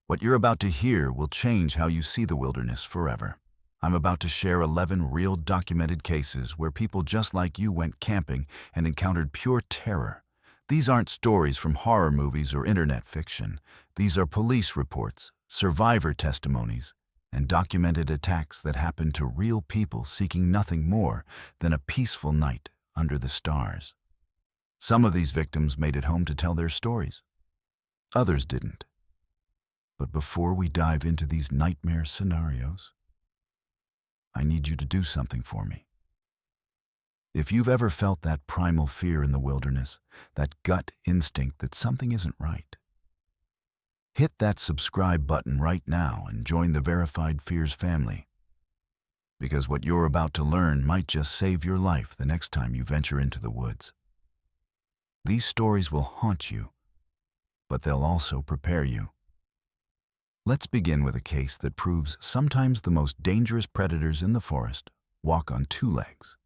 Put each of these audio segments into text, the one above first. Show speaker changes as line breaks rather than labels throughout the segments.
What you're about to hear will change how you see the wilderness forever. I'm about to share 11 real documented cases where people just like you went camping and encountered pure terror. These aren't stories from horror movies or internet fiction. These are police reports, survivor testimonies, and documented attacks that happened to real people seeking nothing more than a peaceful night under the stars. Some of these victims made it home to tell their stories. Others didn't. But before we dive into these nightmare scenarios, I need you to do something for me. If you've ever felt that primal fear in the wilderness, that gut instinct that something isn't right, hit that subscribe button right now and join the Verified Fears family. Because what you're about to learn might just save your life the next time you venture into the woods. These stories will haunt you, but they'll also prepare you. Let's begin with a case that proves sometimes the most dangerous predators in the forest walk on two legs.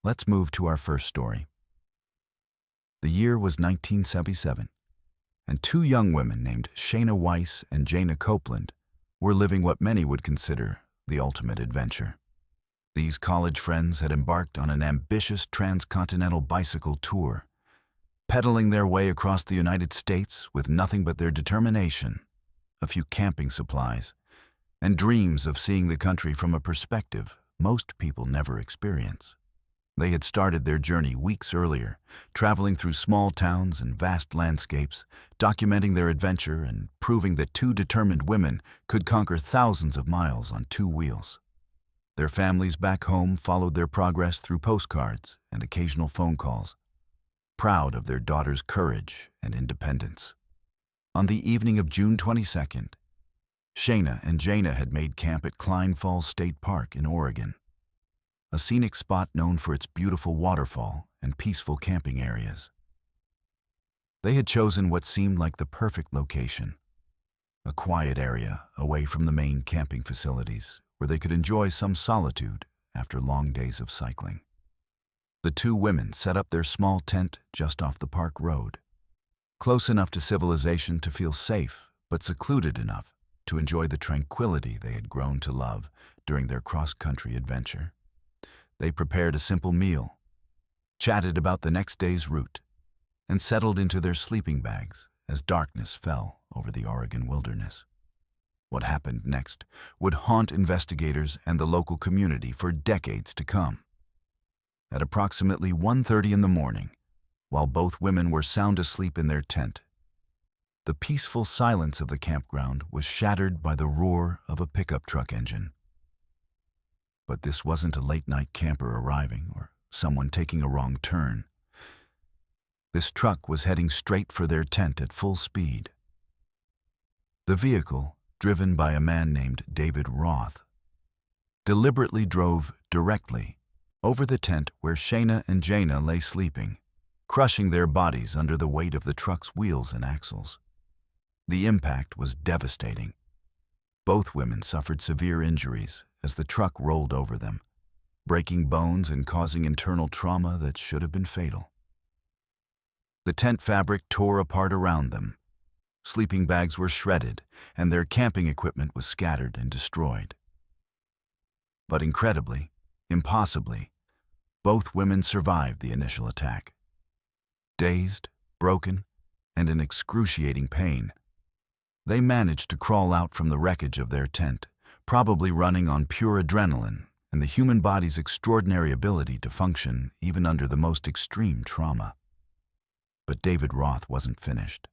Let's move to our first story. The year was 1977, and two young women named Shayna Weiss and Jana Copeland were living what many would consider the ultimate adventure. These college friends had embarked on an ambitious transcontinental bicycle tour, pedaling their way across the United States with nothing but their determination, a few camping supplies, and dreams of seeing the country from a perspective most people never experience. They had started their journey weeks earlier, traveling through small towns and vast landscapes, documenting their adventure and proving that two determined women could conquer thousands of miles on two wheels. Their families back home followed their progress through postcards and occasional phone calls, proud of their daughter's courage and independence. On the evening of June 22nd, Shayna and Jana had made camp at Cline Falls State Park in Oregon, a scenic spot known for its beautiful waterfall and peaceful camping areas. They had chosen what seemed like the perfect location, a quiet area away from the main camping facilities where they could enjoy some solitude after long days of cycling. The two women set up their small tent just off the park road, close enough to civilization to feel safe, but secluded enough to enjoy the tranquility they had grown to love during their cross-country adventure. They prepared a simple meal, chatted about the next day's route, and settled into their sleeping bags as darkness fell over the Oregon wilderness. What happened next would haunt investigators and the local community for decades to come. At approximately 1:30 in the morning, while both women were sound asleep in their tent, the peaceful silence of the campground was shattered by the roar of a pickup truck engine. But this wasn't a late-night camper arriving or someone taking a wrong turn. This truck was heading straight for their tent at full speed. The vehicle, driven by a man named David Roth, deliberately drove directly over the tent where Shayna and Jana lay sleeping, crushing their bodies under the weight of the truck's wheels and axles. The impact was devastating. Both women suffered severe injuries as the truck rolled over them, breaking bones and causing internal trauma that should have been fatal. The tent fabric tore apart around them. Sleeping bags were shredded, and their camping equipment was scattered and destroyed. But incredibly, impossibly, both women survived the initial attack. Dazed, broken, and in excruciating pain, they managed to crawl out from the wreckage of their tent, probably running on pure adrenaline and the human body's extraordinary ability to function even under the most extreme trauma. But David Roth wasn't finished.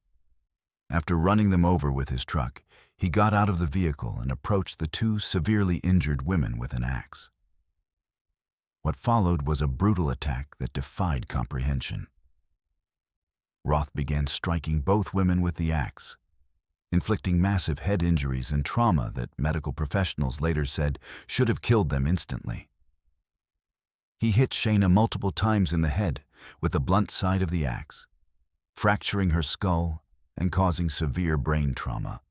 After running them over with his truck, he got out of the vehicle and approached the two severely injured women with an axe. What followed was a brutal attack that defied comprehension. Roth began striking both women with the axe, inflicting massive head injuries and trauma that medical professionals later said should have killed them instantly. He hit Shayna multiple times in the head with the blunt side of the axe, fracturing her skull and causing severe brain trauma.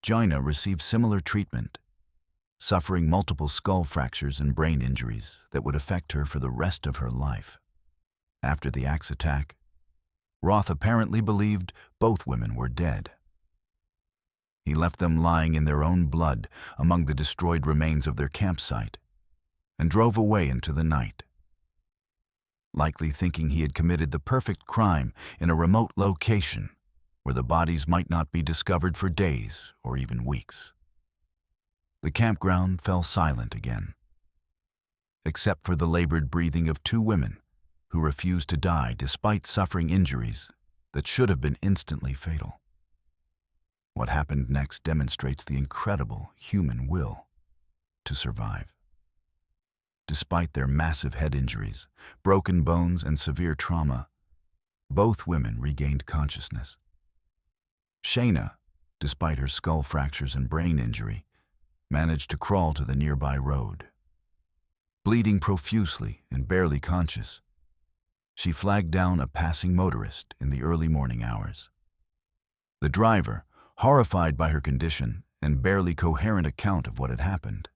Jana received similar treatment, suffering multiple skull fractures and brain injuries that would affect her for the rest of her life. After the axe attack, Roth apparently believed both women were dead. He left them lying in their own blood among the destroyed remains of their campsite and drove away into the night, likely thinking he had committed the perfect crime in a remote location where the bodies might not be discovered for days or even weeks. The campground fell silent again, except for the labored breathing of two women who refused to die despite suffering injuries that should have been instantly fatal. What happened next demonstrates the incredible human will to survive. Despite their massive head injuries, broken bones, and severe trauma, both women regained consciousness. Shayna, despite her skull fractures and brain injury, managed to crawl to the nearby road. Bleeding profusely and barely conscious, she flagged down a passing motorist in the early morning hours. The driver, horrified by her condition and barely coherent account of what had happened,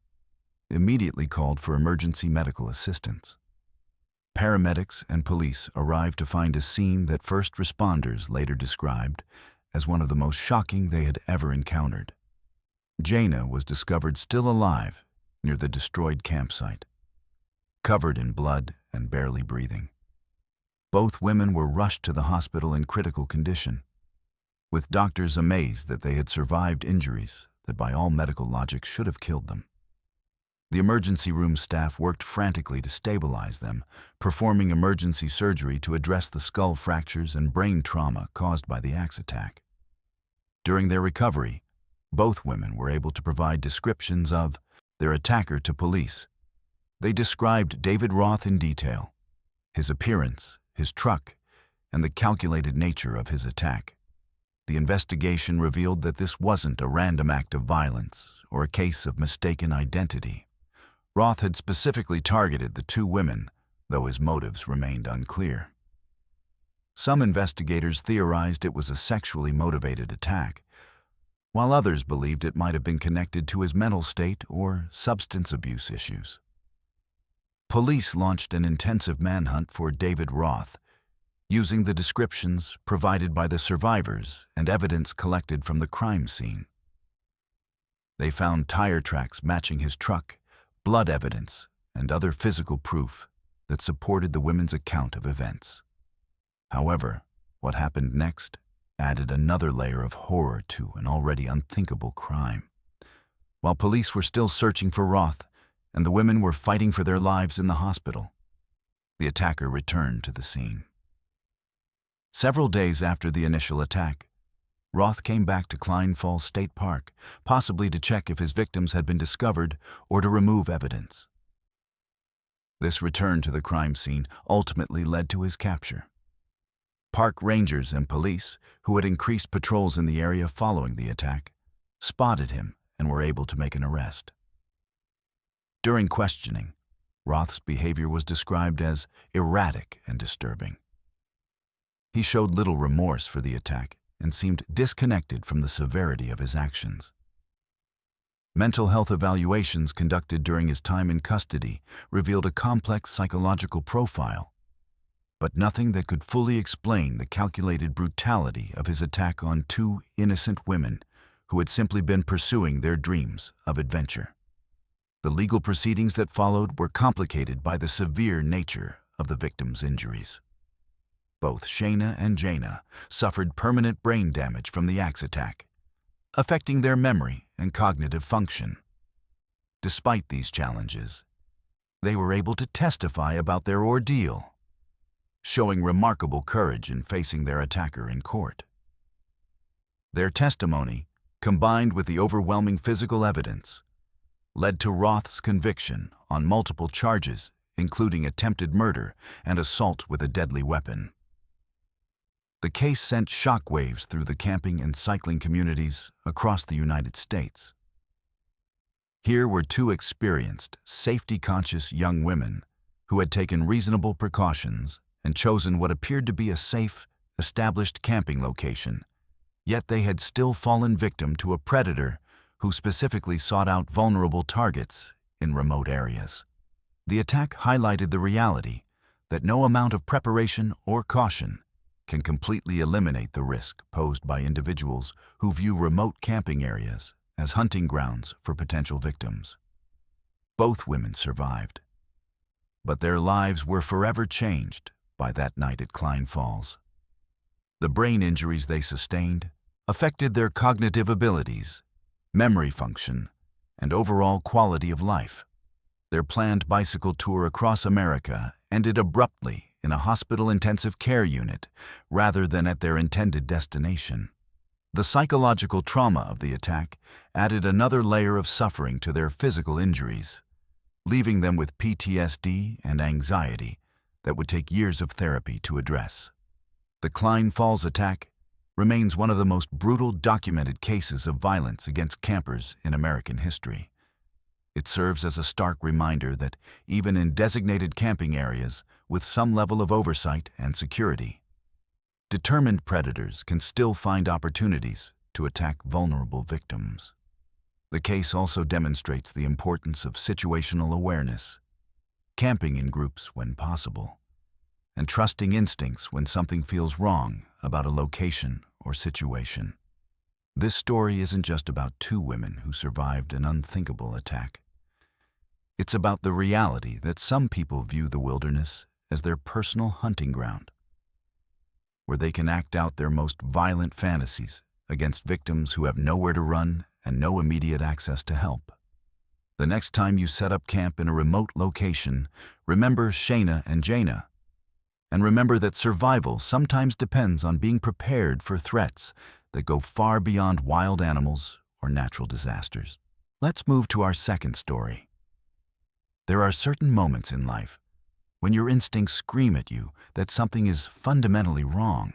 immediately called for emergency medical assistance. Paramedics and police arrived to find a scene that first responders later described as one of the most shocking they had ever encountered. Jaina was discovered still alive near the destroyed campsite, covered in blood and barely breathing. Both women were rushed to the hospital in critical condition, with doctors amazed that they had survived injuries that by all medical logic should have killed them. The emergency room staff worked frantically to stabilize them, performing emergency surgery to address the skull fractures and brain trauma caused by the axe attack. During their recovery, both women were able to provide descriptions of their attacker to police. They described David Roth in detail, his appearance, his truck, and the calculated nature of his attack. The investigation revealed that this wasn't a random act of violence or a case of mistaken identity. Roth had specifically targeted the two women, though his motives remained unclear. Some investigators theorized it was a sexually motivated attack, while others believed it might have been connected to his mental state or substance abuse issues. Police launched an intensive manhunt for David Roth, using the descriptions provided by the survivors and evidence collected from the crime scene. They found tire tracks matching his truck, blood evidence, and other physical proof that supported the women's account of events. However, what happened next added another layer of horror to an already unthinkable crime. While police were still searching for Roth, and the women were fighting for their lives in the hospital, the attacker returned to the scene. Several days after the initial attack, Roth came back to Cline Falls State Park, possibly to check if his victims had been discovered or to remove evidence. This return to the crime scene ultimately led to his capture. Park rangers and police, who had increased patrols in the area following the attack, spotted him and were able to make an arrest. During questioning, Roth's behavior was described as erratic and disturbing. He showed little remorse for the attack and seemed disconnected from the severity of his actions. Mental health evaluations conducted during his time in custody revealed a complex psychological profile, but nothing that could fully explain the calculated brutality of his attack on two innocent women who had simply been pursuing their dreams of adventure. The legal proceedings that followed were complicated by the severe nature of the victims' injuries. Both Shayna and Jaina suffered permanent brain damage from the axe attack, affecting their memory and cognitive function. Despite these challenges, they were able to testify about their ordeal, showing remarkable courage in facing their attacker in court. Their testimony, combined with the overwhelming physical evidence, led to Roth's conviction on multiple charges, including attempted murder and assault with a deadly weapon. The case sent shockwaves through the camping and cycling communities across the United States. Here were two experienced, safety-conscious young women who had taken reasonable precautions and chosen what appeared to be a safe, established camping location, yet they had still fallen victim to a predator who specifically sought out vulnerable targets in remote areas. The attack highlighted the reality that no amount of preparation or caution can completely eliminate the risk posed by individuals who view remote camping areas as hunting grounds for potential victims. Both women survived, but their lives were forever changed by that night at Cline Falls. The brain injuries they sustained affected their cognitive abilities, memory function, and overall quality of life. Their planned bicycle tour across America ended abruptly in a hospital intensive care unit rather than at their intended destination. The psychological trauma of the attack added another layer of suffering to their physical injuries, leaving them with PTSD and anxiety that would take years of therapy to address. The Cline Falls attack remains one of the most brutal documented cases of violence against campers in American history. It serves as a stark reminder that even in designated camping areas with some level of oversight and security, determined predators can still find opportunities to attack vulnerable victims. The case also demonstrates the importance of situational awareness, camping in groups when possible, and trusting instincts when something feels wrong about a location or situation. This story isn't just about two women who survived an unthinkable attack. It's about the reality that some people view the wilderness as their personal hunting ground, where they can act out their most violent fantasies against victims who have nowhere to run and no immediate access to help. The next time you set up camp in a remote location, remember Shayna and Jaina. And remember that survival sometimes depends on being prepared for threats that go far beyond wild animals or natural disasters. Let's move to our second story. There are certain moments in life when your instincts scream at you that something is fundamentally wrong,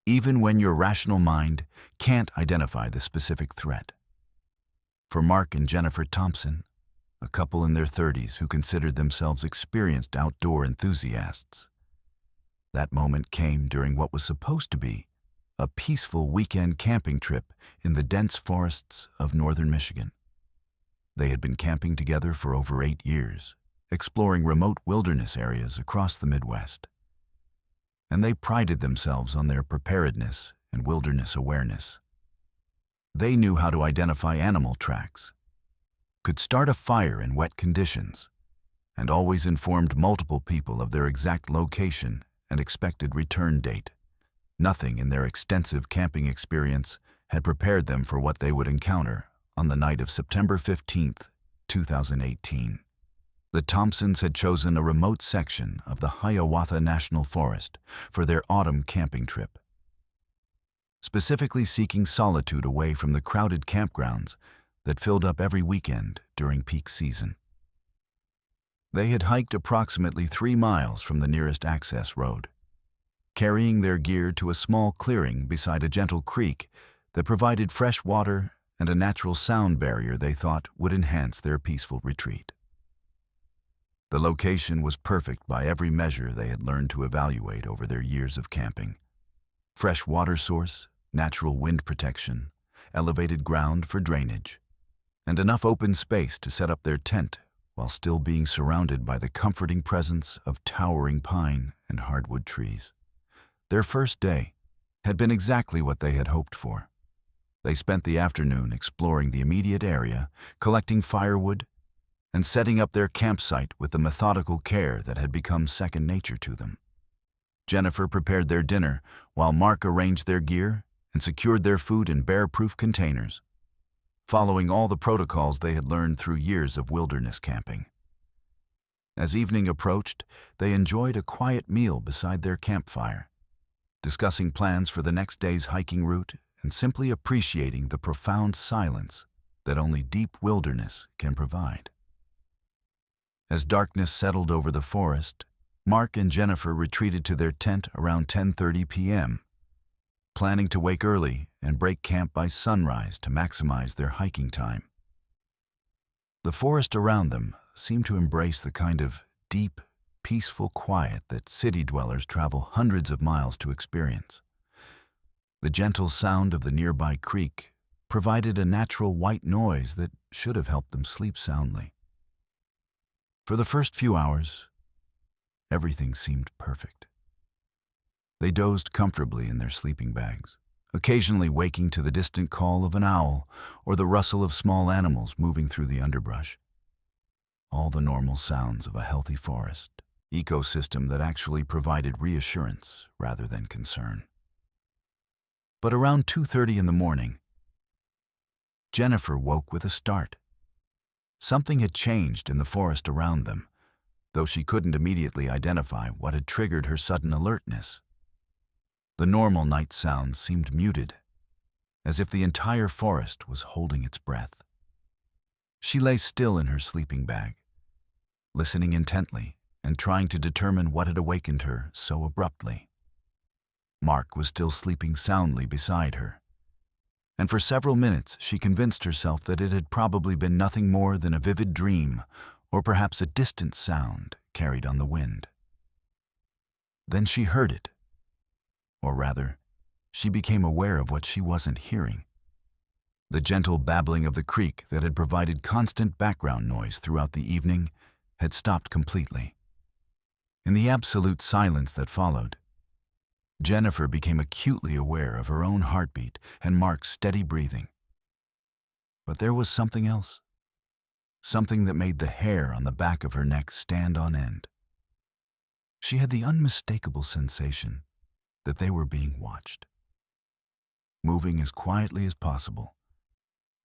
even when your rational mind can't identify the specific threat. For Mark and Jennifer Thompson, a couple in their 30s who considered themselves experienced outdoor enthusiasts, that moment came during what was supposed to be a peaceful weekend camping trip in the dense forests of northern Michigan. They had been camping together for over 8 years, exploring remote wilderness areas across the Midwest. And they prided themselves on their preparedness and wilderness awareness. They knew how to identify animal tracks, could start a fire in wet conditions, and always informed multiple people of their exact location and expected return date. Nothing in their extensive camping experience had prepared them for what they would encounter on the night of September 15th, 2018. The Thompsons had chosen a remote section of the Hiawatha National Forest for their autumn camping trip, specifically seeking solitude away from the crowded campgrounds that filled up every weekend during peak season. They had hiked approximately 3 miles from the nearest access road, carrying their gear to a small clearing beside a gentle creek that provided fresh water and a natural sound barrier they thought would enhance their peaceful retreat. The location was perfect by every measure they had learned to evaluate over their years of camping. Fresh water source, natural wind protection, elevated ground for drainage, and enough open space to set up their tent while still being surrounded by the comforting presence of towering pine and hardwood trees. Their first day had been exactly what they had hoped for. They spent the afternoon exploring the immediate area, collecting firewood, and setting up their campsite with the methodical care that had become second nature to them. Jennifer prepared their dinner while Mark arranged their gear and secured their food in bear-proof containers, following all the protocols they had learned through years of wilderness camping. As evening approached, they enjoyed a quiet meal beside their campfire, discussing plans for the next day's hiking route and simply appreciating the profound silence that only deep wilderness can provide. As darkness settled over the forest, Mark and Jennifer retreated to their tent around 10:30 p.m., planning to wake early and break camp by sunrise to maximize their hiking time. The forest around them seemed to embrace the kind of deep, peaceful quiet that city dwellers travel hundreds of miles to experience. The gentle sound of the nearby creek provided a natural white noise that should have helped them sleep soundly. For the first few hours, everything seemed perfect. They dozed comfortably in their sleeping bags, occasionally waking to the distant call of an owl or the rustle of small animals moving through the underbrush. All the normal sounds of a healthy forest ecosystem that actually provided reassurance rather than concern. But around 2:30 in the morning, Jennifer woke with a start. Something had changed in the forest around them, though she couldn't immediately identify what had triggered her sudden alertness. The normal night sounds seemed muted, as if the entire forest was holding its breath. She lay still in her sleeping bag, listening intently and trying to determine what had awakened her so abruptly. Mark was still sleeping soundly beside her, and for several minutes she convinced herself that it had probably been nothing more than a vivid dream or perhaps a distant sound carried on the wind. Then she heard it, or rather, she became aware of what she wasn't hearing. The gentle babbling of the creek that had provided constant background noise throughout the evening had stopped completely. In the absolute silence that followed, Jennifer became acutely aware of her own heartbeat and Mark's steady breathing. But there was something else, something that made the hair on the back of her neck stand on end. She had the unmistakable sensation that they were being watched. Moving as quietly as possible,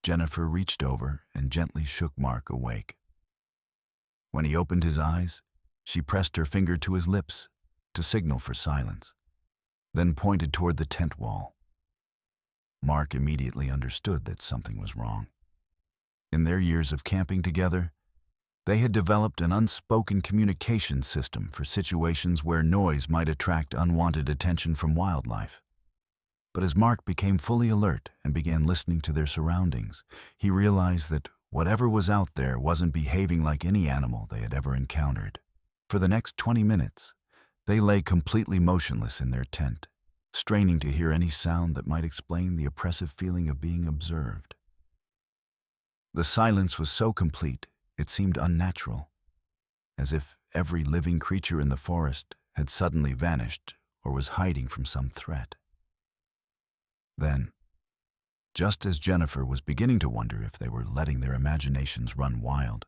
Jennifer reached over and gently shook Mark awake. When he opened his eyes, she pressed her finger to his lips to signal for silence, then pointed toward the tent wall. Mark immediately understood that something was wrong. In their years of camping together, they had developed an unspoken communication system for situations where noise might attract unwanted attention from wildlife. But as Mark became fully alert and began listening to their surroundings, he realized that whatever was out there wasn't behaving like any animal they had ever encountered. For the next 20 minutes, they lay completely motionless in their tent, straining to hear any sound that might explain the oppressive feeling of being observed. The silence was so complete, it seemed unnatural, as if every living creature in the forest had suddenly vanished or was hiding from some threat. Then, just as Jennifer was beginning to wonder if they were letting their imaginations run wild,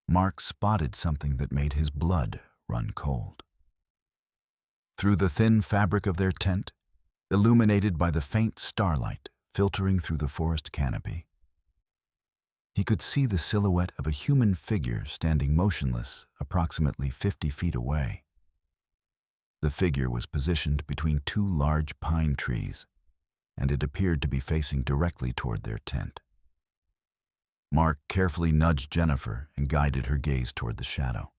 Mark spotted something that made his blood run cold. Through the thin fabric of their tent, illuminated by the faint starlight filtering through the forest canopy, he could see the silhouette of a human figure standing motionless approximately 50 feet away. The figure was positioned between two large pine trees, and it appeared to be facing directly toward their tent. Mark carefully nudged Jennifer and guided her gaze toward the shadow.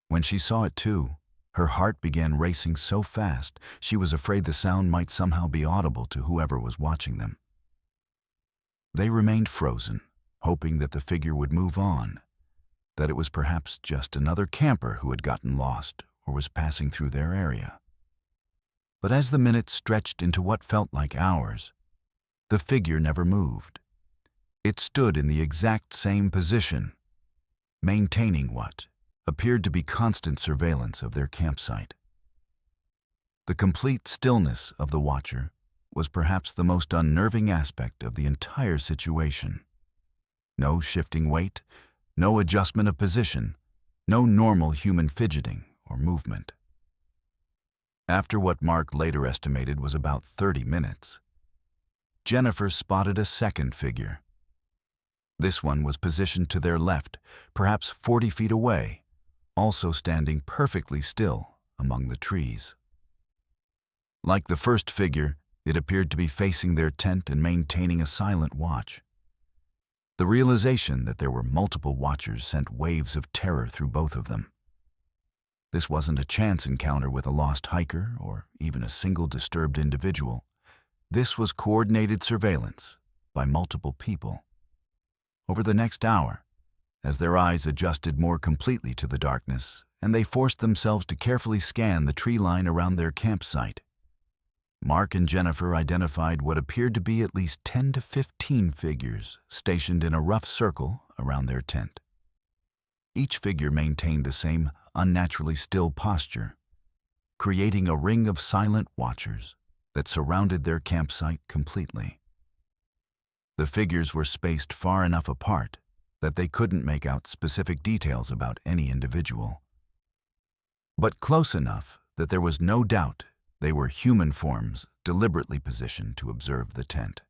When she saw it too, her heart began racing so fast she was afraid the sound might somehow be audible to whoever was watching them. They remained frozen, hoping that the figure would move on, that it was perhaps just another camper who had gotten lost or was passing through their area. But as the minutes stretched into what felt like hours, the figure never moved. It stood in the exact same position, maintaining what appeared to be constant surveillance of their campsite. The complete stillness of the watcher was perhaps the most unnerving aspect of the entire situation. No shifting weight, no adjustment of position, no normal human fidgeting or movement. After what Mark later estimated was about 30 minutes, Jennifer spotted a second figure. This one was positioned to their left, perhaps 40 feet away, also standing perfectly still among the trees. Like the first figure, it appeared to be facing their tent and maintaining a silent watch. The realization that there were multiple watchers sent waves of terror through both of them. This wasn't a chance encounter with a lost hiker or even a single disturbed individual. This was coordinated surveillance by multiple people. Over the next hour, as their eyes adjusted more completely to the darkness and they forced themselves to carefully scan the tree line around their campsite, Mark and Jennifer identified what appeared to be at least 10 to 15 figures stationed in a rough circle around their tent. Each figure maintained the same unnaturally still posture, creating a ring of silent watchers that surrounded their campsite completely. The figures were spaced far enough apart that they couldn't make out specific details about any individual, but close enough that there was no doubt they were human forms deliberately positioned to observe the tent.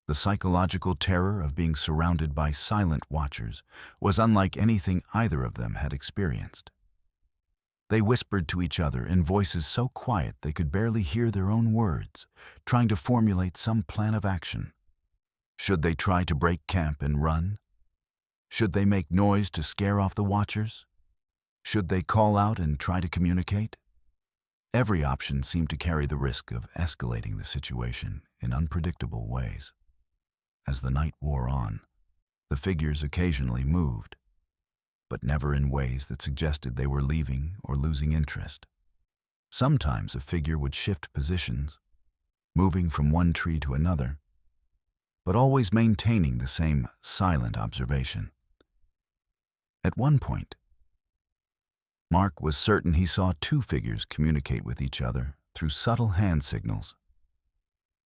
The psychological terror of being surrounded by silent watchers was unlike anything either of them had experienced. They whispered to each other in voices so quiet they could barely hear their own words, trying to formulate some plan of action. Should they try to break camp and run? Should they make noise to scare off the watchers? Should they call out and try to communicate? Every option seemed to carry the risk of escalating the situation in unpredictable ways. As the night wore on, the figures occasionally moved, but never in ways that suggested they were leaving or losing interest. Sometimes a figure would shift positions, moving from one tree to another, but always maintaining the same silent observation. At one point, Mark was certain he saw two figures communicate with each other through subtle hand signals,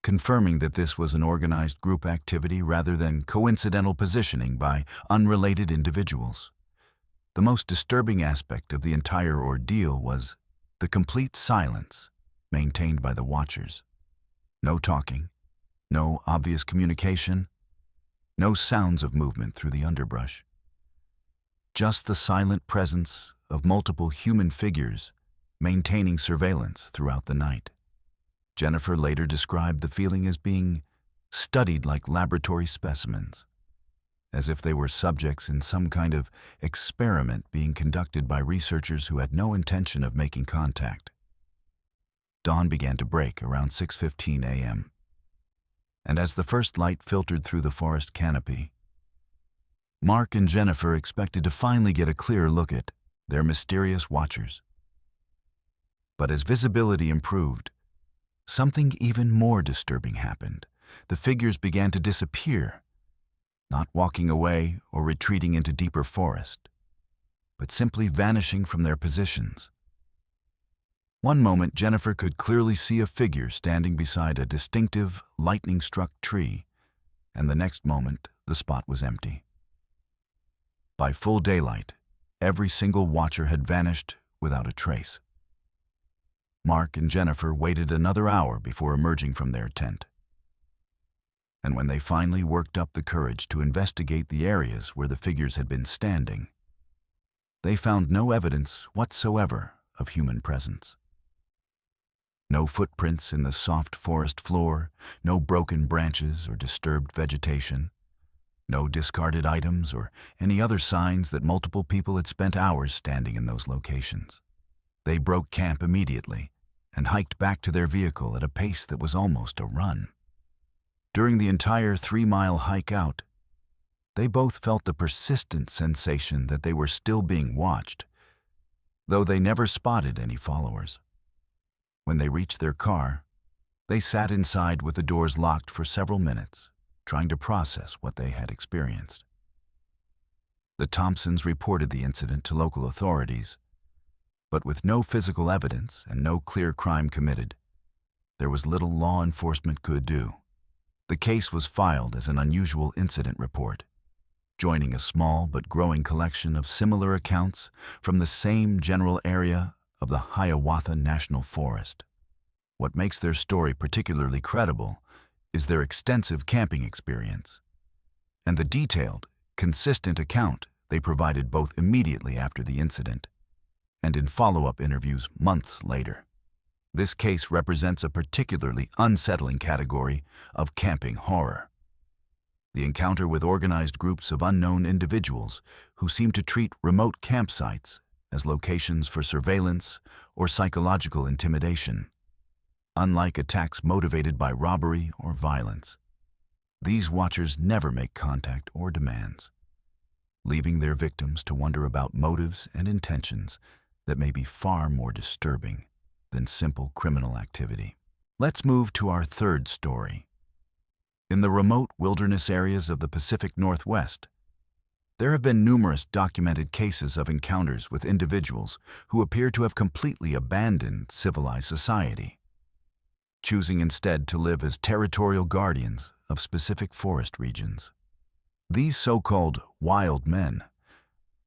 confirming that this was an organized group activity rather than coincidental positioning by unrelated individuals. The most disturbing aspect of the entire ordeal was the complete silence maintained by the watchers. No talking, no obvious communication, no sounds of movement through the underbrush. Just the silent presence of multiple human figures maintaining surveillance throughout the night. Jennifer later described the feeling as being studied like laboratory specimens, as if they were subjects in some kind of experiment being conducted by researchers who had no intention of making contact. Dawn began to break around 6:15 a.m., and as the first light filtered through the forest canopy, Mark and Jennifer expected to finally get a clear look at their mysterious watchers. But as visibility improved, something even more disturbing happened. The figures began to disappear, not walking away or retreating into deeper forest, but simply vanishing from their positions. One moment, Jennifer could clearly see a figure standing beside a distinctive, lightning-struck tree, and the next moment, the spot was empty. By full daylight, every single watcher had vanished without a trace. Mark and Jennifer waited another hour before emerging from their tent. And when they finally worked up the courage to investigate the areas where the figures had been standing, they found no evidence whatsoever of human presence. No footprints in the soft forest floor, no broken branches or disturbed vegetation, no discarded items or any other signs that multiple people had spent hours standing in those locations. They broke camp immediately and hiked back to their vehicle at a pace that was almost a run. During the entire 3-mile hike out, they both felt the persistent sensation that they were still being watched, though they never spotted any followers. When they reached their car, they sat inside with the doors locked for several minutes, trying to process what they had experienced. The Thompsons reported the incident to local authorities, but with no physical evidence and no clear crime committed, there was little law enforcement could do. The case was filed as an unusual incident report, joining a small but growing collection of similar accounts from the same general area of the Hiawatha National Forest. What makes their story particularly credible is their extensive camping experience and the detailed, consistent account they provided both immediately after the incident and in follow-up interviews months later. This case represents a particularly unsettling category of camping horror. The encounter with organized groups of unknown individuals who seem to treat remote campsites as locations for surveillance or psychological intimidation. Unlike attacks motivated by robbery or violence, these watchers never make contact or demands, leaving their victims to wonder about motives and intentions that may be far more disturbing than simple criminal activity. Let's move to our third story. In the remote wilderness areas of the Pacific Northwest, There have been numerous documented cases of encounters with individuals who appear to have completely abandoned civilized society, choosing instead to live as territorial guardians of specific forest regions. These so-called wild men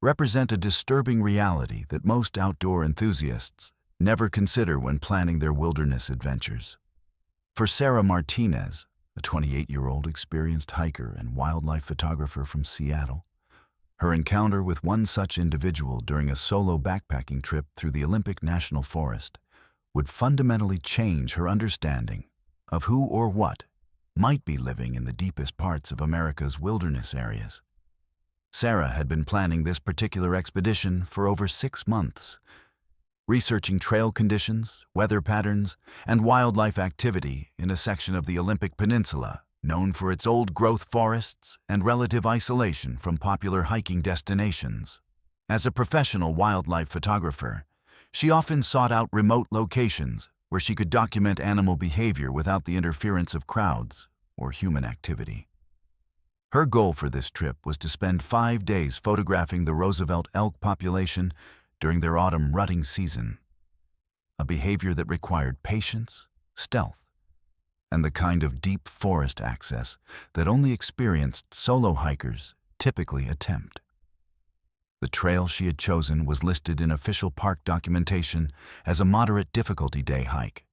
represent a disturbing reality that most outdoor enthusiasts never consider when planning their wilderness adventures. For Sarah Martinez, a 28-year-old experienced hiker and wildlife photographer from Seattle, her encounter with one such individual during a solo backpacking trip through the Olympic National Forest would fundamentally change her understanding of who or what might be living in the deepest parts of America's wilderness areas. Sarah had been planning this particular expedition for over 6 months, researching trail conditions, weather patterns, and wildlife activity in a section of the Olympic Peninsula known for its old-growth forests and relative isolation from popular hiking destinations. As a professional wildlife photographer, she often sought out remote locations where she could document animal behavior without the interference of crowds or human activity. Her goal for this trip was to spend 5 days photographing the Roosevelt elk population during their autumn rutting season, a behavior that required patience, stealth, and the kind of deep forest access that only experienced solo hikers typically attempt. The trail she had chosen was listed in official park documentation as a moderate difficulty day hike.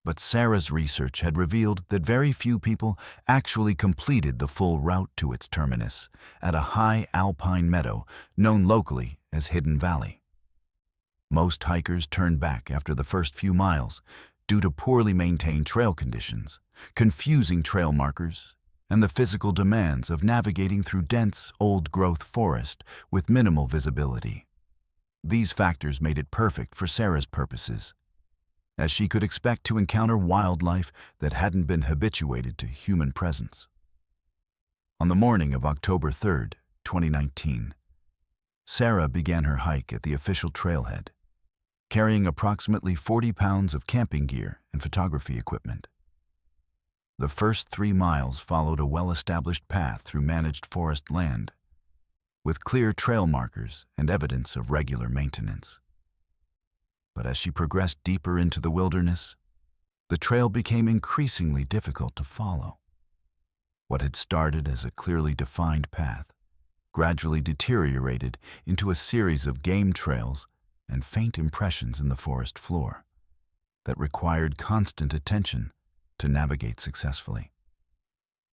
But Sarah's research had revealed that very few people actually completed the full route to its terminus at a high alpine meadow known locally as Hidden Valley. Most hikers turned back after the first few miles due to poorly maintained trail conditions, confusing trail markers, and the physical demands of navigating through dense, old-growth forest with minimal visibility. These factors made it perfect for Sarah's purposes, as she could expect to encounter wildlife that hadn't been habituated to human presence. On the morning of October 3rd, 2019, Sarah began her hike at the official trailhead, carrying approximately 40 pounds of camping gear and photography equipment. The first 3 miles followed a well-established path through managed forest land, with clear trail markers and evidence of regular maintenance. But as she progressed deeper into the wilderness, the trail became increasingly difficult to follow. What had started as a clearly defined path gradually deteriorated into a series of game trails and faint impressions in the forest floor that required constant attention to navigate successfully.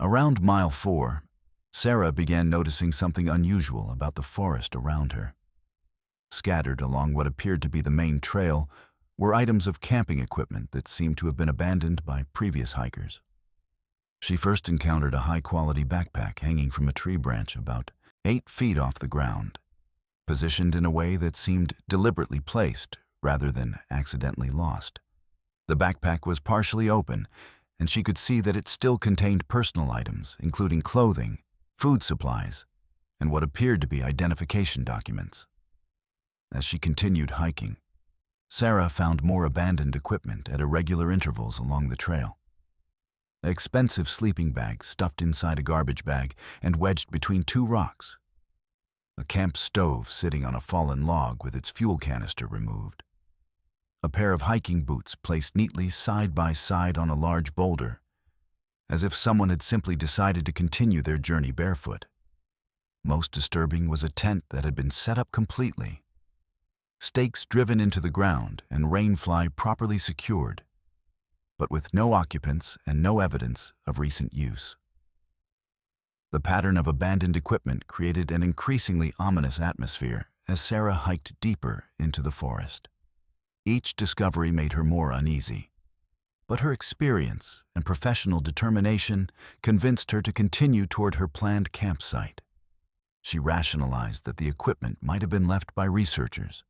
Around mile 4, Sarah began noticing something unusual about the forest around her. Scattered along what appeared to be the main trail were items of camping equipment that seemed to have been abandoned by previous hikers. She first encountered a high-quality backpack hanging from a tree branch about 8 feet off the ground, positioned in a way that seemed deliberately placed rather than accidentally lost. The backpack was partially open, and she could see that it still contained personal items, including clothing, food supplies, and what appeared to be identification documents. As she continued hiking, Sarah found more abandoned equipment at irregular intervals along the trail. An expensive sleeping bag stuffed inside a garbage bag and wedged between 2 rocks. A camp stove sitting on a fallen log with its fuel canister removed. A pair of hiking boots placed neatly side by side on a large boulder, as if someone had simply decided to continue their journey barefoot. Most disturbing was a tent that had been set up completely, stakes driven into the ground and rainfly properly secured, but with no occupants and no evidence of recent use. The pattern of abandoned equipment created an increasingly ominous atmosphere as Sarah hiked deeper into the forest. Each discovery made her more uneasy, but her experience and professional determination convinced her to continue toward her planned campsite. She rationalized that the equipment might have been left by researchers,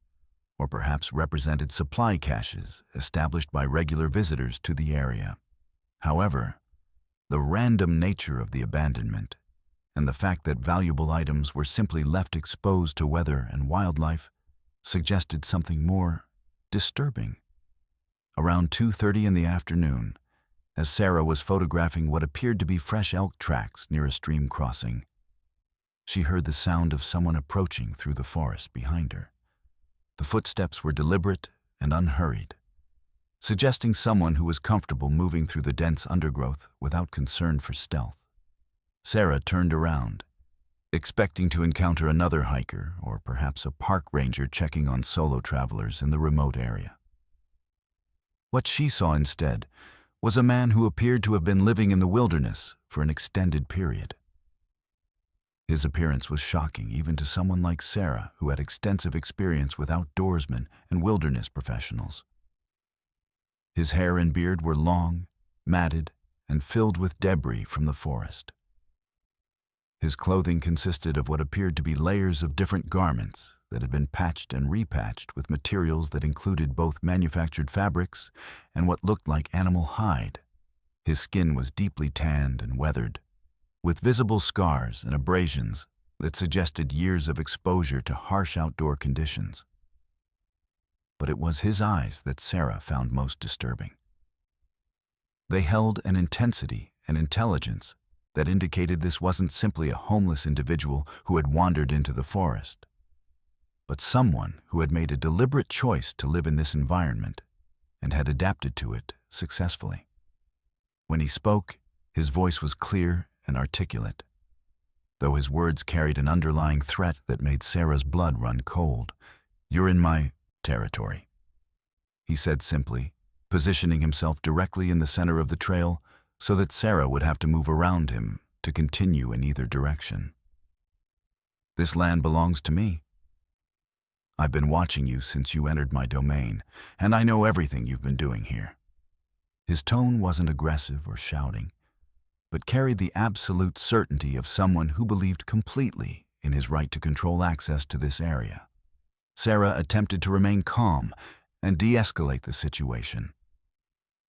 or perhaps represented supply caches established by regular visitors to the area. However, the random nature of the abandonment and the fact that valuable items were simply left exposed to weather and wildlife suggested something more disturbing. Around 2:30 in the afternoon, as Sarah was photographing what appeared to be fresh elk tracks near a stream crossing, she heard the sound of someone approaching through the forest behind her. The footsteps were deliberate and unhurried, suggesting someone who was comfortable moving through the dense undergrowth without concern for stealth. Sarah turned around, expecting to encounter another hiker or perhaps a park ranger checking on solo travelers in the remote area. What she saw instead was a man who appeared to have been living in the wilderness for an extended period. His appearance was shocking even to someone like Sarah, who had extensive experience with outdoorsmen and wilderness professionals. His hair and beard were long, matted, and filled with debris from the forest. His clothing consisted of what appeared to be layers of different garments that had been patched and repatched with materials that included both manufactured fabrics and what looked like animal hide. His skin was deeply tanned and weathered, with visible scars and abrasions that suggested years of exposure to harsh outdoor conditions. But it was his eyes that Sarah found most disturbing. They held an intensity and intelligence that indicated this wasn't simply a homeless individual who had wandered into the forest, but someone who had made a deliberate choice to live in this environment and had adapted to it successfully. When he spoke, his voice was clear and articulate, though his words carried an underlying threat that made Sarah's blood run cold. "You're in my territory," he said simply, positioning himself directly in the center of the trail so that Sarah would have to move around him to continue in either direction. "This land belongs to me. I've been watching you since you entered my domain, and I know everything you've been doing here." His tone wasn't aggressive or shouting, but carried the absolute certainty of someone who believed completely in his right to control access to this area. Sarah attempted to remain calm and de-escalate the situation.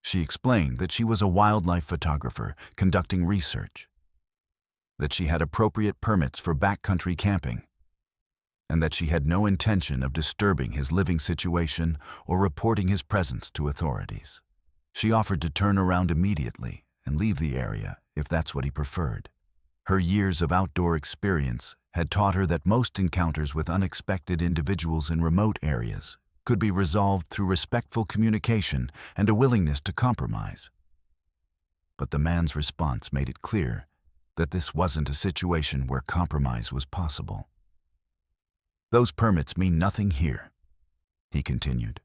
She explained that she was a wildlife photographer conducting research, that she had appropriate permits for backcountry camping, and that she had no intention of disturbing his living situation or reporting his presence to authorities. She offered to turn around immediately and leave the area if that's what he preferred. Her years of outdoor experience had taught her that most encounters with unexpected individuals in remote areas could be resolved through respectful communication and a willingness to compromise. But the man's response made it clear that this wasn't a situation where compromise was possible. "Those permits mean nothing here," he continued.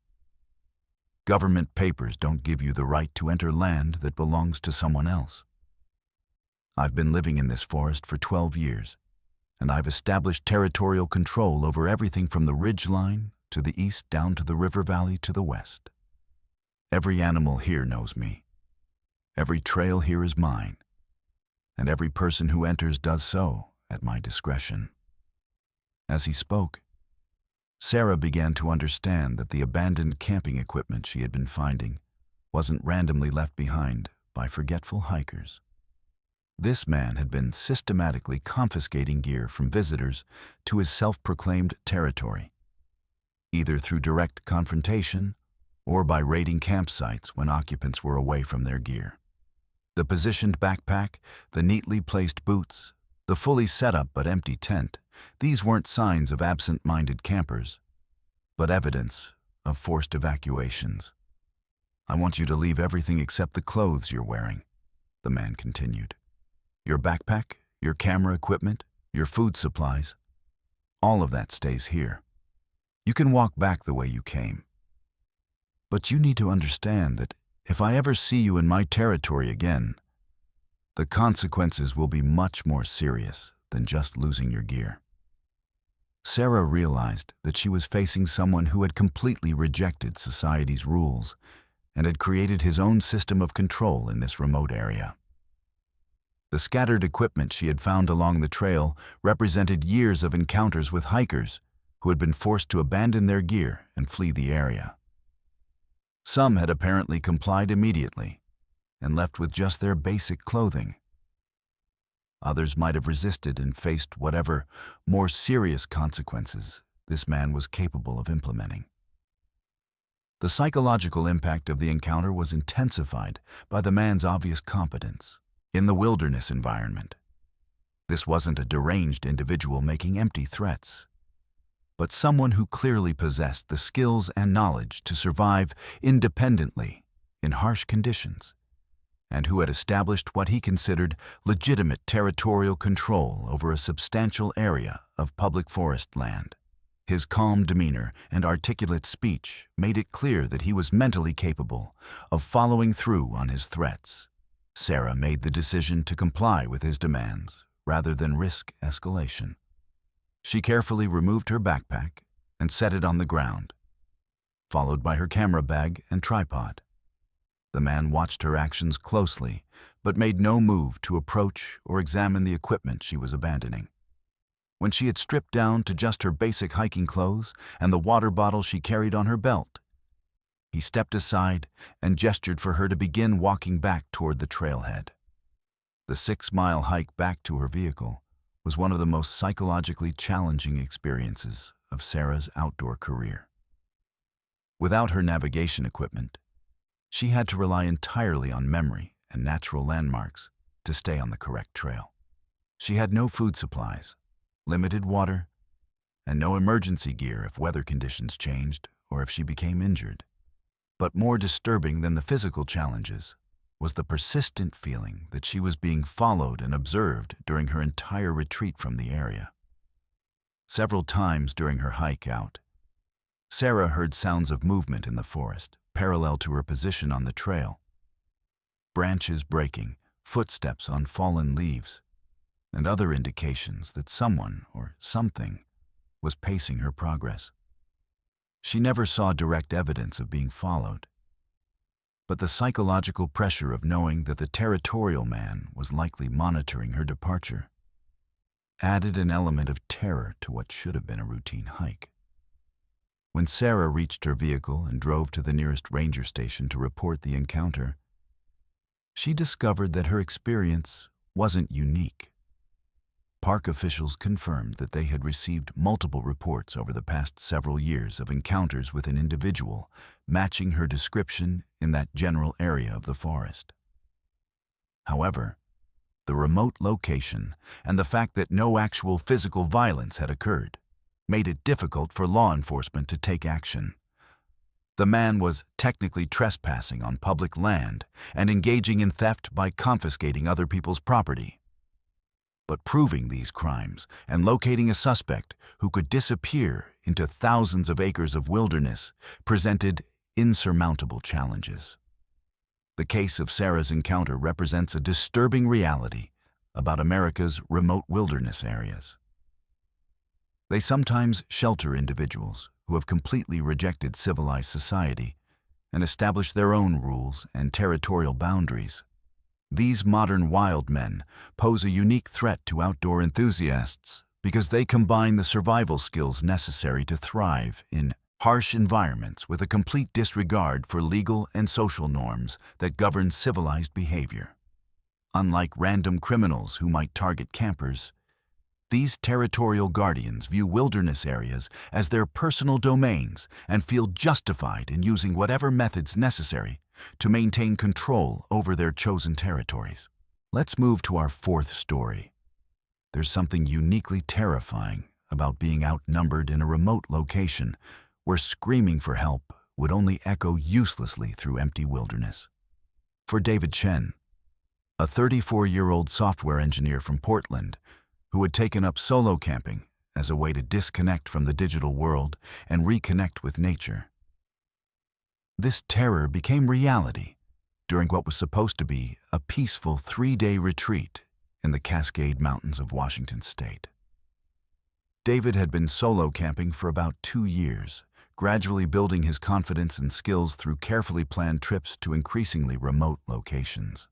"Government papers don't give you the right to enter land that belongs to someone else. I've been living in this forest for 12 years, and I've established territorial control over everything from the ridge line to the east down to the river valley to the west. Every animal here knows me. Every trail here is mine, and every person who enters does so at my discretion." As he spoke, Sarah began to understand that the abandoned camping equipment she had been finding wasn't randomly left behind by forgetful hikers. This man had been systematically confiscating gear from visitors to his self-proclaimed territory, either through direct confrontation or by raiding campsites when occupants were away from their gear. The positioned backpack, the neatly placed boots, the fully set up but empty tent, these weren't signs of absent-minded campers, but evidence of forced evacuations. "I want you to leave everything except the clothes you're wearing," the man continued. "Your backpack, your camera equipment, your food supplies, all of that stays here. You can walk back the way you came. But you need to understand that if I ever see you in my territory again, the consequences will be much more serious than just losing your gear." Sarah realized that she was facing someone who had completely rejected society's rules and had created his own system of control in this remote area. The scattered equipment she had found along the trail represented years of encounters with hikers who had been forced to abandon their gear and flee the area. Some had apparently complied immediately and left with just their basic clothing. Others might have resisted and faced whatever more serious consequences this man was capable of implementing. The psychological impact of the encounter was intensified by the man's obvious competence in the wilderness environment. This wasn't a deranged individual making empty threats, but someone who clearly possessed the skills and knowledge to survive independently in harsh conditions, and who had established what he considered legitimate territorial control over a substantial area of public forest land. His calm demeanor and articulate speech made it clear that he was mentally capable of following through on his threats. Sarah made the decision to comply with his demands rather than risk escalation. She carefully removed her backpack and set it on the ground, followed by her camera bag and tripod. The man watched her actions closely, but made no move to approach or examine the equipment she was abandoning. When she had stripped down to just her basic hiking clothes and the water bottle she carried on her belt, he stepped aside and gestured for her to begin walking back toward the trailhead. The 6-mile hike back to her vehicle was one of the most psychologically challenging experiences of Sarah's outdoor career. Without her navigation equipment, she had to rely entirely on memory and natural landmarks to stay on the correct trail. She had no food supplies, limited water, and no emergency gear if weather conditions changed or if she became injured. But more disturbing than the physical challenges was the persistent feeling that she was being followed and observed during her entire retreat from the area. Several times during her hike out, Sarah heard sounds of movement in the forest, parallel to her position on the trail. Branches breaking, footsteps on fallen leaves, and other indications that someone or something was pacing her progress. She never saw direct evidence of being followed, but the psychological pressure of knowing that the territorial man was likely monitoring her departure added an element of terror to what should have been a routine hike. When Sarah reached her vehicle and drove to the nearest ranger station to report the encounter, she discovered that her experience wasn't unique. Park officials confirmed that they had received multiple reports over the past several years of encounters with an individual matching her description in that general area of the forest. However, the remote location and the fact that no actual physical violence had occurred made it difficult for law enforcement to take action. The man was technically trespassing on public land and engaging in theft by confiscating other people's property. But proving these crimes and locating a suspect who could disappear into thousands of acres of wilderness presented insurmountable challenges. The case of Sarah's encounter represents a disturbing reality about America's remote wilderness areas. They sometimes shelter individuals who have completely rejected civilized society and established their own rules and territorial boundaries. These modern wild men pose a unique threat to outdoor enthusiasts because they combine the survival skills necessary to thrive in harsh environments with a complete disregard for legal and social norms that govern civilized behavior. Unlike random criminals who might target campers, these territorial guardians view wilderness areas as their personal domains and feel justified in using whatever methods necessary to maintain control over their chosen territories. Let's move to our fourth story. There's something uniquely terrifying about being outnumbered in a remote location where screaming for help would only echo uselessly through empty wilderness. For David Chen, a 34-year-old software engineer from Portland who had taken up solo camping as a way to disconnect from the digital world and reconnect with nature, this terror became reality during what was supposed to be a peaceful 3-day retreat in the Cascade Mountains of Washington State. David had been solo camping for about 2 years, gradually building his confidence and skills through carefully planned trips to increasingly remote locations.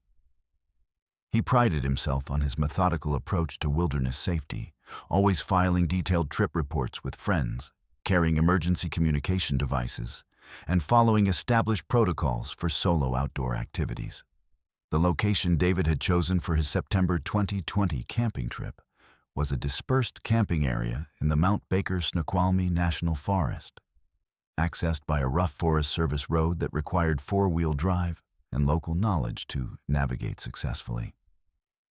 He prided himself on his methodical approach to wilderness safety, always filing detailed trip reports with friends, carrying emergency communication devices, and following established protocols for solo outdoor activities. The location David had chosen for his September 2020 camping trip was a dispersed camping area in the Mount Baker-Snoqualmie National Forest, accessed by a rough Forest Service road that required 4-wheel drive and local knowledge to navigate successfully.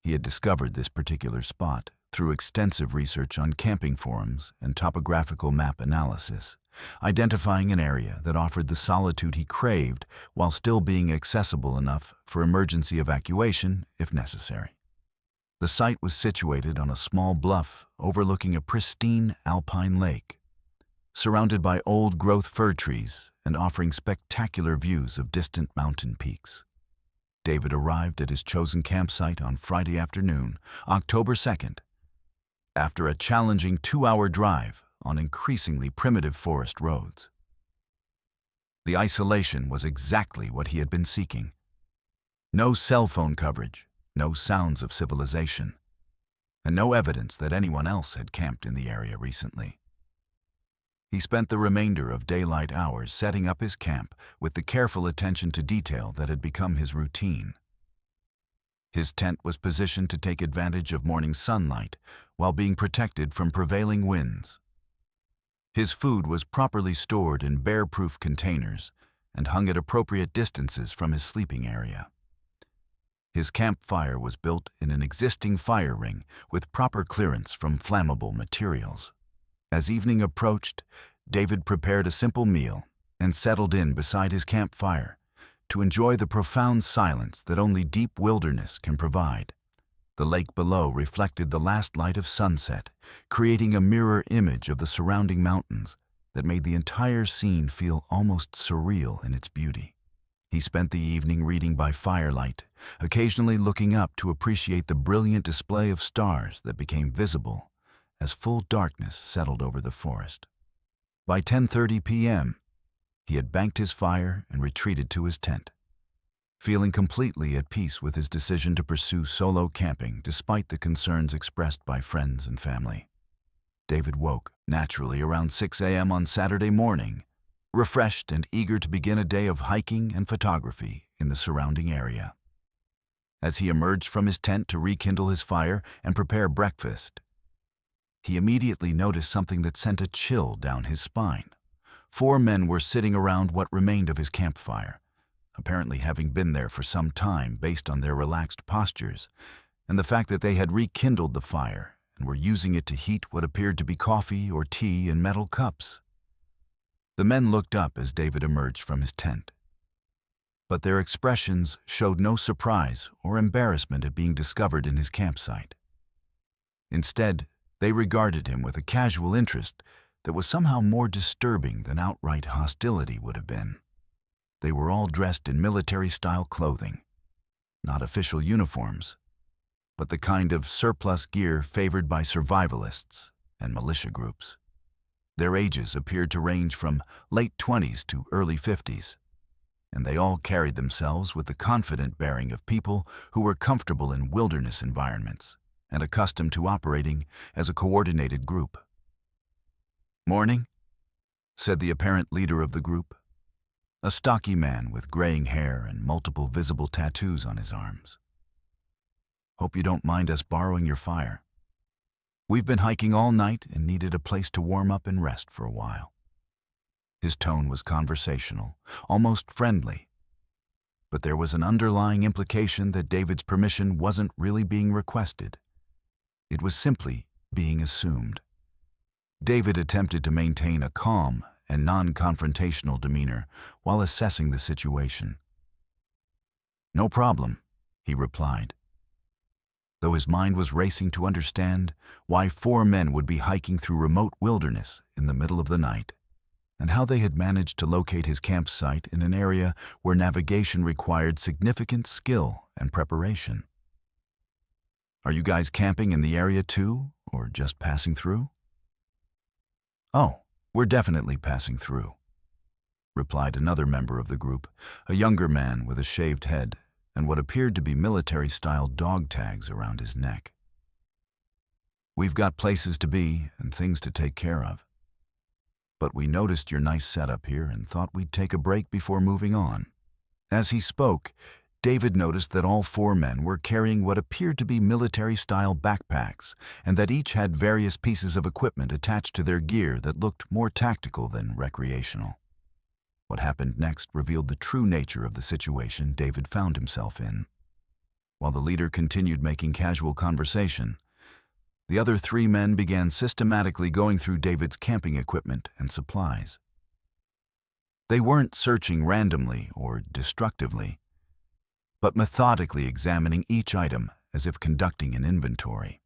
He had discovered this particular spot through extensive research on camping forums and topographical map analysis, identifying an area that offered the solitude he craved while still being accessible enough for emergency evacuation if necessary. The site was situated on a small bluff overlooking a pristine alpine lake, surrounded by old-growth fir trees and offering spectacular views of distant mountain peaks. David arrived at his chosen campsite on Friday afternoon, October 2nd, after a challenging 2-hour drive on increasingly primitive forest roads. The isolation was exactly what he had been seeking. No cell phone coverage, no sounds of civilization, and no evidence that anyone else had camped in the area recently. He spent the remainder of daylight hours setting up his camp with the careful attention to detail that had become his routine. His tent was positioned to take advantage of morning sunlight while being protected from prevailing winds. His food was properly stored in bear-proof containers and hung at appropriate distances from his sleeping area. His campfire was built in an existing fire ring with proper clearance from flammable materials. As evening approached, David prepared a simple meal and settled in beside his campfire to enjoy the profound silence that only deep wilderness can provide. The lake below reflected the last light of sunset, creating a mirror image of the surrounding mountains that made the entire scene feel almost surreal in its beauty. He spent the evening reading by firelight, occasionally looking up to appreciate the brilliant display of stars that became visible as full darkness settled over the forest. By 10:30 p.m., he had banked his fire and retreated to his tent, feeling completely at peace with his decision to pursue solo camping despite the concerns expressed by friends and family. David woke naturally around 6 a.m. on Saturday morning, refreshed and eager to begin a day of hiking and photography in the surrounding area. As he emerged from his tent to rekindle his fire and prepare breakfast, he immediately noticed something that sent a chill down his spine. 4 men were sitting around what remained of his campfire, apparently having been there for some time based on their relaxed postures and the fact that they had rekindled the fire and were using it to heat what appeared to be coffee or tea in metal cups. The men looked up as David emerged from his tent, but their expressions showed no surprise or embarrassment at being discovered in his campsite. Instead, they regarded him with a casual interest that was somehow more disturbing than outright hostility would have been. They were all dressed in military-style clothing, not official uniforms, but the kind of surplus gear favored by survivalists and militia groups. Their ages appeared to range from late 20s to early 50s, and they all carried themselves with the confident bearing of people who were comfortable in wilderness environments and accustomed to operating as a coordinated group. "Morning," said the apparent leader of the group, a stocky man with graying hair and multiple visible tattoos on his arms. "Hope you don't mind us borrowing your fire. We've been hiking all night and needed a place to warm up and rest for a while." His tone was conversational, almost friendly, but there was an underlying implication that David's permission wasn't really being requested. It was simply being assumed. David attempted to maintain a calm and non-confrontational demeanor while assessing the situation. "No problem," he replied, though his mind was racing to understand why 4 men would be hiking through remote wilderness in the middle of the night, and how they had managed to locate his campsite in an area where navigation required significant skill and preparation. "Are you guys camping in the area too, or just passing through?" "Oh, we're definitely passing through," replied another member of the group, a younger man with a shaved head and what appeared to be military-style dog tags around his neck. "We've got places to be and things to take care of. But we noticed your nice setup here and thought we'd take a break before moving on." As he spoke, David noticed that all 4 men were carrying what appeared to be military-style backpacks and that each had various pieces of equipment attached to their gear that looked more tactical than recreational. What happened next revealed the true nature of the situation David found himself in. While the leader continued making casual conversation, the other 3 men began systematically going through David's camping equipment and supplies. They weren't searching randomly or destructively, but methodically examining each item as if conducting an inventory.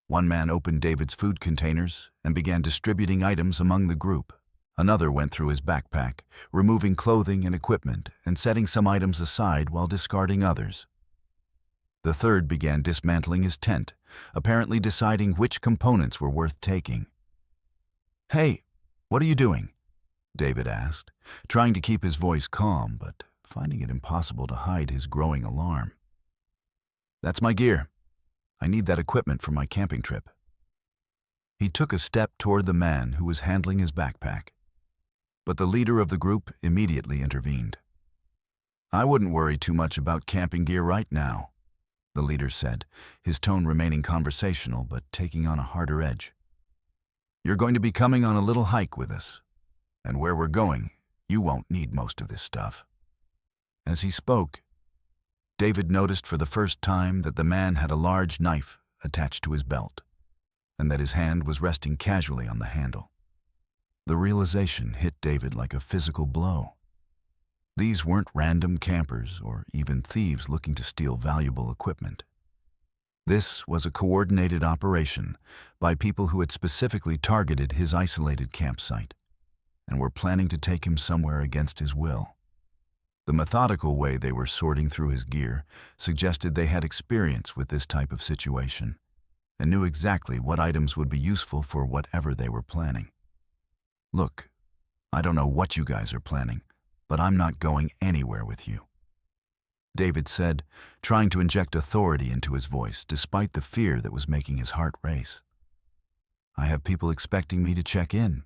One man opened David's food containers and began distributing items among the group. Another went through his backpack, removing clothing and equipment and setting some items aside while discarding others. The third began dismantling his tent, apparently deciding which components were worth taking. "Hey, what are you doing?" David asked, trying to keep his voice calm, but finding it impossible to hide his growing alarm. "That's my gear. I need that equipment for my camping trip." He took a step toward the man who was handling his backpack, but the leader of the group immediately intervened. "I wouldn't worry too much about camping gear right now," the leader said, his tone remaining conversational but taking on a harder edge. "You're going to be coming on a little hike with us, and where we're going, you won't need most of this stuff." As he spoke, David noticed for the first time that the man had a large knife attached to his belt, and that his hand was resting casually on the handle. The realization hit David like a physical blow. These weren't random campers or even thieves looking to steal valuable equipment. This was a coordinated operation by people who had specifically targeted his isolated campsite and were planning to take him somewhere against his will. The methodical way they were sorting through his gear suggested they had experience with this type of situation and knew exactly what items would be useful for whatever they were planning. "Look, I don't know what you guys are planning, but I'm not going anywhere with you," David said, trying to inject authority into his voice despite the fear that was making his heart race. "I have people expecting me to check in,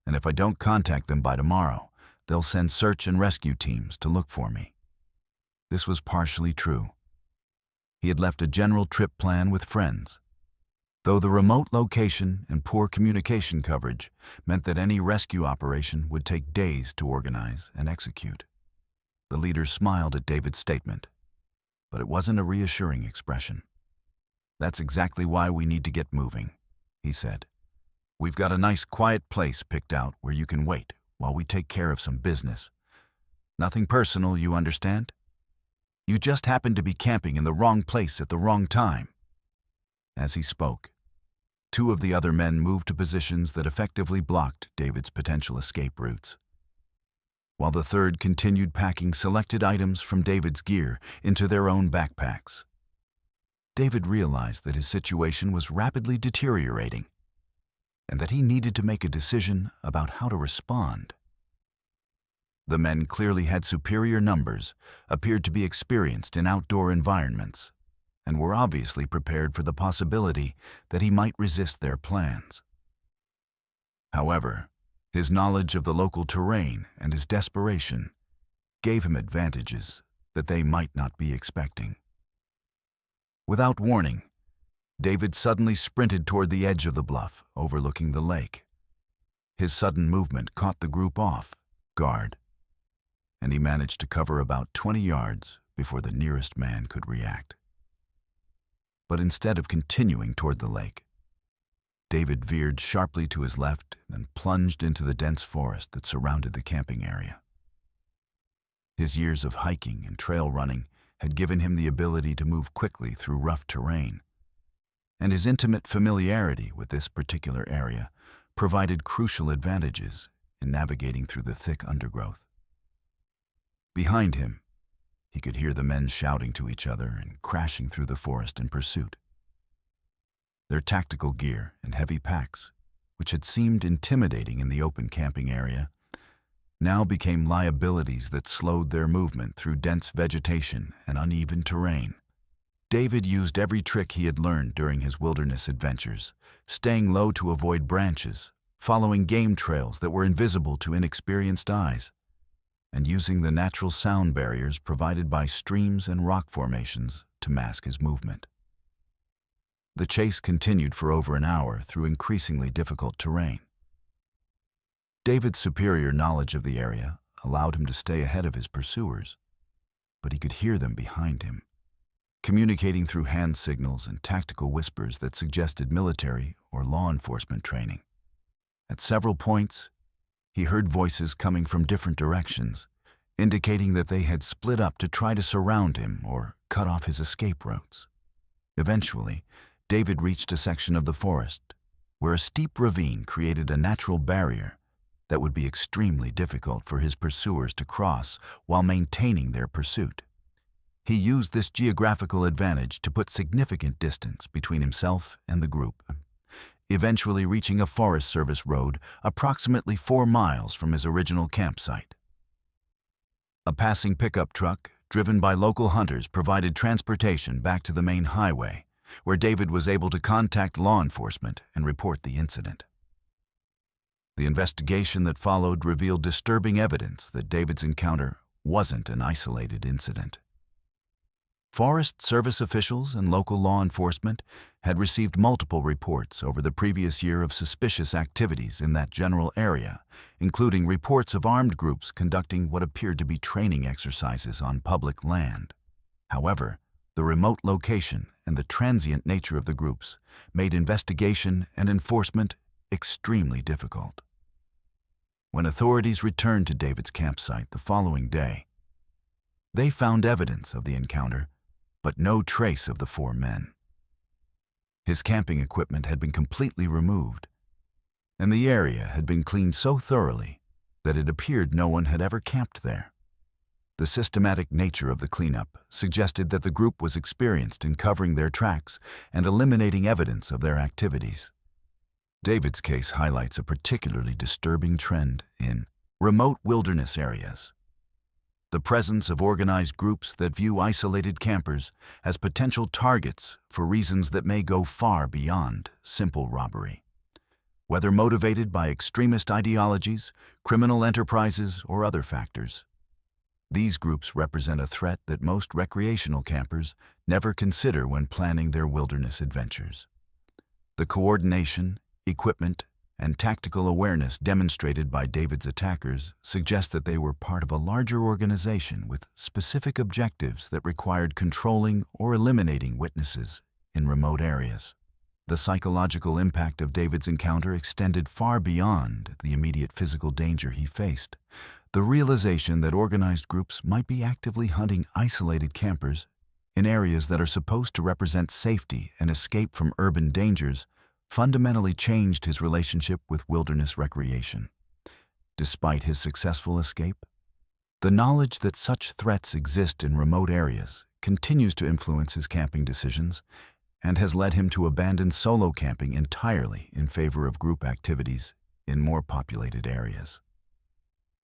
and if I don't contact them by tomorrow, they'll send search and rescue teams to look for me." This was partially true. He had left a general trip plan with friends, though the remote location and poor communication coverage meant that any rescue operation would take days to organize and execute. The leader smiled at David's statement, but it wasn't a reassuring expression. "That's exactly why we need to get moving," he said. "We've got a nice quiet place picked out where you can wait while we take care of some business. Nothing personal, you understand? You just happen to be camping in the wrong place at the wrong time." As he spoke, 2 of the other men moved to positions that effectively blocked David's potential escape routes, while the third continued packing selected items from David's gear into their own backpacks. David realized that his situation was rapidly deteriorating and that he needed to make a decision about how to respond. The men clearly had superior numbers, appeared to be experienced in outdoor environments, and were obviously prepared for the possibility that he might resist their plans. However, his knowledge of the local terrain and his desperation gave him advantages that they might not be expecting. Without warning, David suddenly sprinted toward the edge of the bluff overlooking the lake. His sudden movement caught the group off guard, and he managed to cover about 20 yards before the nearest man could react. But instead of continuing toward the lake, David veered sharply to his left and plunged into the dense forest that surrounded the camping area. His years of hiking and trail running had given him the ability to move quickly through rough terrain, and his intimate familiarity with this particular area provided crucial advantages in navigating through the thick undergrowth. Behind him, he could hear the men shouting to each other and crashing through the forest in pursuit. Their tactical gear and heavy packs, which had seemed intimidating in the open camping area, now became liabilities that slowed their movement through dense vegetation and uneven terrain. David used every trick he had learned during his wilderness adventures, staying low to avoid branches, following game trails that were invisible to inexperienced eyes, and using the natural sound barriers provided by streams and rock formations to mask his movement. The chase continued for over an hour through increasingly difficult terrain. David's superior knowledge of the area allowed him to stay ahead of his pursuers, but he could hear them behind him, communicating through hand signals and tactical whispers that suggested military or law enforcement training. At several points, he heard voices coming from different directions, indicating that they had split up to try to surround him or cut off his escape routes. Eventually, David reached a section of the forest where a steep ravine created a natural barrier that would be extremely difficult for his pursuers to cross while maintaining their pursuit. He used this geographical advantage to put significant distance between himself and the group, eventually reaching a Forest Service road approximately 4 miles from his original campsite. A passing pickup truck, driven by local hunters, provided transportation back to the main highway, where David was able to contact law enforcement and report the incident. The investigation that followed revealed disturbing evidence that David's encounter wasn't an isolated incident. Forest Service officials and local law enforcement had received multiple reports over the previous year of suspicious activities in that general area, including reports of armed groups conducting what appeared to be training exercises on public land. However, the remote location and the transient nature of the groups made investigation and enforcement extremely difficult. When authorities returned to David's campsite the following day, they found evidence of the encounter, but no trace of the 4 men. His camping equipment had been completely removed, and the area had been cleaned so thoroughly that it appeared no one had ever camped there. The systematic nature of the cleanup suggested that the group was experienced in covering their tracks and eliminating evidence of their activities. David's case highlights a particularly disturbing trend in remote wilderness areas. The presence of organized groups that view isolated campers as potential targets for reasons that may go far beyond simple robbery. Whether motivated by extremist ideologies, criminal enterprises, or other factors, these groups represent a threat that most recreational campers never consider when planning their wilderness adventures. The coordination, equipment, and tactical awareness demonstrated by David's attackers suggest that they were part of a larger organization with specific objectives that required controlling or eliminating witnesses in remote areas. The psychological impact of David's encounter extended far beyond the immediate physical danger he faced. The realization that organized groups might be actively hunting isolated campers in areas that are supposed to represent safety and escape from urban dangers fundamentally changed his relationship with wilderness recreation. Despite his successful escape, the knowledge that such threats exist in remote areas continues to influence his camping decisions and has led him to abandon solo camping entirely in favor of group activities in more populated areas.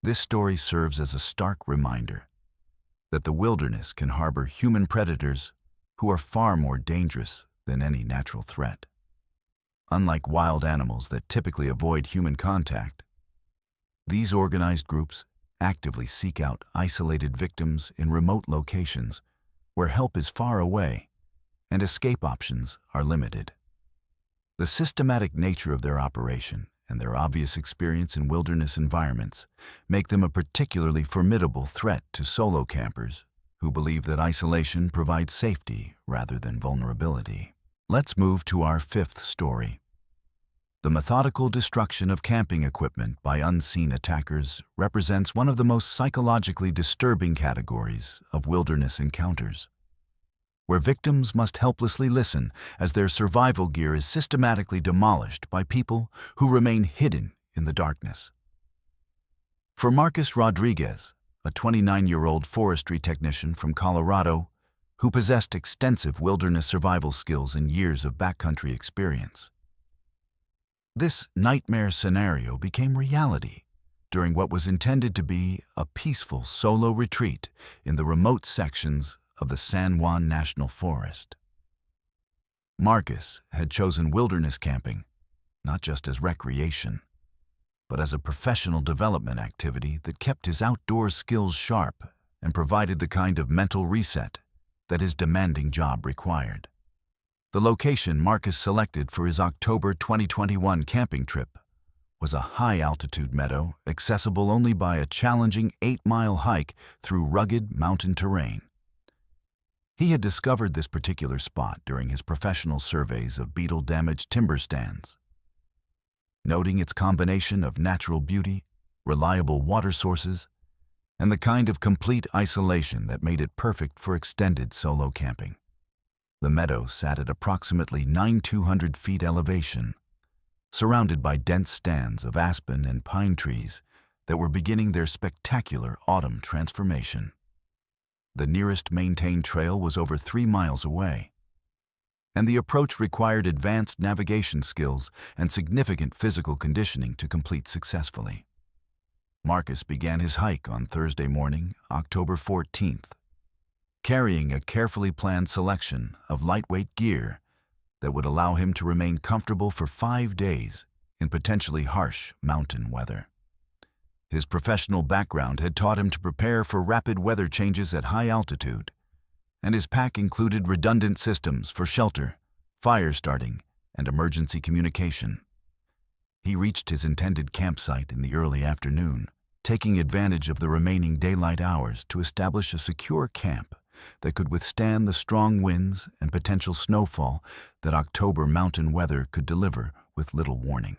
This story serves as a stark reminder that the wilderness can harbor human predators who are far more dangerous than any natural threat. Unlike wild animals that typically avoid human contact, these organized groups actively seek out isolated victims in remote locations where help is far away and escape options are limited. The systematic nature of their operation and their obvious experience in wilderness environments make them a particularly formidable threat to solo campers who believe that isolation provides safety rather than vulnerability. Let's move to our 5th story. The methodical destruction of camping equipment by unseen attackers represents one of the most psychologically disturbing categories of wilderness encounters, where victims must helplessly listen as their survival gear is systematically demolished by people who remain hidden in the darkness. For Marcus Rodriguez, a 29-year-old forestry technician from Colorado who possessed extensive wilderness survival skills and years of backcountry experience, this nightmare scenario became reality during what was intended to be a peaceful solo retreat in the remote sections of the San Juan National Forest. Marcus had chosen wilderness camping not just as recreation, but as a professional development activity that kept his outdoor skills sharp and provided the kind of mental reset that his demanding job required. The location Marcus selected for his October 2021 camping trip was a high-altitude meadow accessible only by a challenging 8-mile hike through rugged mountain terrain. He had discovered this particular spot during his professional surveys of beetle-damaged timber stands. Noting its combination of natural beauty, reliable water sources, and the kind of complete isolation that made it perfect for extended solo camping. The meadow sat at approximately 9,200 feet elevation, surrounded by dense stands of aspen and pine trees that were beginning their spectacular autumn transformation. The nearest maintained trail was over 3 miles away, and the approach required advanced navigation skills and significant physical conditioning to complete successfully. Marcus began his hike on Thursday morning, October 14th, carrying a carefully planned selection of lightweight gear that would allow him to remain comfortable for 5 days in potentially harsh mountain weather. His professional background had taught him to prepare for rapid weather changes at high altitude, and his pack included redundant systems for shelter, fire starting, and emergency communication. He reached his intended campsite in the early afternoon, taking advantage of the remaining daylight hours to establish a secure camp that could withstand the strong winds and potential snowfall that October mountain weather could deliver with little warning.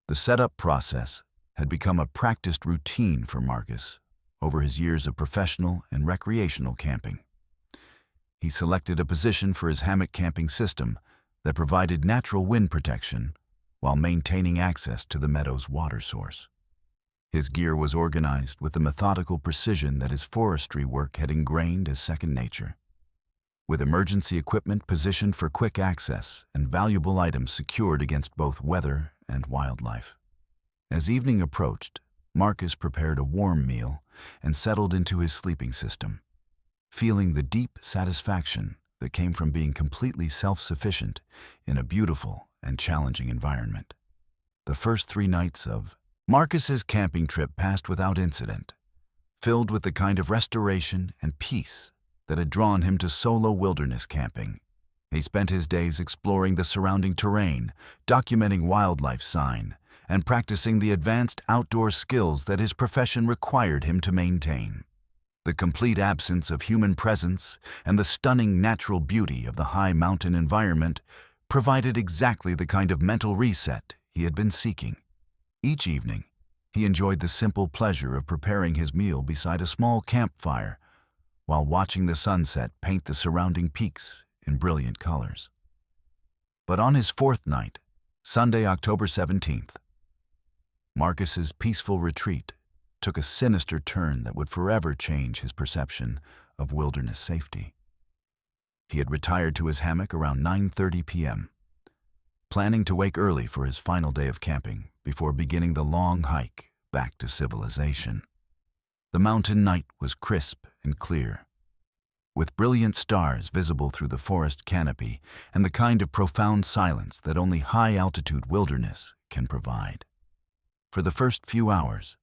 The setup process had become a practiced routine for Marcus over his years of professional and recreational camping. He selected a position for his hammock camping system that provided natural wind protection while maintaining access to the meadow's water source. His gear was organized with the methodical precision that his forestry work had ingrained as second nature, with emergency equipment positioned for quick access and valuable items secured against both weather and wildlife. As evening approached, Marcus prepared a warm meal and settled into his sleeping system, feeling the deep satisfaction that came from being completely self-sufficient in a beautiful and challenging environment. The first 3 nights of Marcus's camping trip passed without incident, filled with the kind of restoration and peace that had drawn him to solo wilderness camping. He spent his days exploring the surrounding terrain, documenting wildlife sign, and practicing the advanced outdoor skills that his profession required him to maintain. The complete absence of human presence and the stunning natural beauty of the high mountain environment provided exactly the kind of mental reset he had been seeking. Each evening, he enjoyed the simple pleasure of preparing his meal beside a small campfire while watching the sunset paint the surrounding peaks in brilliant colors. But on his 4th night, Sunday, October 17th, Marcus's peaceful retreat took a sinister turn that would forever change his perception of wilderness safety. He had retired to his hammock around 9:30 p.m., planning to wake early for his final day of camping before beginning the long hike back to civilization. The mountain night was crisp and clear, with brilliant stars visible through the forest canopy and the kind of profound silence that only high-altitude wilderness can provide. For the first few hours,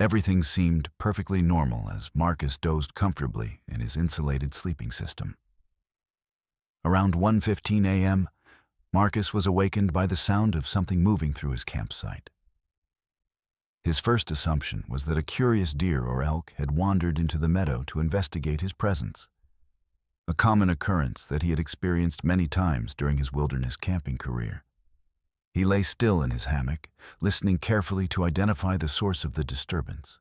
everything seemed perfectly normal as Marcus dozed comfortably in his insulated sleeping system. Around 1:15 a.m., Marcus was awakened by the sound of something moving through his campsite. His first assumption was that a curious deer or elk had wandered into the meadow to investigate his presence, a common occurrence that he had experienced many times during his wilderness camping career. He lay still in his hammock, listening carefully to identify the source of the disturbance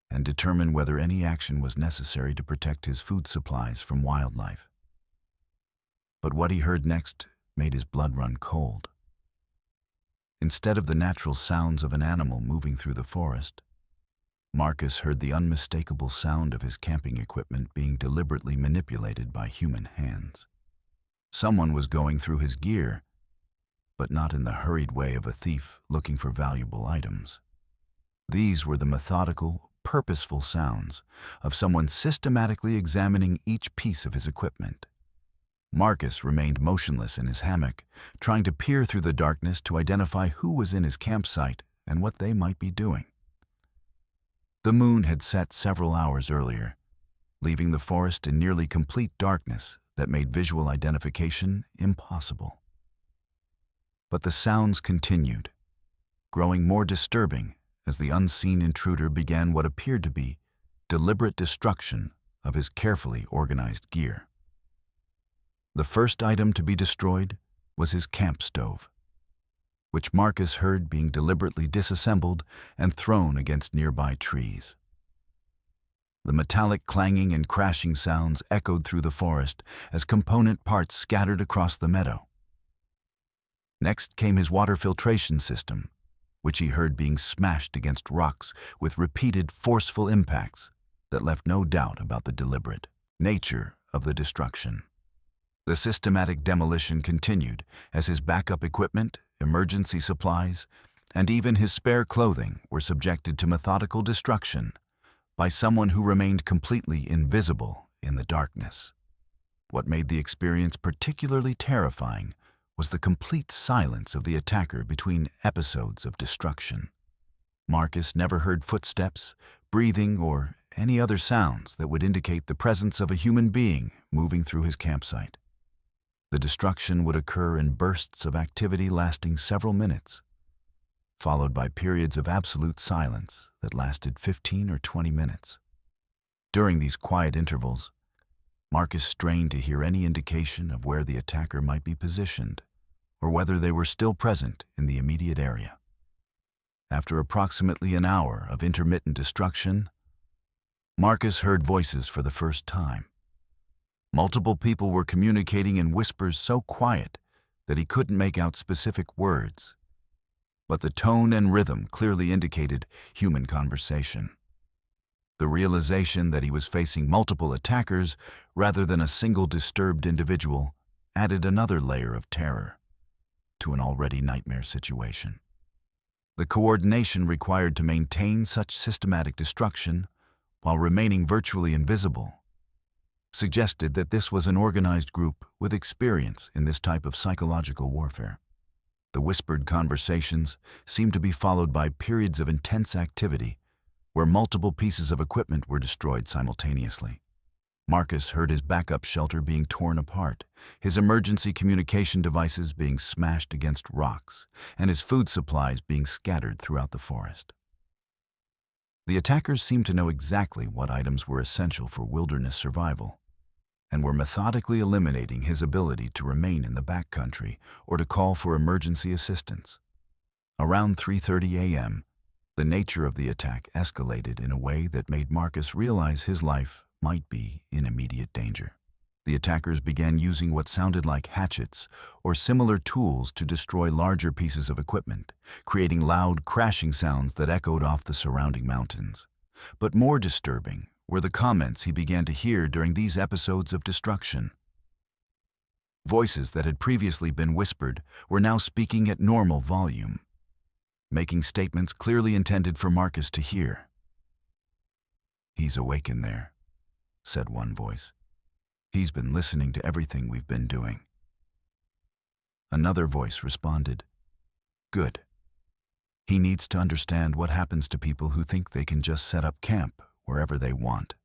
and determine whether any action was necessary to protect his food supplies from wildlife. But what he heard next made his blood run cold. Instead of the natural sounds of an animal moving through the forest, Marcus heard the unmistakable sound of his camping equipment being deliberately manipulated by human hands. Someone was going through his gear, but not in the hurried way of a thief looking for valuable items. These were the methodical, purposeful sounds of someone systematically examining each piece of his equipment. Marcus remained motionless in his hammock, trying to peer through the darkness to identify who was in his campsite and what they might be doing. The moon had set several hours earlier, leaving the forest in nearly complete darkness that made visual identification impossible. But the sounds continued, growing more disturbing as the unseen intruder began what appeared to be deliberate destruction of his carefully organized gear. The first item to be destroyed was his camp stove, which Marcus heard being deliberately disassembled and thrown against nearby trees. The metallic clanging and crashing sounds echoed through the forest as component parts scattered across the meadow. Next came his water filtration system, which he heard being smashed against rocks with repeated forceful impacts that left no doubt about the deliberate nature of the destruction. The systematic demolition continued as his backup equipment, emergency supplies, and even his spare clothing were subjected to methodical destruction by someone who remained completely invisible in the darkness. What made the experience particularly terrifying was the complete silence of the attacker between episodes of destruction. Marcus never heard footsteps, breathing, or any other sounds that would indicate the presence of a human being moving through his campsite. The destruction would occur in bursts of activity lasting several minutes, followed by periods of absolute silence that lasted 15 or 20 minutes. During these quiet intervals, Marcus strained to hear any indication of where the attacker might be positioned or whether they were still present in the immediate area. After approximately an hour of intermittent destruction, Marcus heard voices for the first time. Multiple people were communicating in whispers so quiet that he couldn't make out specific words, but the tone and rhythm clearly indicated human conversation. The realization that he was facing multiple attackers rather than a single disturbed individual added another layer of terror to an already nightmare situation. The coordination required to maintain such systematic destruction while remaining virtually invisible suggested that this was an organized group with experience in this type of psychological warfare. The whispered conversations seemed to be followed by periods of intense activity where multiple pieces of equipment were destroyed simultaneously. Marcus heard his backup shelter being torn apart, his emergency communication devices being smashed against rocks, and his food supplies being scattered throughout the forest. The attackers seemed to know exactly what items were essential for wilderness survival, and were methodically eliminating his ability to remain in the backcountry or to call for emergency assistance. Around 3:30 a.m., the nature of the attack escalated in a way that made Marcus realize his life might be in immediate danger. The attackers began using what sounded like hatchets or similar tools to destroy larger pieces of equipment, creating loud crashing sounds that echoed off the surrounding mountains. But more disturbing were the comments he began to hear during these episodes of destruction. Voices that had previously been whispered were now speaking at normal volume, making statements clearly intended for Marcus to hear. "He's awake in there," said one voice. "He's been listening to everything we've been doing." Another voice responded, "Good. He needs to understand what happens to people who think they can just set up camp wherever they want."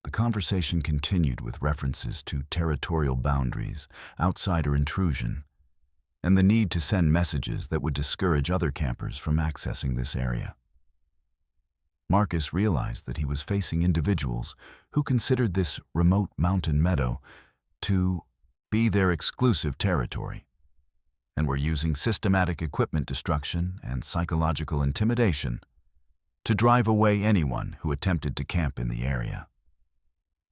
The conversation continued with references to territorial boundaries, outsider intrusion, and the need to send messages that would discourage other campers from accessing this area. Marcus realized that he was facing individuals who considered this remote mountain meadow to be their exclusive territory, and were using systematic equipment destruction and psychological intimidation to drive away anyone who attempted to camp in the area.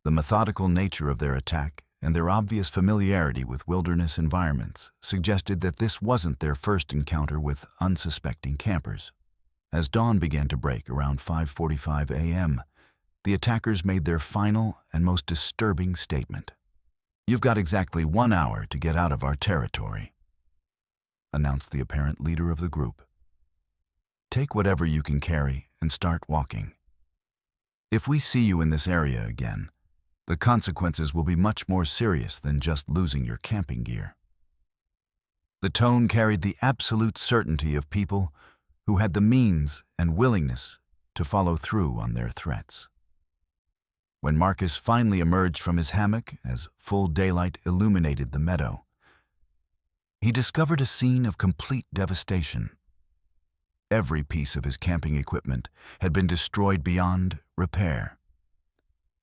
The methodical nature of their attack and their obvious familiarity with wilderness environments suggested that this wasn't their first encounter with unsuspecting campers. As dawn began to break around 5:45 a.m., the attackers made their final and most disturbing statement. "You've got exactly 1 hour to get out of our territory," announced the apparent leader of the group. "Take whatever you can carry and start walking. If we see you in this area again, the consequences will be much more serious than just losing your camping gear." The tone carried the absolute certainty of people who had the means and willingness to follow through on their threats. When Marcus finally emerged from his hammock as full daylight illuminated the meadow, he discovered a scene of complete devastation. Every piece of his camping equipment had been destroyed beyond repair.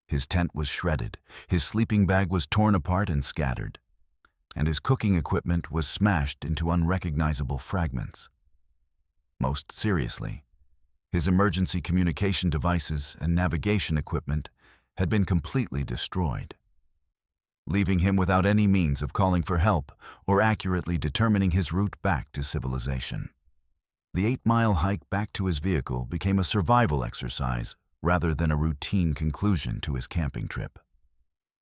His tent was shredded, his sleeping bag was torn apart and scattered, and his cooking equipment was smashed into unrecognizable fragments. Most seriously, his emergency communication devices and navigation equipment had been completely destroyed, leaving him without any means of calling for help or accurately determining his route back to civilization. The 8-mile hike back to his vehicle became a survival exercise rather than a routine conclusion to his camping trip.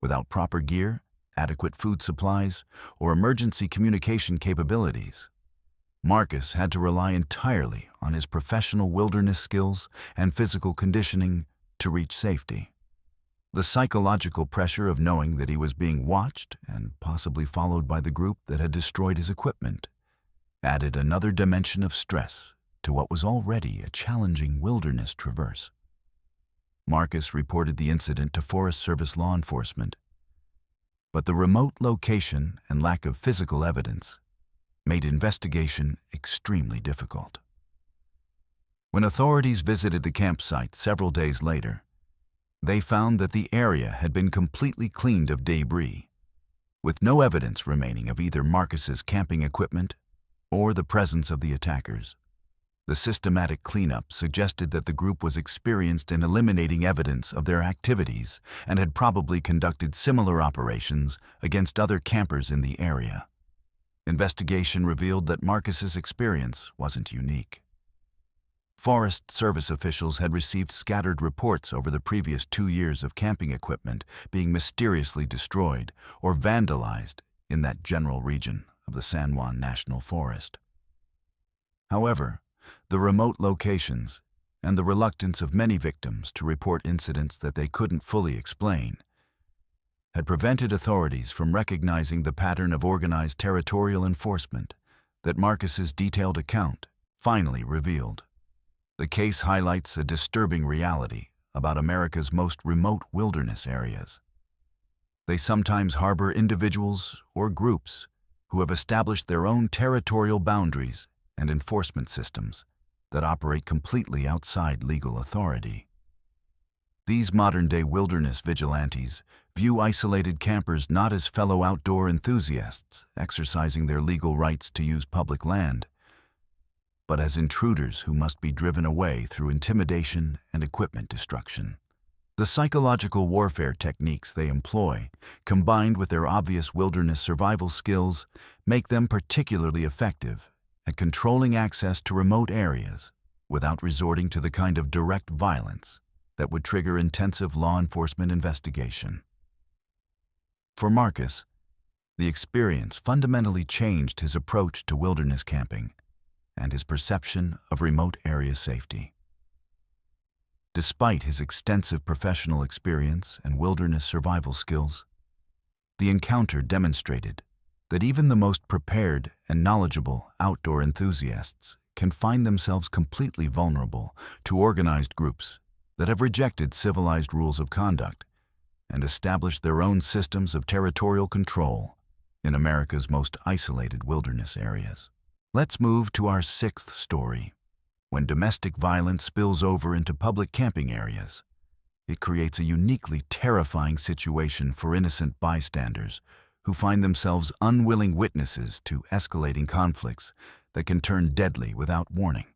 Without proper gear, adequate food supplies, or emergency communication capabilities, Marcus had to rely entirely on his professional wilderness skills and physical conditioning to reach safety. The psychological pressure of knowing that he was being watched and possibly followed by the group that had destroyed his equipment added another dimension of stress to what was already a challenging wilderness traverse. Marcus reported the incident to Forest Service law enforcement, but the remote location and lack of physical evidence made investigation extremely difficult. When authorities visited the campsite several days later, they found that the area had been completely cleaned of debris, with no evidence remaining of either Marcus's camping equipment or the presence of the attackers. The systematic cleanup suggested that the group was experienced in eliminating evidence of their activities and had probably conducted similar operations against other campers in the area. Investigation revealed that Marcus's experience wasn't unique. Forest Service officials had received scattered reports over the previous 2 years of camping equipment being mysteriously destroyed or vandalized in that general region of the San Juan National Forest. However, the remote locations and the reluctance of many victims to report incidents that they couldn't fully explain had prevented authorities from recognizing the pattern of organized territorial enforcement that Marcus's detailed account finally revealed. The case highlights a disturbing reality about America's most remote wilderness areas. They sometimes harbor individuals or groups who have established their own territorial boundaries and enforcement systems that operate completely outside legal authority. These modern-day wilderness vigilantes view isolated campers not as fellow outdoor enthusiasts exercising their legal rights to use public land, but as intruders who must be driven away through intimidation and equipment destruction. The psychological warfare techniques they employ, combined with their obvious wilderness survival skills, make them particularly effective at controlling access to remote areas without resorting to the kind of direct violence that would trigger intensive law enforcement investigation. For Marcus, the experience fundamentally changed his approach to wilderness camping and his perception of remote area safety. Despite his extensive professional experience and wilderness survival skills, the encounter demonstrated that even the most prepared and knowledgeable outdoor enthusiasts can find themselves completely vulnerable to organized groups that have rejected civilized rules of conduct and established their own systems of territorial control in America's most isolated wilderness areas. Let's move to our 6th story. When domestic violence spills over into public camping areas, it creates a uniquely terrifying situation for innocent bystanders who find themselves unwilling witnesses to escalating conflicts that can turn deadly without warning.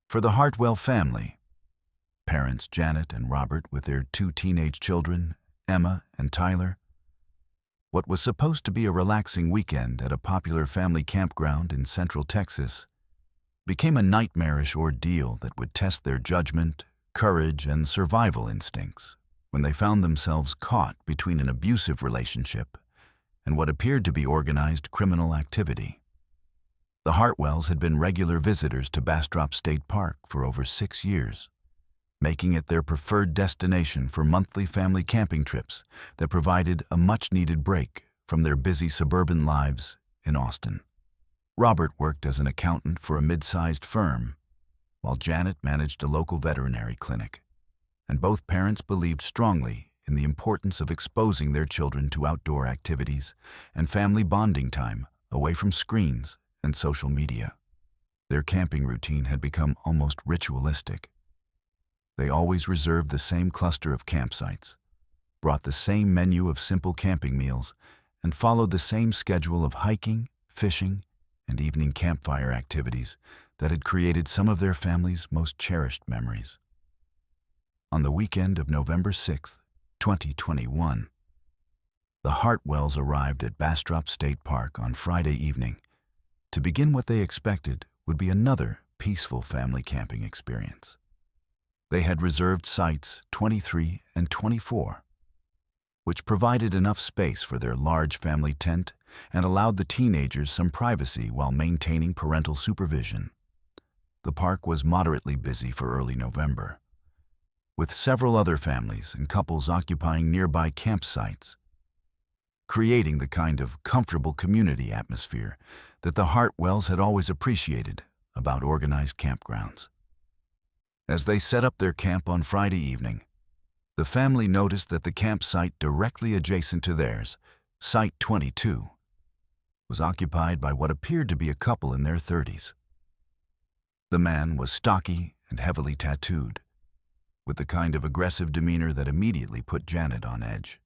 For the Hartwell family, parents Janet and Robert with their 2 teenage children, Emma and Tyler, what was supposed to be a relaxing weekend at a popular family campground in Central Texas became a nightmarish ordeal that would test their judgment, courage, and survival instincts when they found themselves caught between an abusive relationship and what appeared to be organized criminal activity. The Hartwells had been regular visitors to Bastrop State Park for over 6 years, making it their preferred destination for monthly family camping trips that provided a much-needed break from their busy suburban lives in Austin. Robert worked as an accountant for a mid-sized firm, while Janet managed a local veterinary clinic, and both parents believed strongly in the importance of exposing their children to outdoor activities and family bonding time away from screens and social media. Their camping routine had become almost ritualistic. They always reserved the same cluster of campsites, brought the same menu of simple camping meals, and followed the same schedule of hiking, fishing, and evening campfire activities that had created some of their family's most cherished memories. On the weekend of November 6, 2021, the Hartwells arrived at Bastrop State Park on Friday evening to begin what they expected would be another peaceful family camping experience. They had reserved sites 23 and 24, which provided enough space for their large family tent and allowed the teenagers some privacy while maintaining parental supervision. The park was moderately busy for early November, with several other families and couples occupying nearby campsites, creating the kind of comfortable community atmosphere that the Hartwells had always appreciated about organized campgrounds. As they set up their camp on Friday evening, the family noticed that the campsite directly adjacent to theirs, Site 22, was occupied by what appeared to be a couple in their 30s. The man was stocky and heavily tattooed, with the kind of aggressive demeanor that immediately put Janet on edge,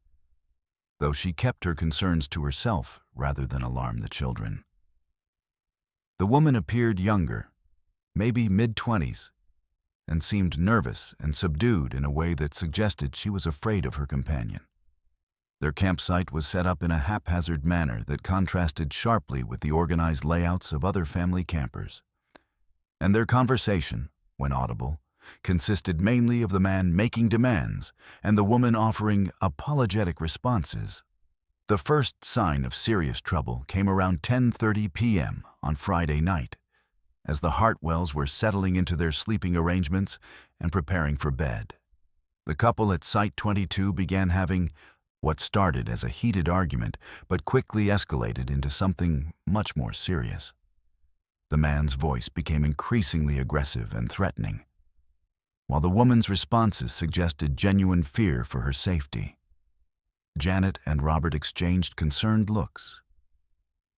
though she kept her concerns to herself rather than alarm the children. The woman appeared younger, maybe mid-20s, and seemed nervous and subdued in a way that suggested she was afraid of her companion. Their campsite was set up in a haphazard manner that contrasted sharply with the organized layouts of other family campers. And their conversation, when audible, consisted mainly of the man making demands and the woman offering apologetic responses. The first sign of serious trouble came around 10:30 p.m. on Friday night, as the Hartwells were settling into their sleeping arrangements and preparing for bed. The couple at Site 22 began having what started as a heated argument but quickly escalated into something much more serious. The man's voice became increasingly aggressive and threatening, while the woman's responses suggested genuine fear for her safety. Janet and Robert exchanged concerned looks,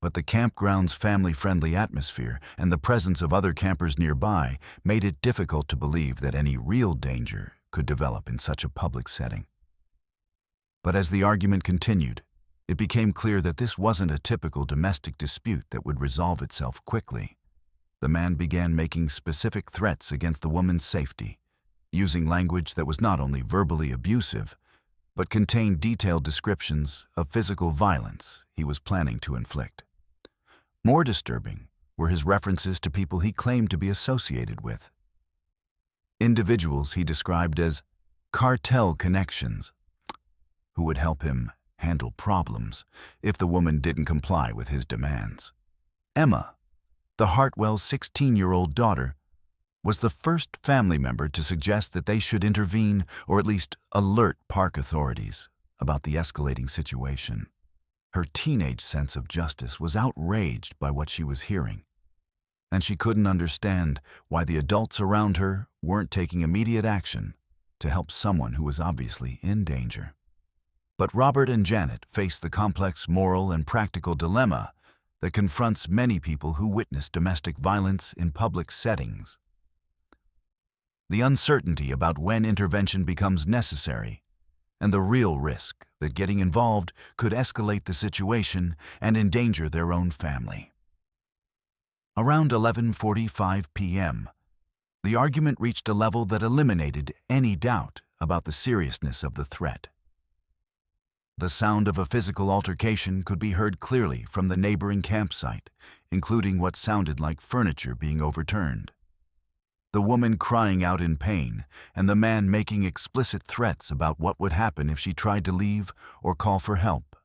but the campground's family-friendly atmosphere and the presence of other campers nearby made it difficult to believe that any real danger could develop in such a public setting. But as the argument continued, it became clear that this wasn't a typical domestic dispute that would resolve itself quickly. The man began making specific threats against the woman's safety, using language that was not only verbally abusive, but contained detailed descriptions of physical violence he was planning to inflict. More disturbing were his references to people he claimed to be associated with. Individuals he described as cartel connections, who would help him handle problems if the woman didn't comply with his demands. Emma, the Hartwell's 16-year-old daughter, was the first family member to suggest that they should intervene or at least alert park authorities about the escalating situation. Her teenage sense of justice was outraged by what she was hearing, and she couldn't understand why the adults around her weren't taking immediate action to help someone who was obviously in danger. But Robert and Janet faced the complex moral and practical dilemma that confronts many people who witness domestic violence in public settings. The uncertainty about when intervention becomes necessary, and the real risk that getting involved could escalate the situation and endanger their own family. Around 11:45 p.m., the argument reached a level that eliminated any doubt about the seriousness of the threat. The sound of a physical altercation could be heard clearly from the neighboring campsite, including what sounded like furniture being overturned. The woman crying out in pain, and the man making explicit threats about what would happen if she tried to leave or call for help.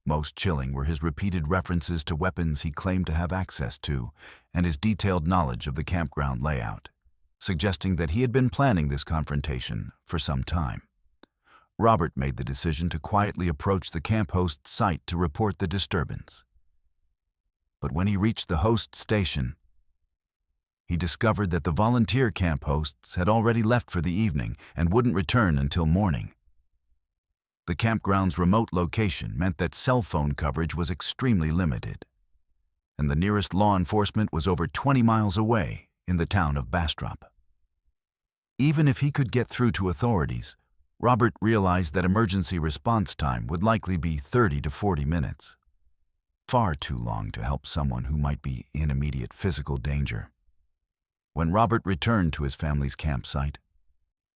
Most chilling were his repeated references to weapons he claimed to have access to and his detailed knowledge of the campground layout, suggesting that he had been planning this confrontation for some time. Robert made the decision to quietly approach the camp host's site to report the disturbance. But when he reached the host station, he discovered that the volunteer camp hosts had already left for the evening and wouldn't return until morning. The campground's remote location meant that cell phone coverage was extremely limited, and the nearest law enforcement was over 20 miles away in the town of Bastrop. Even if he could get through to authorities, Robert realized that emergency response time would likely be 30 to 40 minutes. Far too long to help someone who might be in immediate physical danger. When Robert returned to his family's campsite,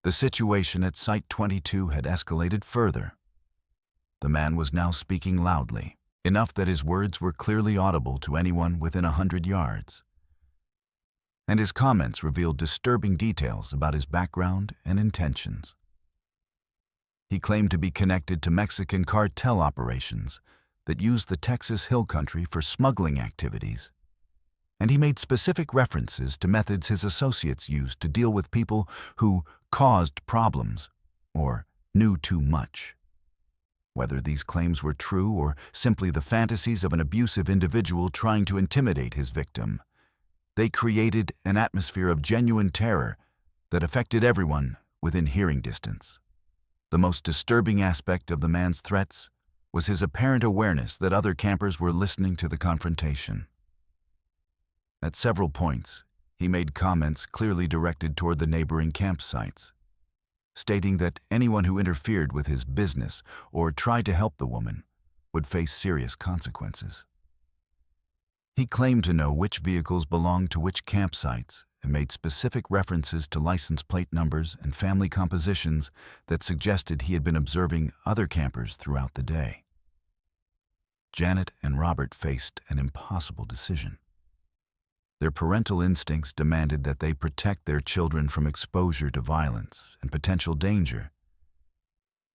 the situation at Site 22 had escalated further. The man was now speaking loudly, enough that his words were clearly audible to anyone within 100 yards. And his comments revealed disturbing details about his background and intentions. He claimed to be connected to Mexican cartel operations that used the Texas Hill Country for smuggling activities, and he made specific references to methods his associates used to deal with people who caused problems or knew too much. Whether these claims were true or simply the fantasies of an abusive individual trying to intimidate his victim, they created an atmosphere of genuine terror that affected everyone within hearing distance. The most disturbing aspect of the man's threats was his apparent awareness that other campers were listening to the confrontation. At several points, he made comments clearly directed toward the neighboring campsites, stating that anyone who interfered with his business or tried to help the woman would face serious consequences. He claimed to know which vehicles belonged to which campsites and made specific references to license plate numbers and family compositions that suggested he had been observing other campers throughout the day. Janet and Robert faced an impossible decision. Their parental instincts demanded that they protect their children from exposure to violence and potential danger,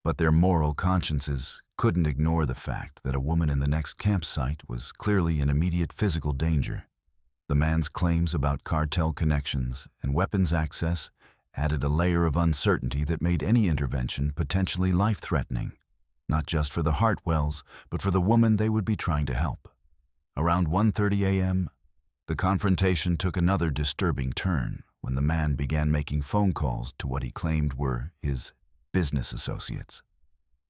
but their moral consciences couldn't ignore the fact that a woman in the next campsite was clearly in immediate physical danger. The man's claims about cartel connections and weapons access added a layer of uncertainty that made any intervention potentially life-threatening, not just for the Hartwells, but for the woman they would be trying to help. Around 1:30 a.m., the confrontation took another disturbing turn when the man began making phone calls to what he claimed were his business associates.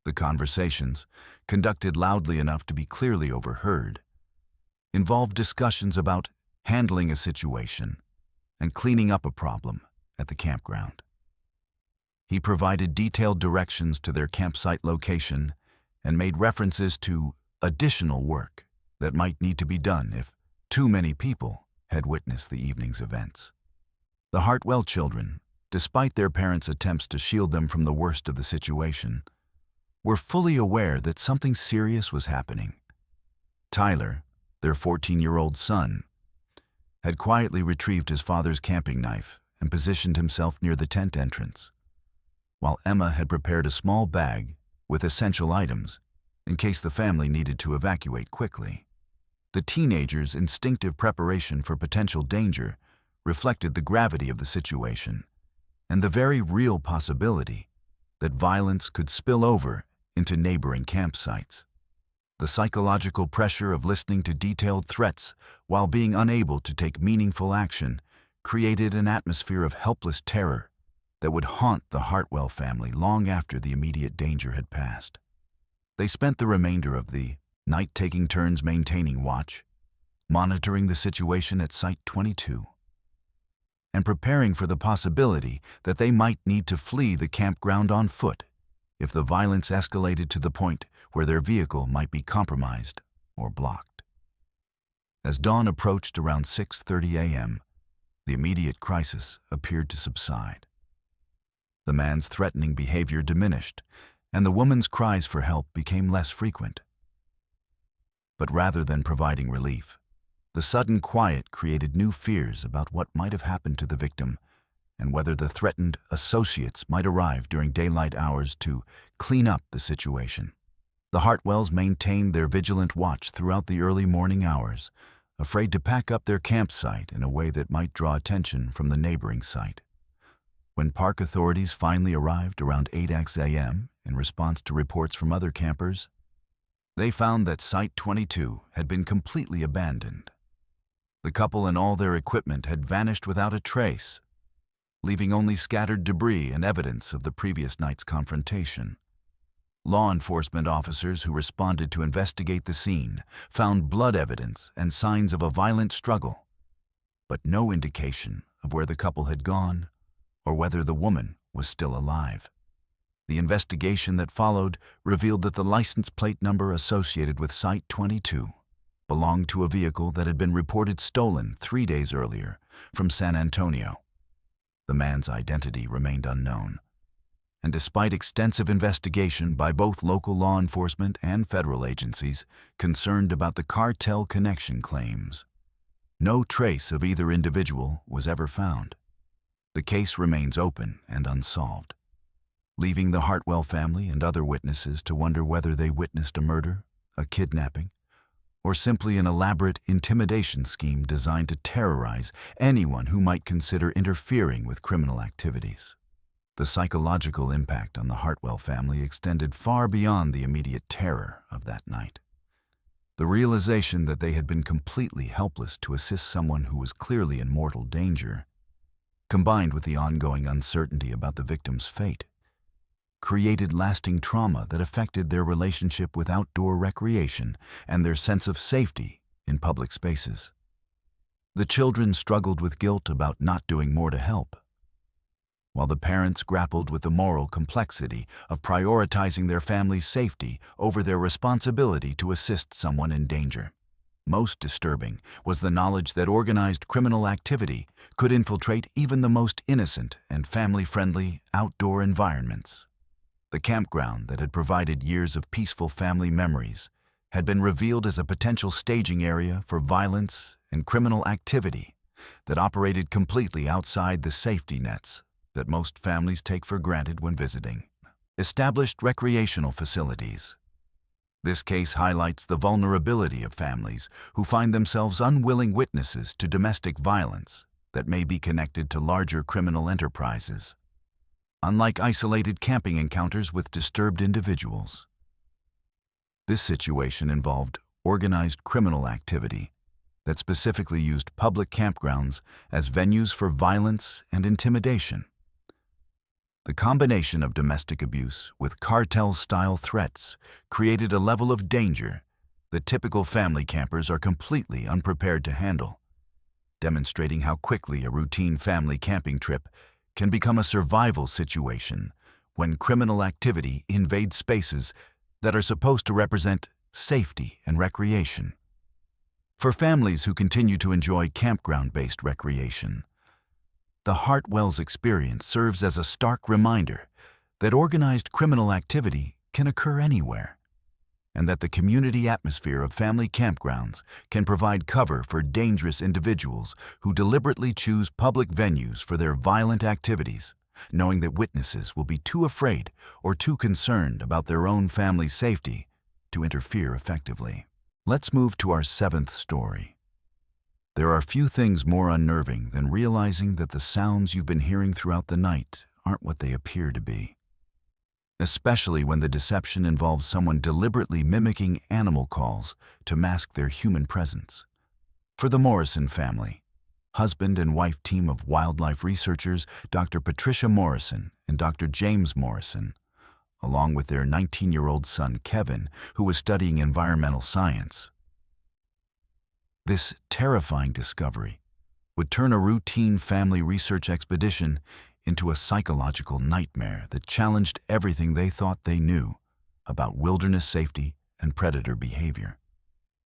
The conversations, conducted loudly enough to be clearly overheard, involved discussions about handling a situation and cleaning up a problem at the campground. He provided detailed directions to their campsite location and made references to additional work that might need to be done if too many people had witnessed the evening's events. The Hartwell children, despite their parents' attempts to shield them from the worst of the situation, were fully aware that something serious was happening. Tyler, their 14-year-old son, had quietly retrieved his father's camping knife and positioned himself near the tent entrance, while Emma had prepared a small bag with essential items in case the family needed to evacuate quickly. The teenagers' instinctive preparation for potential danger reflected the gravity of the situation and the very real possibility that violence could spill over into neighboring campsites. The psychological pressure of listening to detailed threats while being unable to take meaningful action created an atmosphere of helpless terror that would haunt the Hartwell family long after the immediate danger had passed. They spent the remainder of the night taking turns maintaining watch, monitoring the situation at Site 22, and preparing for the possibility that they might need to flee the campground on foot if the violence escalated to the point where their vehicle might be compromised or blocked. As dawn approached around 6:30 a.m., the immediate crisis appeared to subside. The man's threatening behavior diminished, and the woman's cries for help became less frequent. But rather than providing relief, the sudden quiet created new fears about what might have happened to the victim and whether the threatened associates might arrive during daylight hours to clean up the situation. The Hartwells maintained their vigilant watch throughout the early morning hours, afraid to pack up their campsite in a way that might draw attention from the neighboring site. When park authorities finally arrived around 8 a.m. in response to reports from other campers, they found that Site 22 had been completely abandoned. The couple and all their equipment had vanished without a trace, leaving only scattered debris and evidence of the previous night's confrontation. Law enforcement officers who responded to investigate the scene found blood evidence and signs of a violent struggle, but no indication of where the couple had gone or whether the woman was still alive. The investigation that followed revealed that the license plate number associated with Site 22 belonged to a vehicle that had been reported stolen 3 days earlier from San Antonio. The man's identity remained unknown, and despite extensive investigation by both local law enforcement and federal agencies concerned about the cartel connection claims, no trace of either individual was ever found. The case remains open and unsolved, leaving the Hartwell family and other witnesses to wonder whether they witnessed a murder, a kidnapping, or simply an elaborate intimidation scheme designed to terrorize anyone who might consider interfering with criminal activities. The psychological impact on the Hartwell family extended far beyond the immediate terror of that night. The realization that they had been completely helpless to assist someone who was clearly in mortal danger, combined with the ongoing uncertainty about the victim's fate, created lasting trauma that affected their relationship with outdoor recreation and their sense of safety in public spaces. The children struggled with guilt about not doing more to help, while the parents grappled with the moral complexity of prioritizing their family's safety over their responsibility to assist someone in danger. Most disturbing was the knowledge that organized criminal activity could infiltrate even the most innocent and family-friendly outdoor environments. The campground that had provided years of peaceful family memories had been revealed as a potential staging area for violence and criminal activity that operated completely outside the safety nets that most families take for granted when visiting established recreational facilities. This case highlights the vulnerability of families who find themselves unwilling witnesses to domestic violence that may be connected to larger criminal enterprises. Unlike isolated camping encounters with disturbed individuals, this situation involved organized criminal activity that specifically used public campgrounds as venues for violence and intimidation. The combination of domestic abuse with cartel-style threats created a level of danger that typical family campers are completely unprepared to handle, demonstrating how quickly a routine family camping trip can become a survival situation when criminal activity invades spaces that are supposed to represent safety and recreation. For families who continue to enjoy campground-based recreation, the Hartwell's experience serves as a stark reminder that organized criminal activity can occur anywhere, and that the community atmosphere of family campgrounds can provide cover for dangerous individuals who deliberately choose public venues for their violent activities, knowing that witnesses will be too afraid or too concerned about their own family's safety to interfere effectively. Let's move to our 7th story. There are few things more unnerving than realizing that the sounds you've been hearing throughout the night aren't what they appear to be, especially when the deception involves someone deliberately mimicking animal calls to mask their human presence. For the Morrison family, husband and wife team of wildlife researchers Dr. Patricia Morrison and Dr. James Morrison, along with their 19-year-old son Kevin, who was studying environmental science, this terrifying discovery would turn a routine family research expedition into a psychological nightmare that challenged everything they thought they knew about wilderness safety and predator behavior.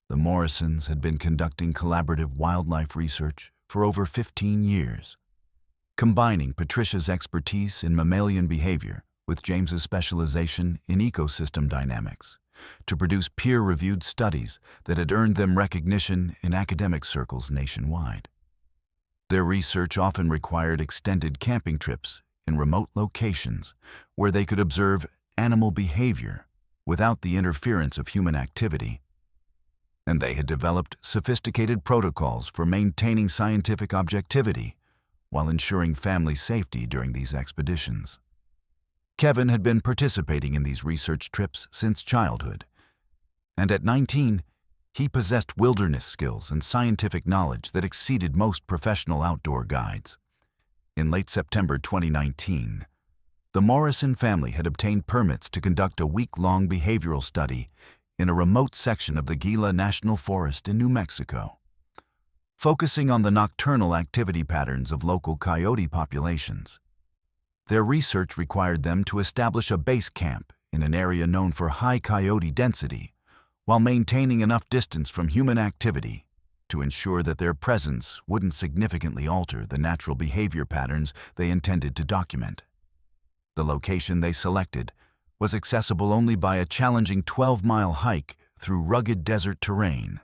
The Morrisons had been conducting collaborative wildlife research for over 15 years, combining Patricia's expertise in mammalian behavior with James's specialization in ecosystem dynamics to produce peer-reviewed studies that had earned them recognition in academic circles nationwide. Their research often required extended camping trips in remote locations where they could observe animal behavior without the interference of human activity, and they had developed sophisticated protocols for maintaining scientific objectivity while ensuring family safety during these expeditions. Kevin had been participating in these research trips since childhood, and at 19, he possessed wilderness skills and scientific knowledge that exceeded most professional outdoor guides. In late September 2019, the Morrison family had obtained permits to conduct a week-long behavioral study in a remote section of the Gila National Forest in New Mexico, focusing on the nocturnal activity patterns of local coyote populations. Their research required them to establish a base camp in an area known for high coyote density, while maintaining enough distance from human activity to ensure that their presence wouldn't significantly alter the natural behavior patterns they intended to document. The location they selected was accessible only by a challenging 12-mile hike through rugged desert terrain,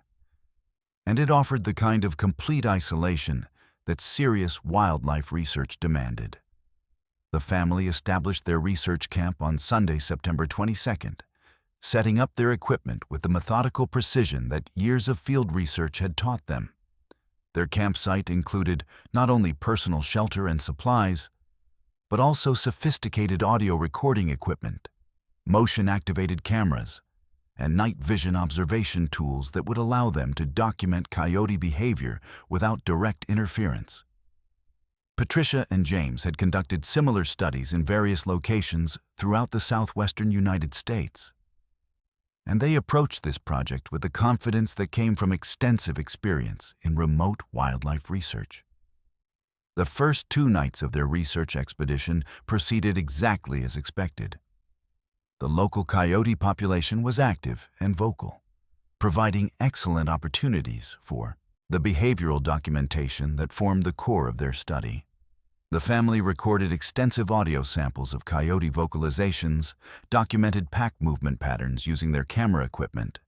and it offered the kind of complete isolation that serious wildlife research demanded. The family established their research camp on Sunday, September 22nd, setting up their equipment with the methodical precision that years of field research had taught them. Their campsite included not only personal shelter and supplies, but also sophisticated audio recording equipment, motion-activated cameras, and night vision observation tools that would allow them to document coyote behavior without direct interference. Patricia and James had conducted similar studies in various locations throughout the southwestern United States, and they approached this project with the confidence that came from extensive experience in remote wildlife research. The first 2 nights of their research expedition proceeded exactly as expected. The local coyote population was active and vocal, providing excellent opportunities for the behavioral documentation that formed the core of their study. The family recorded extensive audio samples of coyote vocalizations, documented pack movement patterns using their camera equipment,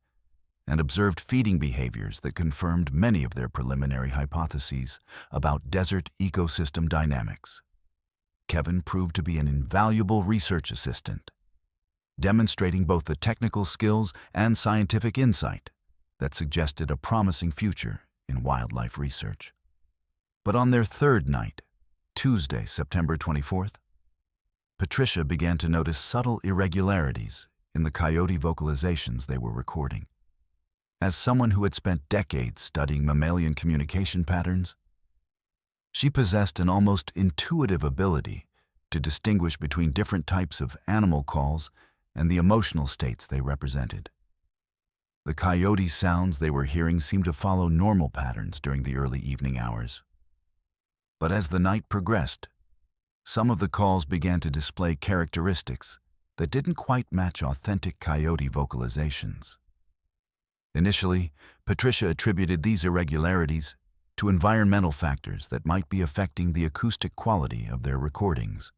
and observed feeding behaviors that confirmed many of their preliminary hypotheses about desert ecosystem dynamics. Kevin proved to be an invaluable research assistant, demonstrating both the technical skills and scientific insight that suggested a promising future in wildlife research. But on their 3rd night, Tuesday, September 24th, Patricia began to notice subtle irregularities in the coyote vocalizations they were recording. As someone who had spent decades studying mammalian communication patterns, she possessed an almost intuitive ability to distinguish between different types of animal calls and the emotional states they represented. The coyote sounds they were hearing seemed to follow normal patterns during the early evening hours. But as the night progressed, some of the calls began to display characteristics that didn't quite match authentic coyote vocalizations. Initially, Patricia attributed these irregularities to environmental factors that might be affecting the acoustic quality of their recordings.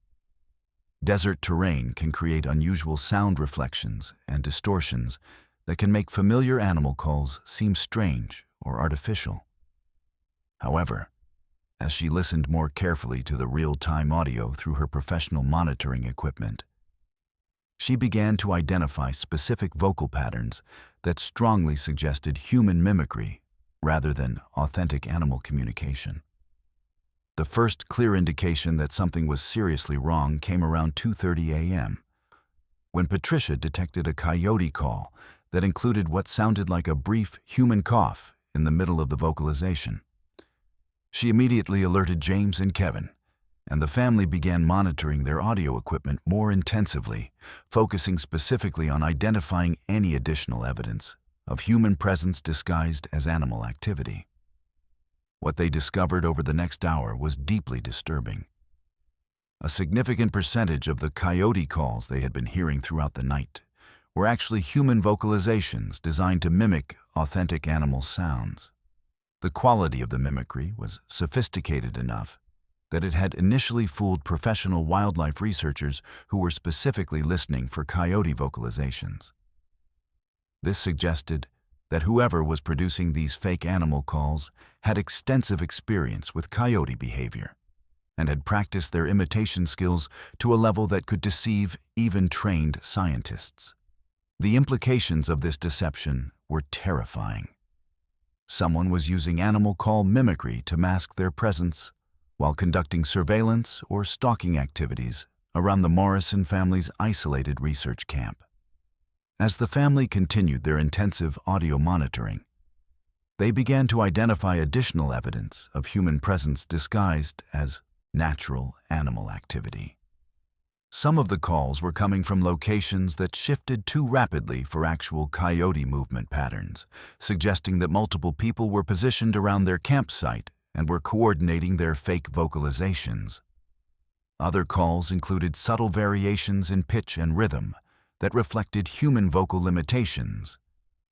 Desert terrain can create unusual sound reflections and distortions that can make familiar animal calls seem strange or artificial. However, as she listened more carefully to the real-time audio through her professional monitoring equipment, she began to identify specific vocal patterns that strongly suggested human mimicry rather than authentic animal communication. The first clear indication that something was seriously wrong came around 2:30 a.m., when Patricia detected a coyote call that included what sounded like a brief human cough in the middle of the vocalization. She immediately alerted James and Kevin, and the family began monitoring their audio equipment more intensively, focusing specifically on identifying any additional evidence of human presence disguised as animal activity. What they discovered over the next hour was deeply disturbing. A significant percentage of the coyote calls they had been hearing throughout the night were actually human vocalizations designed to mimic authentic animal sounds. The quality of the mimicry was sophisticated enough that it had initially fooled professional wildlife researchers who were specifically listening for coyote vocalizations. This suggested that whoever was producing these fake animal calls had extensive experience with coyote behavior and had practiced their imitation skills to a level that could deceive even trained scientists. The implications of this deception were terrifying. Someone was using animal call mimicry to mask their presence while conducting surveillance or stalking activities around the Morrison family's isolated research camp. As the family continued their intensive audio monitoring, they began to identify additional evidence of human presence disguised as natural animal activity. Some of the calls were coming from locations that shifted too rapidly for actual coyote movement patterns, suggesting that multiple people were positioned around their campsite and were coordinating their fake vocalizations. Other calls included subtle variations in pitch and rhythm that reflected human vocal limitations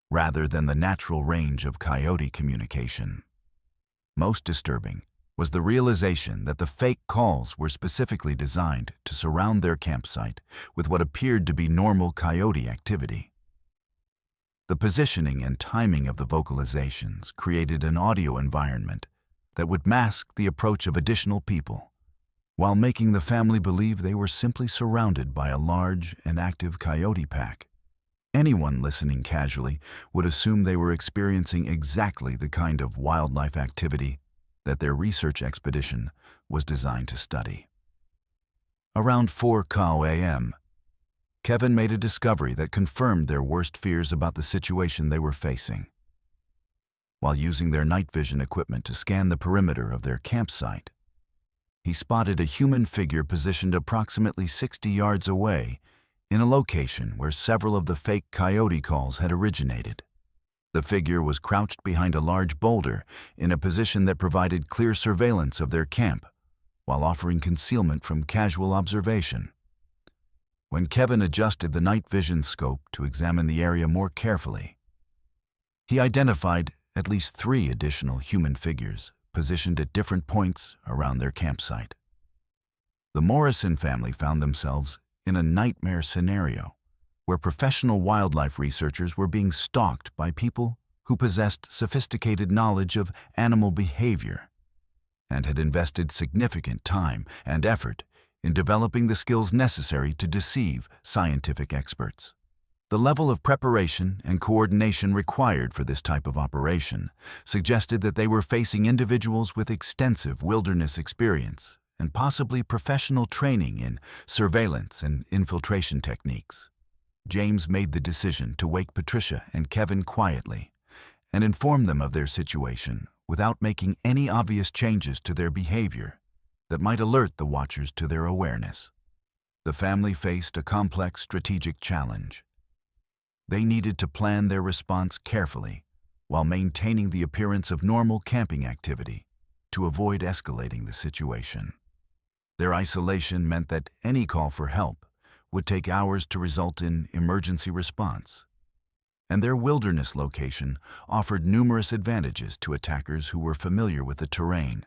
rather than the natural range of coyote communication. Most disturbing was the realization that the fake calls were specifically designed to surround their campsite with what appeared to be normal coyote activity. The positioning and timing of the vocalizations created an audio environment that would mask the approach of additional people, while making the family believe they were simply surrounded by a large and active coyote pack. Anyone listening casually would assume they were experiencing exactly the kind of wildlife activity that their research expedition was designed to study. Around 4 a.m., Kevin made a discovery that confirmed their worst fears about the situation they were facing. While using their night vision equipment to scan the perimeter of their campsite, he spotted a human figure positioned approximately 60 yards away in a location where several of the fake coyote calls had originated. The figure was crouched behind a large boulder in a position that provided clear surveillance of their camp, while offering concealment from casual observation. When Kevin adjusted the night vision scope to examine the area more carefully, he identified at least 3 additional human figures positioned at different points around their campsite. The Morrison family found themselves in a nightmare scenario where professional wildlife researchers were being stalked by people who possessed sophisticated knowledge of animal behavior and had invested significant time and effort in developing the skills necessary to deceive scientific experts. The level of preparation and coordination required for this type of operation suggested that they were facing individuals with extensive wilderness experience and possibly professional training in surveillance and infiltration techniques. James made the decision to wake Patricia and Kevin quietly and inform them of their situation without making any obvious changes to their behavior that might alert the watchers to their awareness. The family faced a complex strategic challenge. They needed to plan their response carefully while maintaining the appearance of normal camping activity to avoid escalating the situation. Their isolation meant that any call for help would take hours to result in emergency response, and their wilderness location offered numerous advantages to attackers who were familiar with the terrain.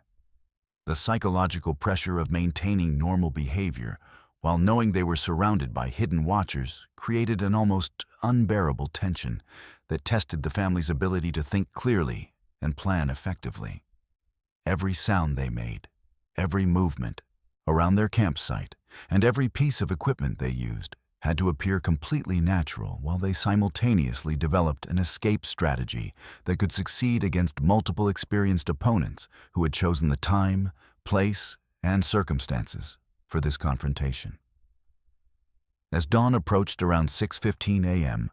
The psychological pressure of maintaining normal behavior while knowing they were surrounded by hidden watchers created an almost unbearable tension that tested the family's ability to think clearly and plan effectively. Every sound they made, every movement around their campsite, and every piece of equipment they used had to appear completely natural while they simultaneously developed an escape strategy that could succeed against multiple experienced opponents who had chosen the time, place, and circumstances for this confrontation. As dawn approached around 6:15 a.m.,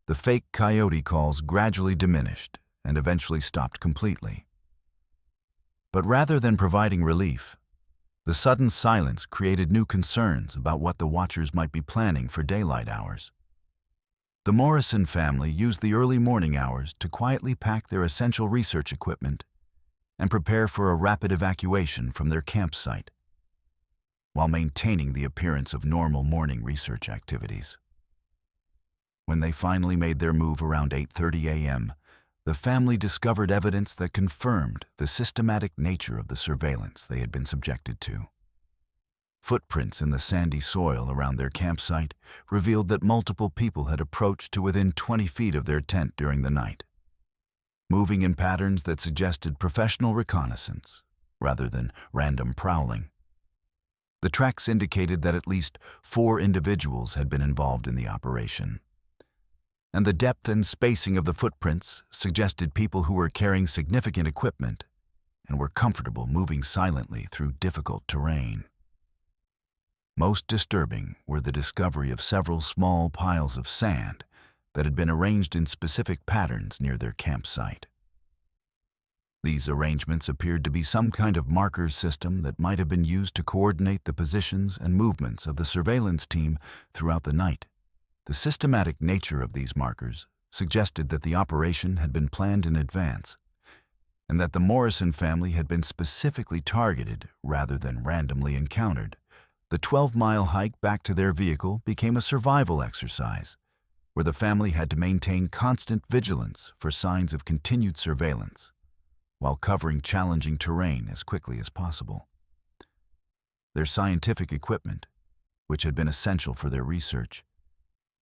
the fake coyote calls gradually diminished and eventually stopped completely. But rather than providing relief, the sudden silence created new concerns about what the watchers might be planning for daylight hours. The Morrison family used the early morning hours to quietly pack their essential research equipment and prepare for a rapid evacuation from their campsite, while maintaining the appearance of normal morning research activities. When they finally made their move around 8:30 a.m., the family discovered evidence that confirmed the systematic nature of the surveillance they had been subjected to. Footprints in the sandy soil around their campsite revealed that multiple people had approached to within 20 feet of their tent during the night, moving in patterns that suggested professional reconnaissance rather than random prowling. The tracks indicated that at least 4 individuals had been involved in the operation, and the depth and spacing of the footprints suggested people who were carrying significant equipment and were comfortable moving silently through difficult terrain. Most disturbing were the discovery of several small piles of sand that had been arranged in specific patterns near their campsite. These arrangements appeared to be some kind of marker system that might have been used to coordinate the positions and movements of the surveillance team throughout the night. The systematic nature of these markers suggested that the operation had been planned in advance, and that the Morrison family had been specifically targeted rather than randomly encountered The 12-mile hike back to their vehicle became a survival exercise, where the family had to maintain constant vigilance for signs of continued surveillance, while covering challenging terrain as quickly as possible. Their scientific equipment, which had been essential for their research,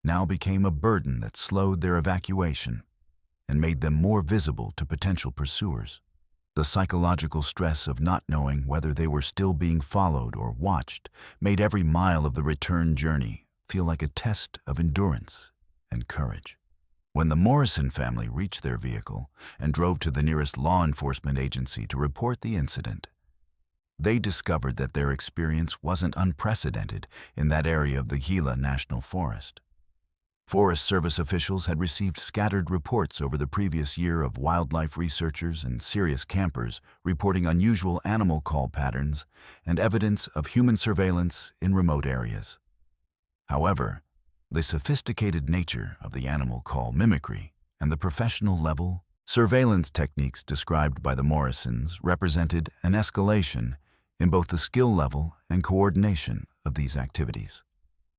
now became a burden that slowed their evacuation and made them more visible to potential pursuers. The psychological stress of not knowing whether they were still being followed or watched made every mile of the return journey feel like a test of endurance and courage. When the Morrison family reached their vehicle and drove to the nearest law enforcement agency to report the incident, they discovered that their experience wasn't unprecedented in that area of the Gila National Forest. Forest Service officials had received scattered reports over the previous year of wildlife researchers and serious campers reporting unusual animal call patterns and evidence of human surveillance in remote areas. However, the sophisticated nature of the animal call mimicry and the professional-level surveillance techniques described by the Morrisons represented an escalation in both the skill level and coordination of these activities.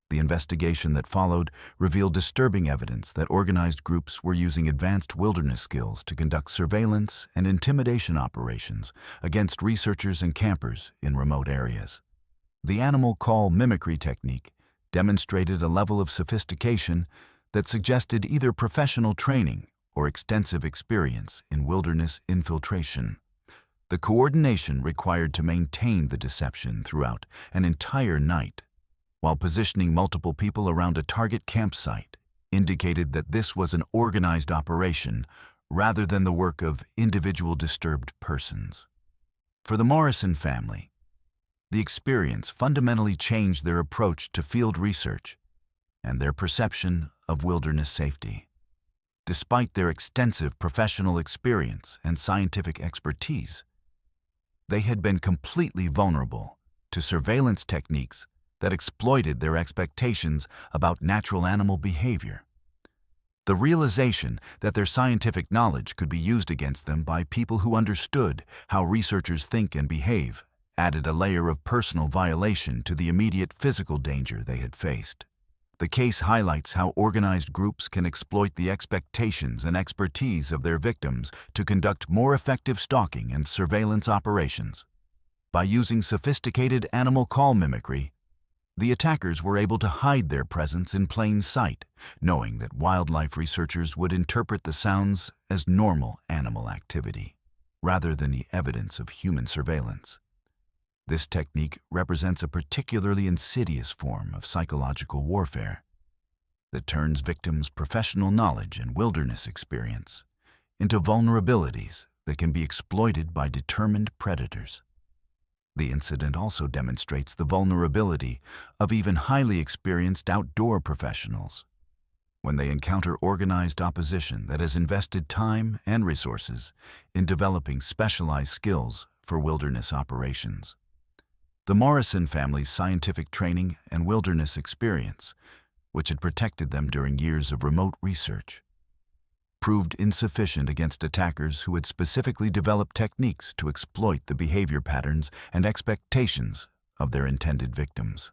The investigation that followed revealed disturbing evidence that organized groups were using advanced wilderness skills to conduct surveillance and intimidation operations against researchers and campers in remote areas. The animal call mimicry technique demonstrated a level of sophistication that suggested either professional training or extensive experience in wilderness infiltration. The coordination required to maintain the deception throughout an entire night while positioning multiple people around a target campsite indicated that this was an organized operation rather than the work of individual disturbed persons. For the Morrison family, the experience fundamentally changed their approach to field research and their perception of wilderness safety. Despite their extensive professional experience and scientific expertise, they had been completely vulnerable to surveillance techniques that exploited their expectations about natural animal behavior. The realization that their scientific knowledge could be used against them by people who understood how researchers think and behave added a layer of personal violation to the immediate physical danger they had faced. The case highlights how organized groups can exploit the expectations and expertise of their victims to conduct more effective stalking and surveillance operations. By using sophisticated animal call mimicry, the attackers were able to hide their presence in plain sight, knowing that wildlife researchers would interpret the sounds as normal animal activity, rather than the evidence of human surveillance. This technique represents a particularly insidious form of psychological warfare that turns victims' professional knowledge and wilderness experience into vulnerabilities that can be exploited by determined predators. The incident also demonstrates the vulnerability of even highly experienced outdoor professionals when they encounter organized opposition that has invested time and resources in developing specialized skills for wilderness operations. The Morrison family's scientific training and wilderness experience, which had protected them during years of remote research, proved insufficient against attackers who had specifically developed techniques to exploit the behavior patterns and expectations of their intended victims.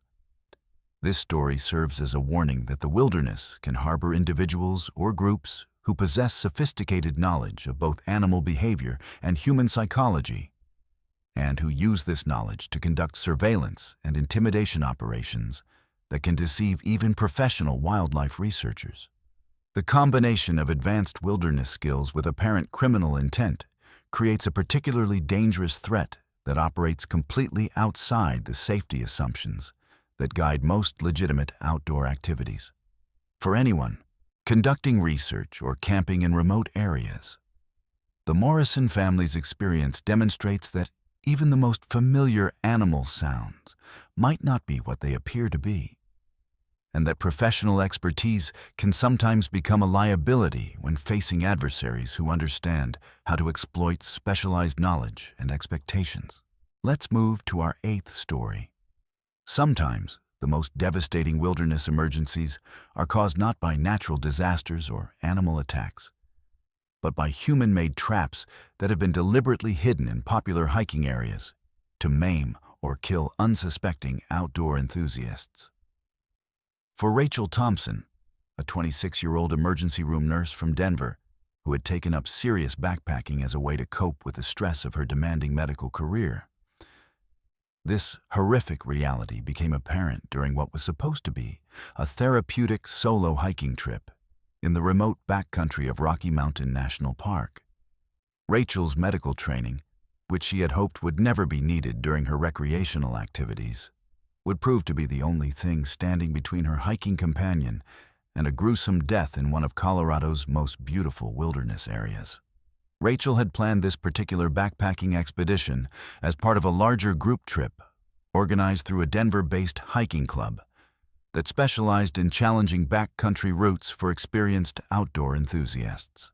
This story serves as a warning that the wilderness can harbor individuals or groups who possess sophisticated knowledge of both animal behavior and human psychology, and who use this knowledge to conduct surveillance and intimidation operations that can deceive even professional wildlife researchers. The combination of advanced wilderness skills with apparent criminal intent creates a particularly dangerous threat that operates completely outside the safety assumptions that guide most legitimate outdoor activities. For anyone conducting research or camping in remote areas, the Morrison family's experience demonstrates that even the most familiar animal sounds might not be what they appear to be, and that professional expertise can sometimes become a liability when facing adversaries who understand how to exploit specialized knowledge and expectations. Let's move to our 8th story. Sometimes, the most devastating wilderness emergencies are caused not by natural disasters or animal attacks, but by human-made traps that have been deliberately hidden in popular hiking areas to maim or kill unsuspecting outdoor enthusiasts. For Rachel Thompson, a 26-year-old emergency room nurse from Denver, who had taken up serious backpacking as a way to cope with the stress of her demanding medical career, this horrific reality became apparent during what was supposed to be a therapeutic solo hiking trip in the remote backcountry of Rocky Mountain National Park. Rachel's medical training, which she had hoped would never be needed during her recreational activities, would prove to be the only thing standing between her hiking companion and a gruesome death in one of Colorado's most beautiful wilderness areas. Rachel had planned this particular backpacking expedition as part of a larger group trip organized through a Denver-based hiking club that specialized in challenging backcountry routes for experienced outdoor enthusiasts.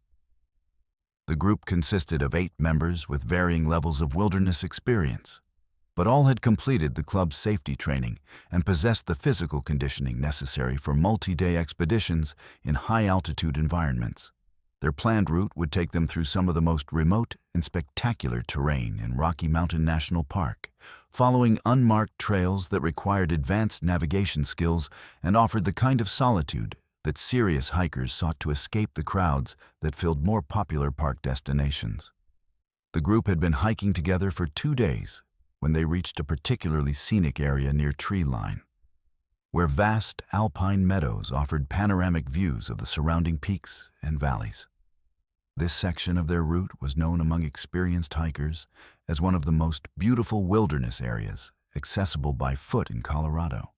The group consisted of 8 members with varying levels of wilderness experience, but all had completed the club's safety training and possessed the physical conditioning necessary for multi-day expeditions in high-altitude environments. Their planned route would take them through some of the most remote and spectacular terrain in Rocky Mountain National Park, following unmarked trails that required advanced navigation skills and offered the kind of solitude that serious hikers sought to escape the crowds that filled more popular park destinations. The group had been hiking together for 2 days when they reached a particularly scenic area near tree line, where vast alpine meadows offered panoramic views of the surrounding peaks and valleys. This section of their route was known among experienced hikers as one of the most beautiful wilderness areas accessible by foot in Colorado.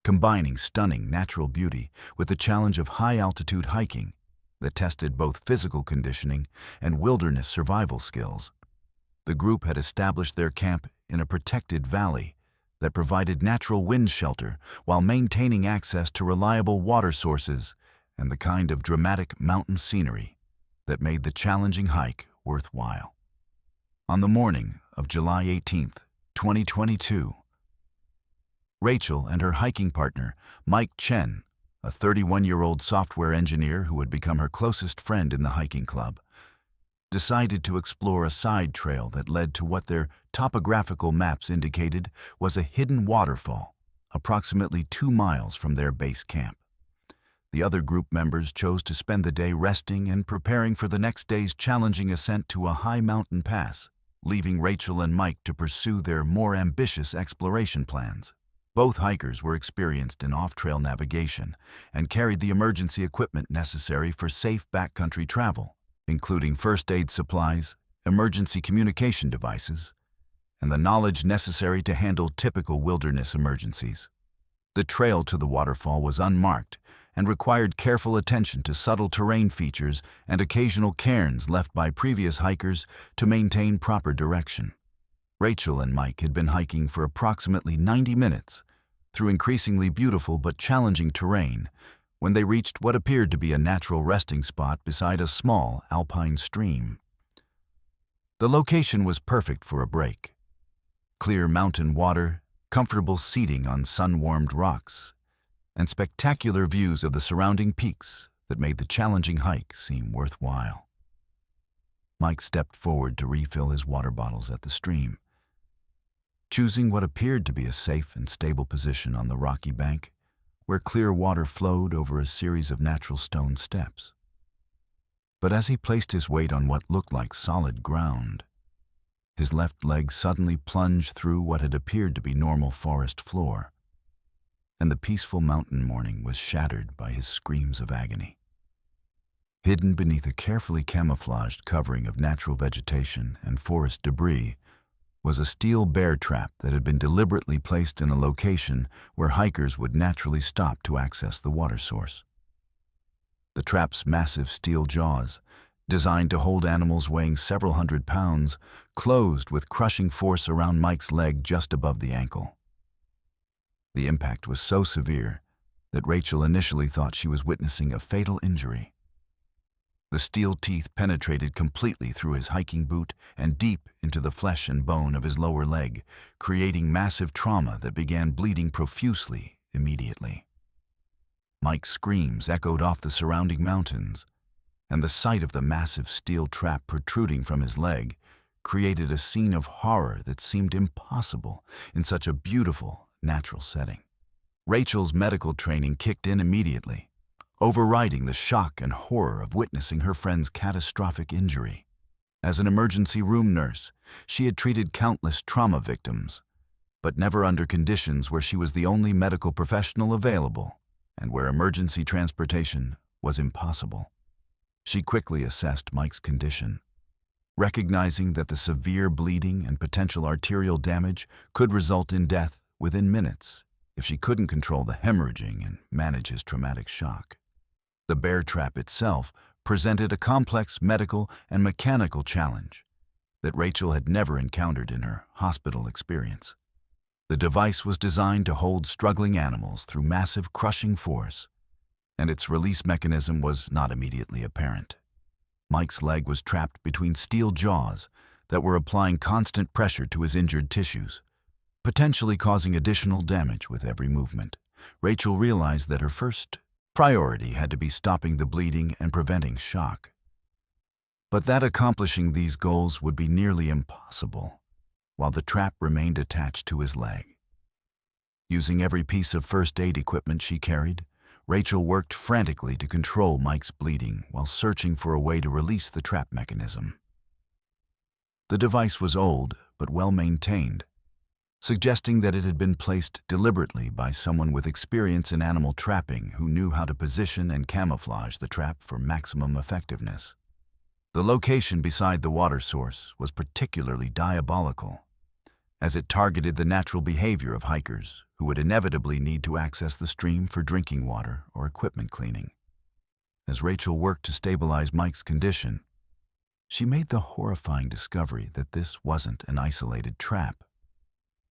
Combining stunning natural beauty with the challenge of high-altitude hiking that tested both physical conditioning and wilderness survival skills, the group had established their camp in a protected valley that provided natural wind shelter while maintaining access to reliable water sources and the kind of dramatic mountain scenery that made the challenging hike worthwhile. On the morning of July 18, 2022, Rachel and her hiking partner, Mike Chen, a 31-year-old software engineer who had become her closest friend in the hiking club, decided to explore a side trail that led to what their topographical maps indicated was a hidden waterfall approximately 2 miles from their base camp. The other group members chose to spend the day resting and preparing for the next day's challenging ascent to a high mountain pass, leaving Rachel and Mike to pursue their more ambitious exploration plans. Both hikers were experienced in off-trail navigation and carried the emergency equipment necessary for safe backcountry travel, including first aid supplies, emergency communication devices, and the knowledge necessary to handle typical wilderness emergencies. The trail to the waterfall was unmarked and required careful attention to subtle terrain features and occasional cairns left by previous hikers to maintain proper direction. Rachel and Mike had been hiking for approximately 90 minutes through increasingly beautiful but challenging terrain when they reached what appeared to be a natural resting spot beside a small alpine stream. The location was perfect for a break. Clear mountain water, comfortable seating on sun-warmed rocks, and spectacular views of the surrounding peaks that made the challenging hike seem worthwhile. Mike stepped forward to refill his water bottles at the stream, choosing what appeared to be a safe and stable position on the rocky bank, where clear water flowed over a series of natural stone steps. But as he placed his weight on what looked like solid ground, his left leg suddenly plunged through what had appeared to be normal forest floor, and the peaceful mountain morning was shattered by his screams of agony. Hidden beneath a carefully camouflaged covering of natural vegetation and forest debris was a steel bear trap that had been deliberately placed in a location where hikers would naturally stop to access the water source. The trap's massive steel jaws, designed to hold animals weighing several hundred pounds, closed with crushing force around Mike's leg just above the ankle. The impact was so severe that Rachel initially thought she was witnessing a fatal injury. The steel teeth penetrated completely through his hiking boot and deep into the flesh and bone of his lower leg, creating massive trauma that began bleeding profusely immediately. Mike's screams echoed off the surrounding mountains, and the sight of the massive steel trap protruding from his leg created a scene of horror that seemed impossible in such a beautiful, natural setting. Rachel's medical training kicked in immediately, overriding the shock and horror of witnessing her friend's catastrophic injury. As an emergency room nurse, she had treated countless trauma victims, but never under conditions where she was the only medical professional available and where emergency transportation was impossible. She quickly assessed Mike's condition, recognizing that the severe bleeding and potential arterial damage could result in death within minutes if she couldn't control the hemorrhaging and manage his traumatic shock. The bear trap itself presented a complex medical and mechanical challenge that Rachel had never encountered in her hospital experience. The device was designed to hold struggling animals through massive crushing force, and its release mechanism was not immediately apparent. Mike's leg was trapped between steel jaws that were applying constant pressure to his injured tissues, potentially causing additional damage with every movement. Rachel realized that her first priority had to be stopping the bleeding and preventing shock, but that accomplishing these goals would be nearly impossible while the trap remained attached to his leg. Using every piece of first aid equipment she carried, Rachel worked frantically to control Mike's bleeding while searching for a way to release the trap mechanism. The device was old but well maintained, suggesting that it had been placed deliberately by someone with experience in animal trapping who knew how to position and camouflage the trap for maximum effectiveness. The location beside the water source was particularly diabolical, as it targeted the natural behavior of hikers who would inevitably need to access the stream for drinking water or equipment cleaning. As Rachel worked to stabilize Mike's condition, she made the horrifying discovery that this wasn't an isolated trap.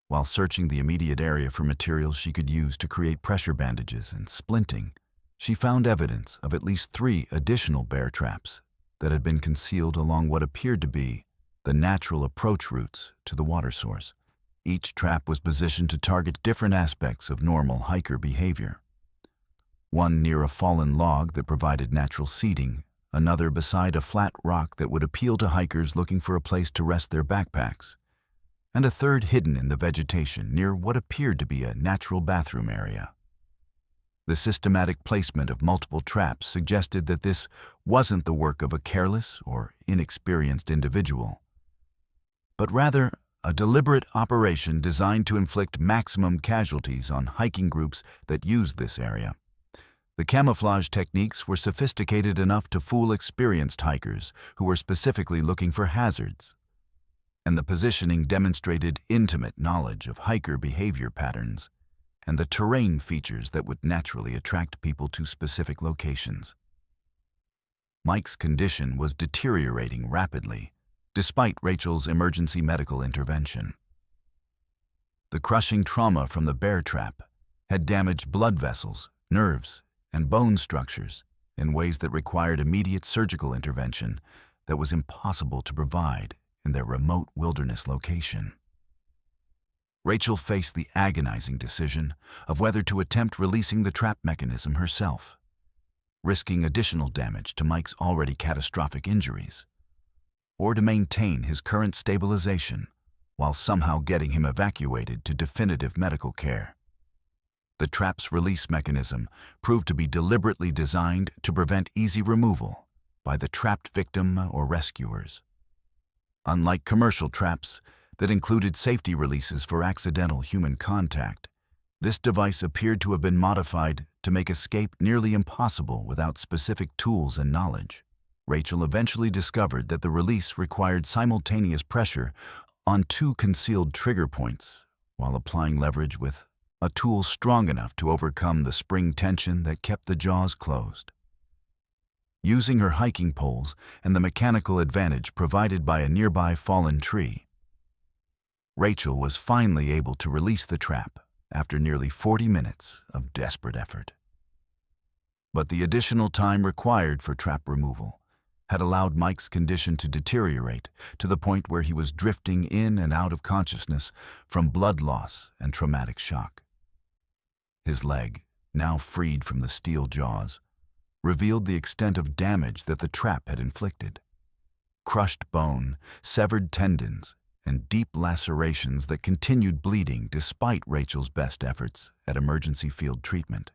While searching the immediate area for materials she could use to create pressure bandages and splinting, she found evidence of at least 3 additional bear traps that had been concealed along what appeared to be the natural approach routes to the water source. Each trap was positioned to target different aspects of normal hiker behavior. One near a fallen log that provided natural seating, another beside a flat rock that would appeal to hikers looking for a place to rest their backpacks, and a third hidden in the vegetation near what appeared to be a natural bathroom area. The systematic placement of multiple traps suggested that this wasn't the work of a careless or inexperienced individual, but rather a deliberate operation designed to inflict maximum casualties on hiking groups that used this area. The camouflage techniques were sophisticated enough to fool experienced hikers who were specifically looking for hazards, and the positioning demonstrated intimate knowledge of hiker behavior patterns and the terrain features that would naturally attract people to specific locations. Mike's condition was deteriorating rapidly, despite Rachel's emergency medical intervention. The crushing trauma from the bear trap had damaged blood vessels, nerves, and bone structures in ways that required immediate surgical intervention that was impossible to provide in their remote wilderness location. Rachel faced the agonizing decision of whether to attempt releasing the trap mechanism herself, risking additional damage to Mike's already catastrophic injuries, or to maintain his current stabilization while somehow getting him evacuated to definitive medical care. The trap's release mechanism proved to be deliberately designed to prevent easy removal by the trapped victim or rescuers. Unlike commercial traps that included safety releases for accidental human contact, this device appeared to have been modified to make escape nearly impossible without specific tools and knowledge. Rachel eventually discovered that the release required simultaneous pressure on 2 concealed trigger points while applying leverage with a tool strong enough to overcome the spring tension that kept the jaws closed. Using her hiking poles and the mechanical advantage provided by a nearby fallen tree, Rachel was finally able to release the trap after nearly 40 minutes of desperate effort. But the additional time required for trap removal had allowed Mike's condition to deteriorate to the point where he was drifting in and out of consciousness from blood loss and traumatic shock. His leg, now freed from the steel jaws, revealed the extent of damage that the trap had inflicted. crushed bone, severed tendons, and deep lacerations that continued bleeding despite Rachel's best efforts at emergency field treatment.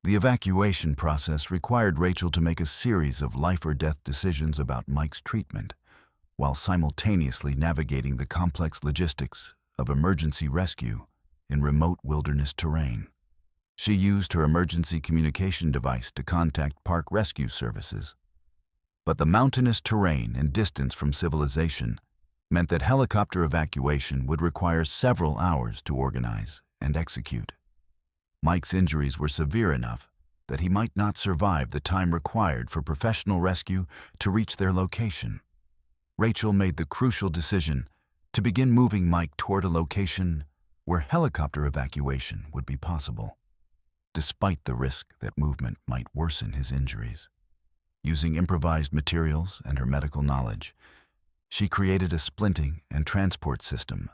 The evacuation process required Rachel to make a series of life-or-death decisions about Mike's treatment, while simultaneously navigating the complex logistics of emergency rescue in remote wilderness terrain. She used her emergency communication device to contact park rescue services. But the mountainous terrain and distance from civilization meant that helicopter evacuation would require several hours to organize and execute. Mike's injuries were severe enough that he might not survive the time required for professional rescue to reach their location. Rachel made the crucial decision to begin moving Mike toward a location where helicopter evacuation would be possible, despite the risk that movement might worsen his injuries. Using improvised materials and her medical knowledge, she created a splinting and transport system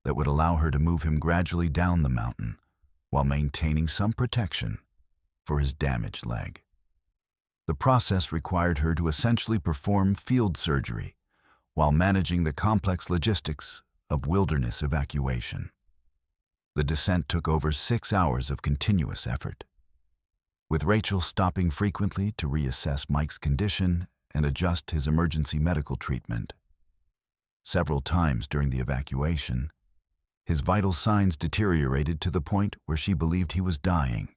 that would allow her to move him gradually down the mountain while maintaining some protection for his damaged leg. The process required her to essentially perform field surgery while managing the complex logistics of wilderness evacuation. The descent took over 6 hours of continuous effort, with Rachel stopping frequently to reassess Mike's condition and adjust his emergency medical treatment. Several times during the evacuation, his vital signs deteriorated to the point where she believed he was dying.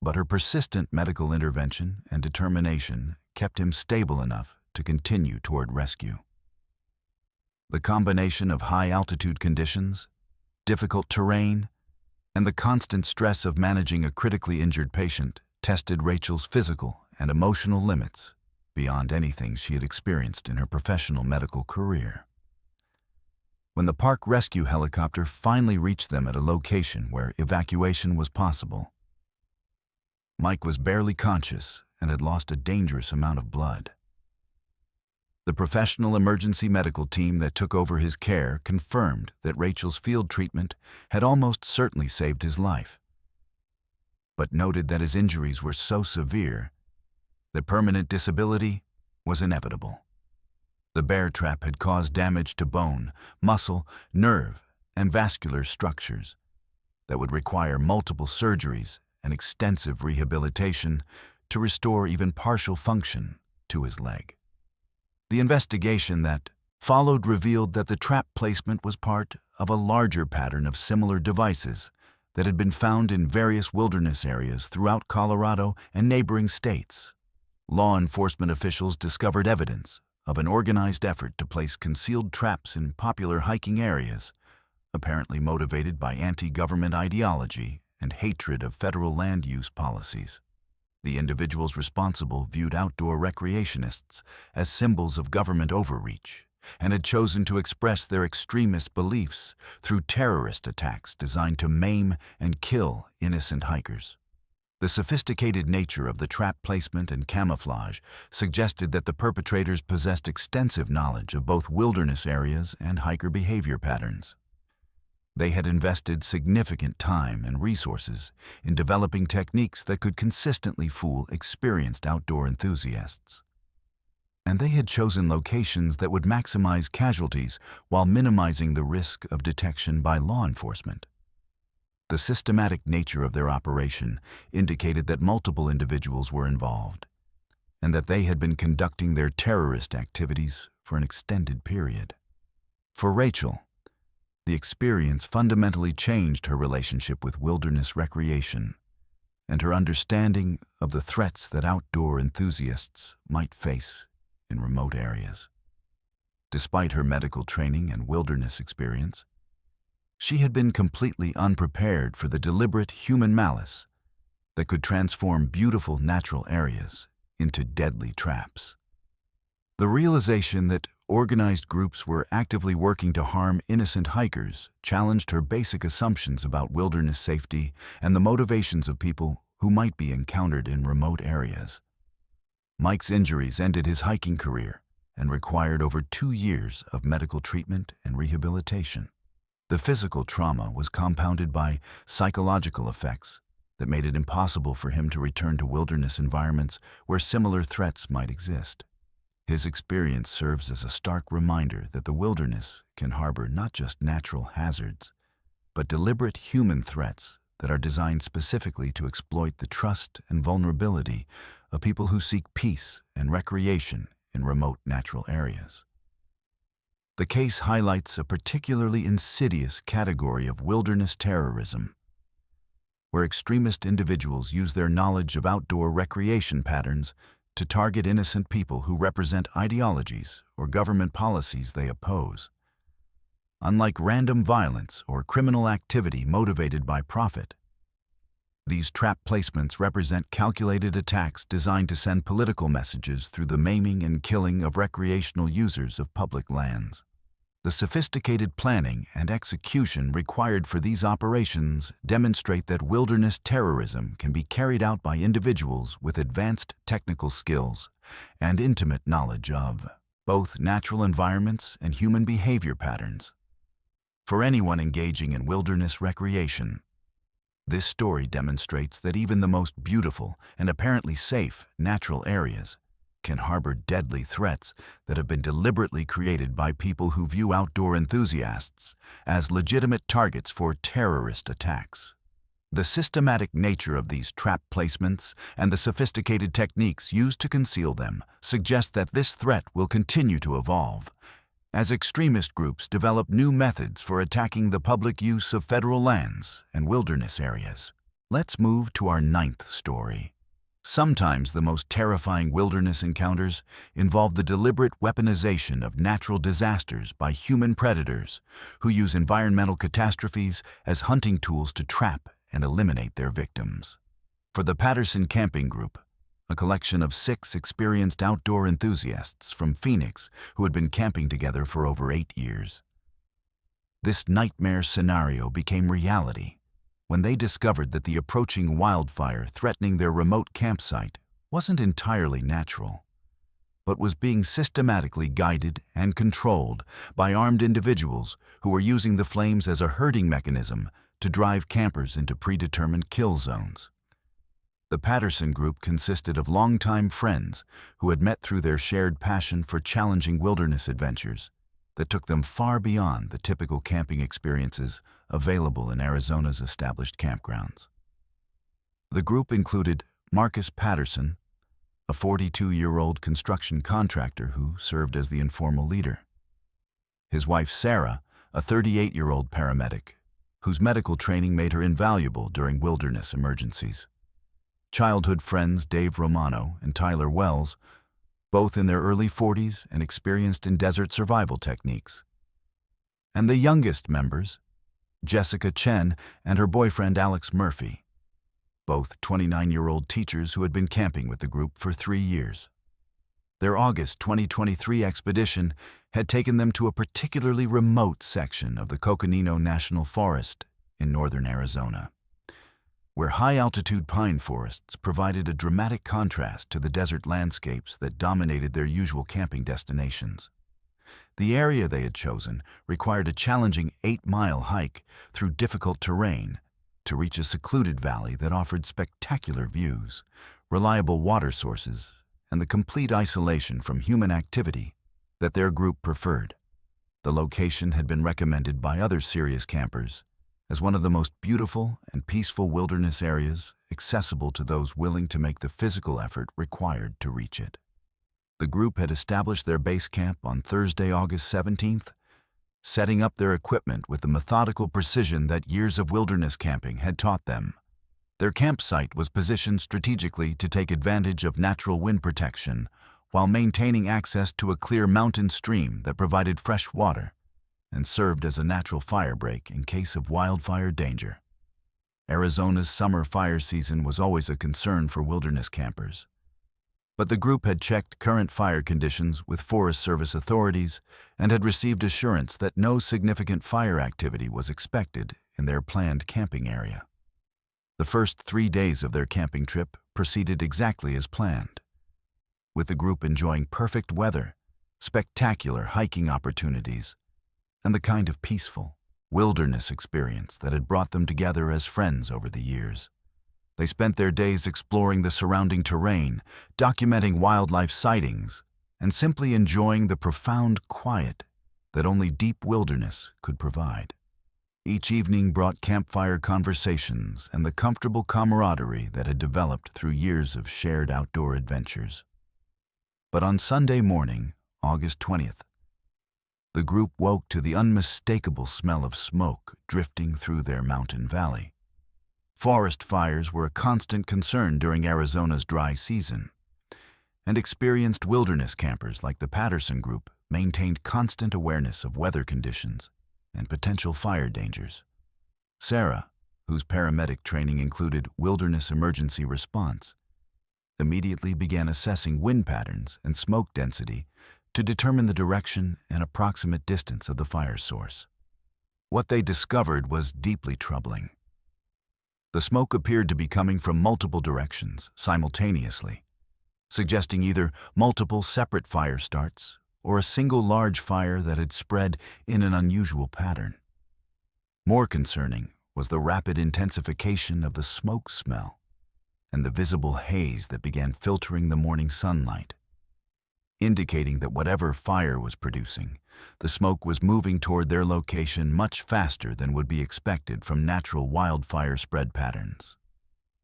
But her persistent medical intervention and determination kept him stable enough to continue toward rescue. The combination of high-altitude conditions, difficult terrain, and the constant stress of managing a critically injured patient tested Rachel's physical and emotional limits beyond anything she had experienced in her professional medical career. When the park rescue helicopter finally reached them at a location where evacuation was possible, Mike was barely conscious and had lost a dangerous amount of blood. The professional emergency medical team that took over his care confirmed that Rachel's field treatment had almost certainly saved his life, but noted that his injuries were so severe that permanent disability was inevitable. The bear trap had caused damage to bone, muscle, nerve, and vascular structures that would require multiple surgeries and extensive rehabilitation to restore even partial function to his leg. The investigation that followed revealed that the trap placement was part of a larger pattern of similar devices that had been found in various wilderness areas throughout Colorado and neighboring states. Law enforcement officials discovered evidence of an organized effort to place concealed traps in popular hiking areas, apparently motivated by anti-government ideology and hatred of federal land use policies. The individuals responsible viewed outdoor recreationists as symbols of government overreach and had chosen to express their extremist beliefs through terrorist attacks designed to maim and kill innocent hikers. The sophisticated nature of the trap placement and camouflage suggested that the perpetrators possessed extensive knowledge of both wilderness areas and hiker behavior patterns. They had invested significant time and resources in developing techniques that could consistently fool experienced outdoor enthusiasts. And they had chosen locations that would maximize casualties while minimizing the risk of detection by law enforcement. The systematic nature of their operation indicated that multiple individuals were involved, and that they had been conducting their terrorist activities for an extended period. For Rachel, the experience fundamentally changed her relationship with wilderness recreation and her understanding of the threats that outdoor enthusiasts might face in remote areas. Despite her medical training and wilderness experience, she had been completely unprepared for the deliberate human malice that could transform beautiful natural areas into deadly traps. The realization that organized groups were actively working to harm innocent hikers challenged her basic assumptions about wilderness safety and the motivations of people who might be encountered in remote areas. Mike's injuries ended his hiking career and required over 2 years of medical treatment and rehabilitation. The physical trauma was compounded by psychological effects that made it impossible for him to return to wilderness environments where similar threats might exist. His experience serves as a stark reminder that the wilderness can harbor not just natural hazards, but deliberate human threats that are designed specifically to exploit the trust and vulnerability of people who seek peace and recreation in remote natural areas. The case highlights a particularly insidious category of wilderness terrorism, where extremist individuals use their knowledge of outdoor recreation patterns to target innocent people who represent ideologies or government policies they oppose. Unlike random violence or criminal activity motivated by profit, these trap placements represent calculated attacks designed to send political messages through the maiming and killing of recreational users of public lands. The sophisticated planning and execution required for these operations demonstrate that wilderness terrorism can be carried out by individuals with advanced technical skills and intimate knowledge of both natural environments and human behavior patterns. For anyone engaging in wilderness recreation, this story demonstrates that even the most beautiful and apparently safe natural areas can harbor deadly threats that have been deliberately created by people who view outdoor enthusiasts as legitimate targets for terrorist attacks. The systematic nature of these trap placements and the sophisticated techniques used to conceal them suggest that this threat will continue to evolve as extremist groups develop new methods for attacking the public use of federal lands and wilderness areas. Let's move to our 9th story. Sometimes the most terrifying wilderness encounters involve the deliberate weaponization of natural disasters by human predators who use environmental catastrophes as hunting tools to trap and eliminate their victims. For the Patterson Camping Group, a collection of 6 experienced outdoor enthusiasts from Phoenix who had been camping together for over 8 years, this nightmare scenario became reality when they discovered that the approaching wildfire threatening their remote campsite wasn't entirely natural, but was being systematically guided and controlled by armed individuals who were using the flames as a herding mechanism to drive campers into predetermined kill zones. The Patterson Group consisted of longtime friends who had met through their shared passion for challenging wilderness adventures that took them far beyond the typical camping experiences available in Arizona's established campgrounds. The group included Marcus Patterson, a 42-year-old construction contractor who served as the informal leader; his wife Sarah, a 38-year-old paramedic whose medical training made her invaluable during wilderness emergencies; childhood friends Dave Romano and Tyler Wells, both in their early 40s and experienced in desert survival techniques; and the youngest members, Jessica Chen and her boyfriend Alex Murphy, both 29-year-old teachers who had been camping with the group for 3 years. Their August 2023 expedition had taken them to a particularly remote section of the Coconino National Forest in northern Arizona, where high-altitude pine forests provided a dramatic contrast to the desert landscapes that dominated their usual camping destinations. The area they had chosen required a challenging 8-mile hike through difficult terrain to reach a secluded valley that offered spectacular views, reliable water sources, and the complete isolation from human activity that their group preferred. The location had been recommended by other serious campers as one of the most beautiful and peaceful wilderness areas accessible to those willing to make the physical effort required to reach it. The group had established their base camp on Thursday, August 17th, setting up their equipment with the methodical precision that years of wilderness camping had taught them. Their campsite was positioned strategically to take advantage of natural wind protection while maintaining access to a clear mountain stream that provided fresh water and served as a natural fire break in case of wildfire danger. Arizona's summer fire season was always a concern for wilderness campers, but the group had checked current fire conditions with Forest Service authorities and had received assurance that no significant fire activity was expected in their planned camping area. The first 3 days of their camping trip proceeded exactly as planned, with the group enjoying perfect weather, spectacular hiking opportunities, and the kind of peaceful wilderness experience that had brought them together as friends over the years. They spent their days exploring the surrounding terrain, documenting wildlife sightings, and simply enjoying the profound quiet that only deep wilderness could provide. Each evening brought campfire conversations and the comfortable camaraderie that had developed through years of shared outdoor adventures. But on Sunday morning, August 20th, the group woke to the unmistakable smell of smoke drifting through their mountain valley. Forest fires were a constant concern during Arizona's dry season, and experienced wilderness campers like the Patterson Group maintained constant awareness of weather conditions and potential fire dangers. Sarah, whose paramedic training included wilderness emergency response, immediately began assessing wind patterns and smoke density to determine the direction and approximate distance of the fire source. What they discovered was deeply troubling. The smoke appeared to be coming from multiple directions simultaneously, suggesting either multiple separate fire starts or a single large fire that had spread in an unusual pattern. More concerning was the rapid intensification of the smoke smell and the visible haze that began filtering the morning sunlight, indicating that whatever fire was producing, the smoke was moving toward their location much faster than would be expected from natural wildfire spread patterns.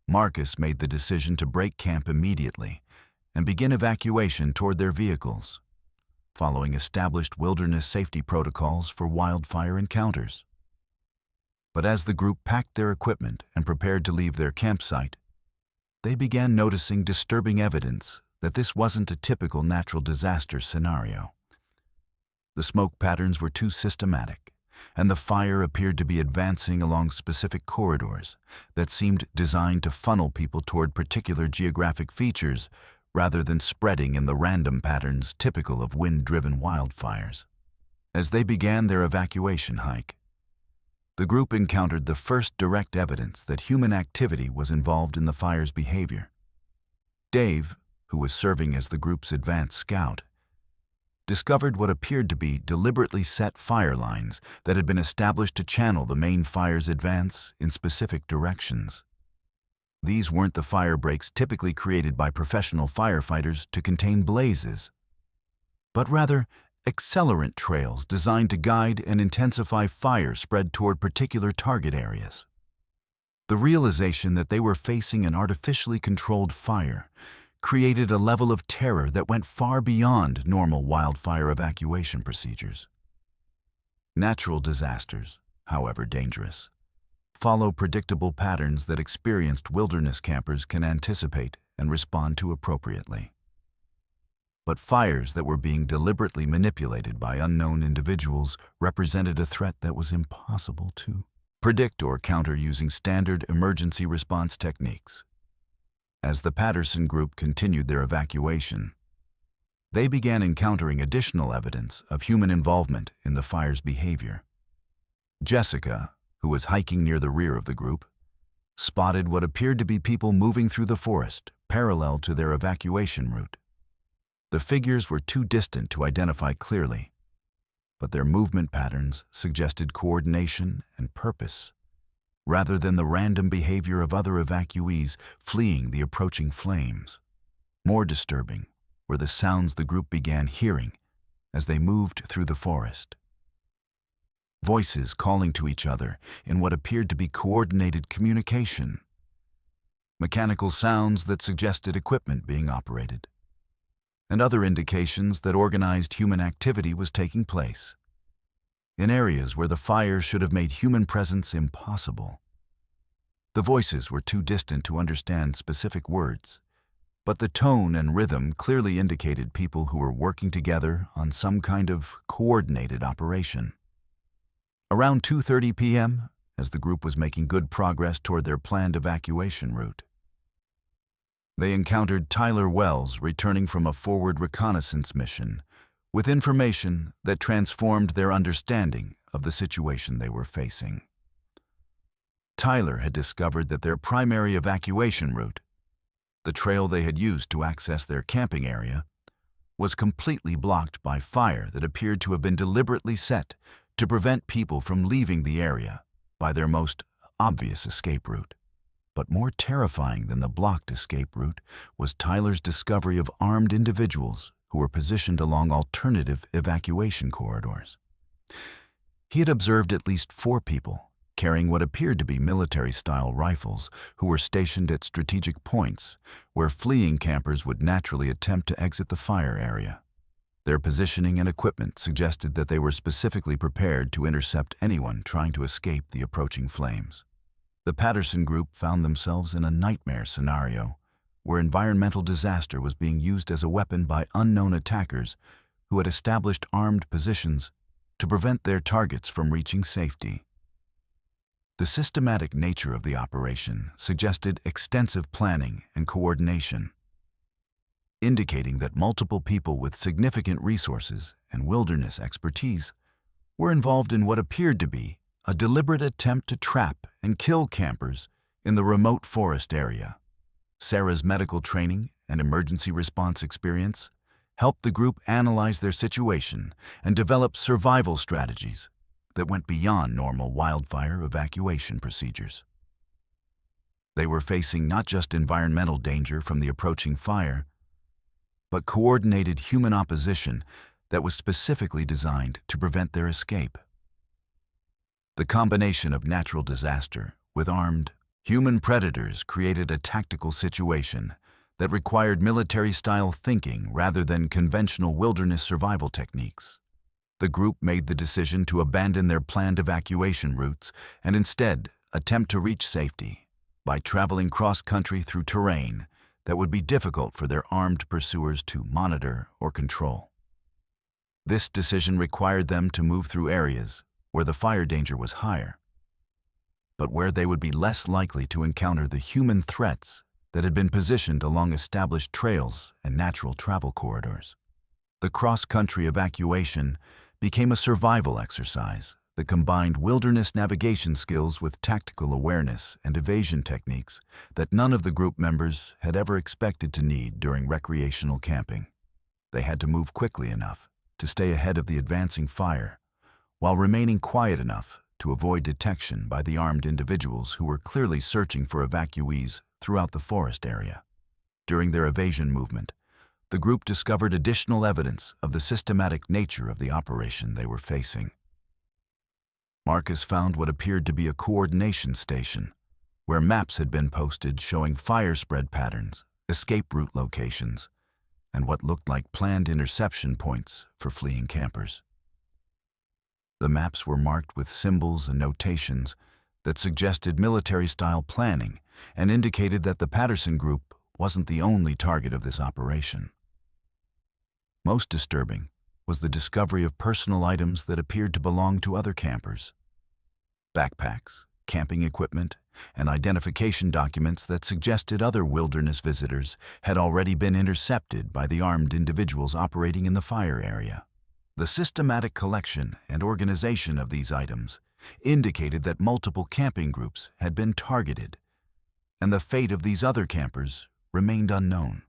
Marcus made the decision to break camp immediately and begin evacuation toward their vehicles, following established wilderness safety protocols for wildfire encounters. But as the group packed their equipment and prepared to leave their campsite, they began noticing disturbing evidence that this wasn't a typical natural disaster scenario. The smoke patterns were too systematic, and the fire appeared to be advancing along specific corridors that seemed designed to funnel people toward particular geographic features rather than spreading in the random patterns typical of wind-driven wildfires. As they began their evacuation hike, the group encountered the first direct evidence that human activity was involved in the fire's behavior. Dave, who was serving as the group's advance scout, discovered what appeared to be deliberately set fire lines that had been established to channel the main fire's advance in specific directions. These weren't the fire breaks typically created by professional firefighters to contain blazes, but rather accelerant trails designed to guide and intensify fire spread toward particular target areas. The realization that they were facing an artificially controlled fire created a level of terror that went far beyond normal wildfire evacuation procedures. Natural disasters, however dangerous, follow predictable patterns that experienced wilderness campers can anticipate and respond to appropriately. But fires that were being deliberately manipulated by unknown individuals represented a threat that was impossible to predict or counter using standard emergency response techniques. As the Patterson Group continued their evacuation, they began encountering additional evidence of human involvement in the fire's behavior. Jessica, who was hiking near the rear of the group, spotted what appeared to be people moving through the forest parallel to their evacuation route. The figures were too distant to identify clearly, but their movement patterns suggested coordination and purpose, rather than the random behavior of other evacuees fleeing the approaching flames. More disturbing were the sounds the group began hearing as they moved through the forest. Voices calling to each other in what appeared to be coordinated communication. Mechanical sounds that suggested equipment being operated, and other indications that organized human activity was taking place in areas where the fire should have made human presence impossible. The voices were too distant to understand specific words, but the tone and rhythm clearly indicated people who were working together on some kind of coordinated operation. Around 2:30 p.m., as the group was making good progress toward their planned evacuation route, they encountered Tyler Wells returning from a forward reconnaissance mission with information that transformed their understanding of the situation they were facing. Tyler had discovered that their primary evacuation route, the trail they had used to access their camping area, was completely blocked by fire that appeared to have been deliberately set to prevent people from leaving the area by their most obvious escape route. But more terrifying than the blocked escape route was Tyler's discovery of armed individuals who were positioned along alternative evacuation corridors. He had observed at least 4 people carrying what appeared to be military-style rifles who were stationed at strategic points where fleeing campers would naturally attempt to exit the fire area. Their positioning and equipment suggested that they were specifically prepared to intercept anyone trying to escape the approaching flames. The Patterson group found themselves in a nightmare scenario where environmental disaster was being used as a weapon by unknown attackers who had established armed positions to prevent their targets from reaching safety. The systematic nature of the operation suggested extensive planning and coordination, indicating that multiple people with significant resources and wilderness expertise were involved in what appeared to be a deliberate attempt to trap and kill campers in the remote forest area. Sarah's medical training and emergency response experience helped the group analyze their situation and develop survival strategies that went beyond normal wildfire evacuation procedures. They were facing not just environmental danger from the approaching fire, but coordinated human opposition that was specifically designed to prevent their escape. The combination of natural disaster with armed human predators created a tactical situation that required military-style thinking rather than conventional wilderness survival techniques. The group made the decision to abandon their planned evacuation routes and instead attempt to reach safety by traveling cross-country through terrain that would be difficult for their armed pursuers to monitor or control. This decision required them to move through areas where the fire danger was higher, but where they would be less likely to encounter the human threats that had been positioned along established trails and natural travel corridors. The cross-country evacuation became a survival exercise that combined wilderness navigation skills with tactical awareness and evasion techniques that none of the group members had ever expected to need during recreational camping. They had to move quickly enough to stay ahead of the advancing fire, while remaining quiet enough to avoid detection by the armed individuals who were clearly searching for evacuees throughout the forest area. During their evasion movement, the group discovered additional evidence of the systematic nature of the operation they were facing. Marcus found what appeared to be a coordination station, where maps had been posted showing fire spread patterns, escape route locations, and what looked like planned interception points for fleeing campers. The maps were marked with symbols and notations that suggested military-style planning and indicated that the Patterson group wasn't the only target of this operation. Most disturbing was the discovery of personal items that appeared to belong to other campers. Backpacks, camping equipment, and identification documents that suggested other wilderness visitors had already been intercepted by the armed individuals operating in the fire area. The systematic collection and organization of these items indicated that multiple camping groups had been targeted, and the fate of these other campers remained unknown.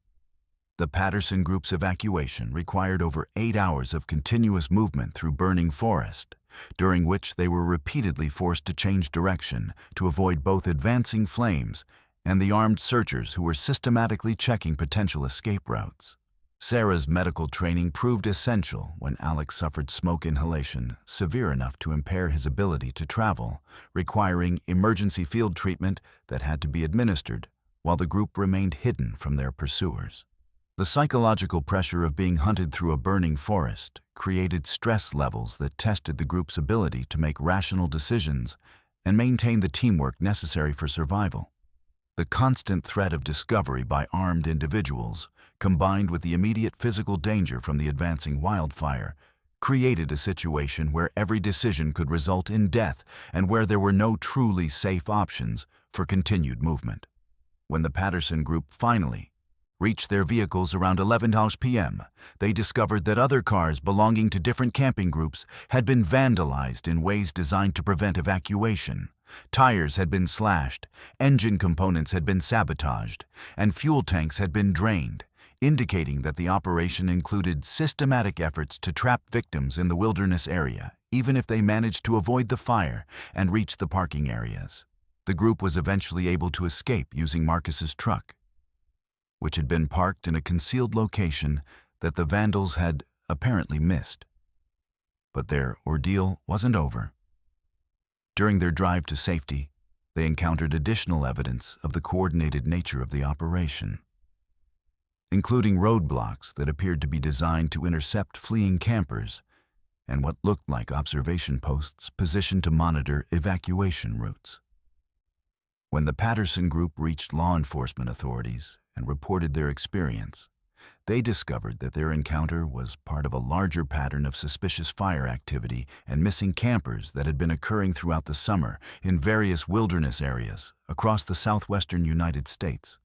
The Patterson group's evacuation required over 8 hours of continuous movement through burning forest, during which they were repeatedly forced to change direction to avoid both advancing flames and the armed searchers who were systematically checking potential escape routes. Sarah's medical training proved essential when Alex suffered smoke inhalation severe enough to impair his ability to travel, requiring emergency field treatment that had to be administered while the group remained hidden from their pursuers. The psychological pressure of being hunted through a burning forest created stress levels that tested the group's ability to make rational decisions and maintain the teamwork necessary for survival. The constant threat of discovery by armed individuals, combined with the immediate physical danger from the advancing wildfire, created a situation where every decision could result in death and where there were no truly safe options for continued movement. When the Patterson group finally reached their vehicles around 11 p.m., they discovered that other cars belonging to different camping groups had been vandalized in ways designed to prevent evacuation. Tires had been slashed, engine components had been sabotaged, and fuel tanks had been drained, indicating that the operation included systematic efforts to trap victims in the wilderness area, even if they managed to avoid the fire and reach the parking areas. The group was eventually able to escape using Marcus's truck, which had been parked in a concealed location that the vandals had apparently missed. But their ordeal wasn't over. During their drive to safety, they encountered additional evidence of the coordinated nature of the operation, including roadblocks that appeared to be designed to intercept fleeing campers and what looked like observation posts positioned to monitor evacuation routes. When the Patterson Group reached law enforcement authorities and reported their experience, they discovered that their encounter was part of a larger pattern of suspicious fire activity and missing campers that had been occurring throughout the summer in various wilderness areas across the southwestern United States.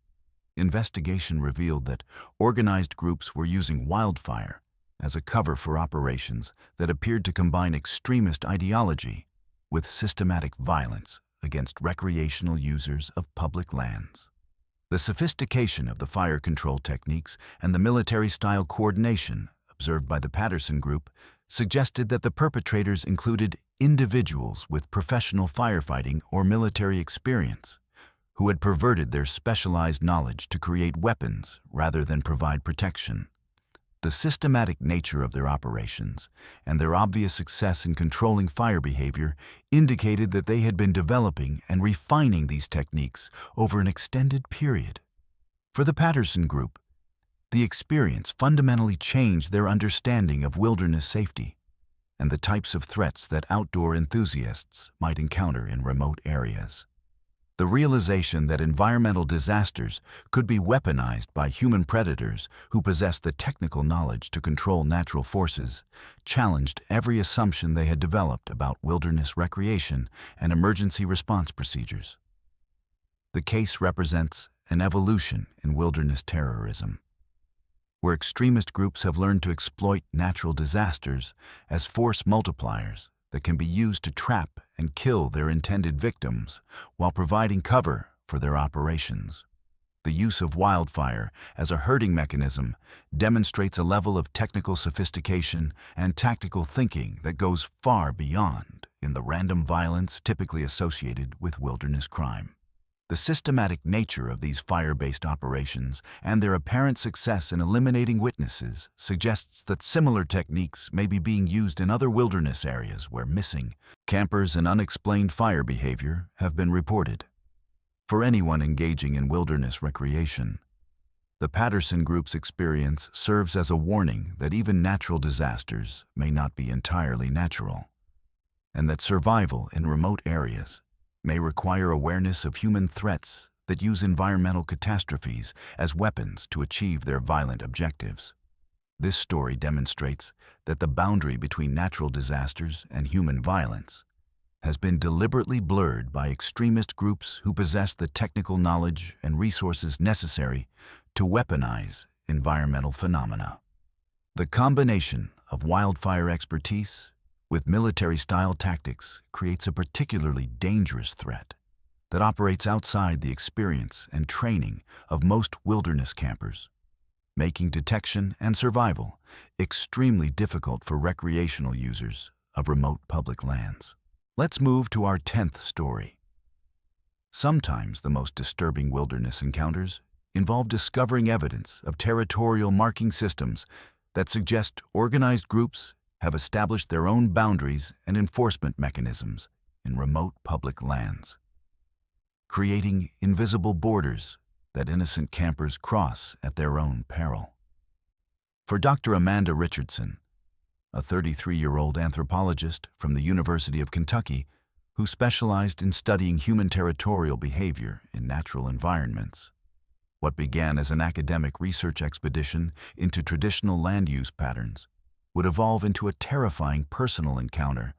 Investigation revealed that organized groups were using wildfire as a cover for operations that appeared to combine extremist ideology with systematic violence against recreational users of public lands. The sophistication of the fire control techniques and the military-style coordination observed by the Patterson Group suggested that the perpetrators included individuals with professional firefighting or military experience who had perverted their specialized knowledge to create weapons rather than provide protection. The systematic nature of their operations and their obvious success in controlling fire behavior indicated that they had been developing and refining these techniques over an extended period. For the Patterson Group, the experience fundamentally changed their understanding of wilderness safety and the types of threats that outdoor enthusiasts might encounter in remote areas. The realization that environmental disasters could be weaponized by human predators who possess the technical knowledge to control natural forces challenged every assumption they had developed about wilderness recreation and emergency response procedures. The case represents an evolution in wilderness terrorism, where extremist groups have learned to exploit natural disasters as force multipliers that can be used to trap and kill their intended victims while providing cover for their operations. The use of wildfire as a herding mechanism demonstrates a level of technical sophistication and tactical thinking that goes far beyond in the random violence typically associated with wilderness crime. The systematic nature of these fire-based operations and their apparent success in eliminating witnesses suggests that similar techniques may be being used in other wilderness areas where missing campers and unexplained fire behavior have been reported. For anyone engaging in wilderness recreation, the Patterson Group's experience serves as a warning that even natural disasters may not be entirely natural, and that survival in remote areas may require awareness of human threats that use environmental catastrophes as weapons to achieve their violent objectives. This story demonstrates that the boundary between natural disasters and human violence has been deliberately blurred by extremist groups who possess the technical knowledge and resources necessary to weaponize environmental phenomena. The combination of wildfire expertise with military-style tactics creates a particularly dangerous threat that operates outside the experience and training of most wilderness campers, making detection and survival extremely difficult for recreational users of remote public lands. Let's move to our 10th story. Sometimes the most disturbing wilderness encounters involve discovering evidence of territorial marking systems that suggest organized groups have established their own boundaries and enforcement mechanisms in remote public lands, creating invisible borders that innocent campers cross at their own peril. For Dr. Amanda Richardson, a 33-year-old anthropologist from the University of Kentucky who specialized in studying human territorial behavior in natural environments, what began as an academic research expedition into traditional land use patterns would evolve into a terrifying personal encounter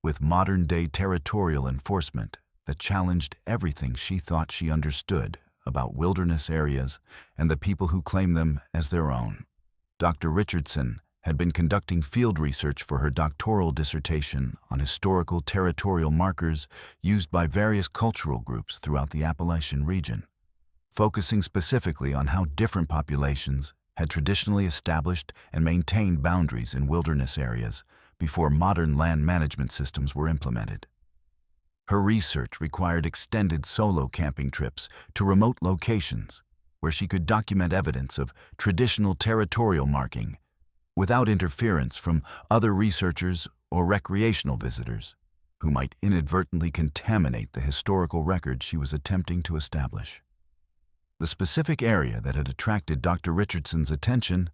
with modern-day territorial enforcement that challenged everything she thought she understood about wilderness areas and the people who claim them as their own. Dr. Richardson had been conducting field research for her doctoral dissertation on historical territorial markers used by various cultural groups throughout the Appalachian region, focusing specifically on how different populations had traditionally established and maintained boundaries in wilderness areas before modern land management systems were implemented. Her research required extended solo camping trips to remote locations where she could document evidence of traditional territorial marking without interference from other researchers or recreational visitors who might inadvertently contaminate the historical record she was attempting to establish. The specific area that had attracted Dr. Richardson's attention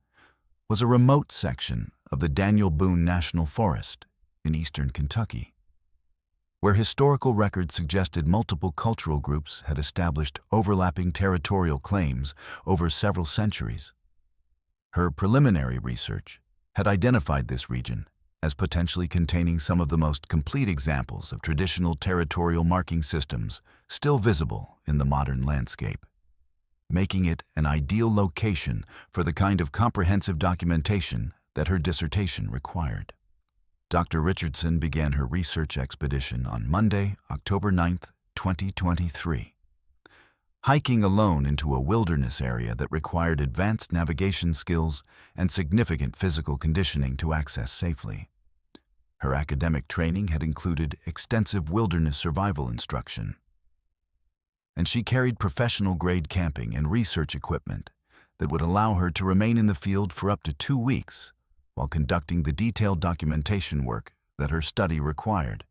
was a remote section of the Daniel Boone National Forest in eastern Kentucky, where historical records suggested multiple cultural groups had established overlapping territorial claims over several centuries. Her preliminary research had identified this region as potentially containing some of the most complete examples of traditional territorial marking systems still visible in the modern landscape, making it an ideal location for the kind of comprehensive documentation that her dissertation required. Dr. Richardson began her research expedition on Monday, October 9, 2023. Hiking alone into a wilderness area that required advanced navigation skills and significant physical conditioning to access safely. Her academic training had included extensive wilderness survival instruction, and she carried professional-grade camping and research equipment that would allow her to remain in the field for up to 2 weeks while conducting the detailed documentation work that her study required.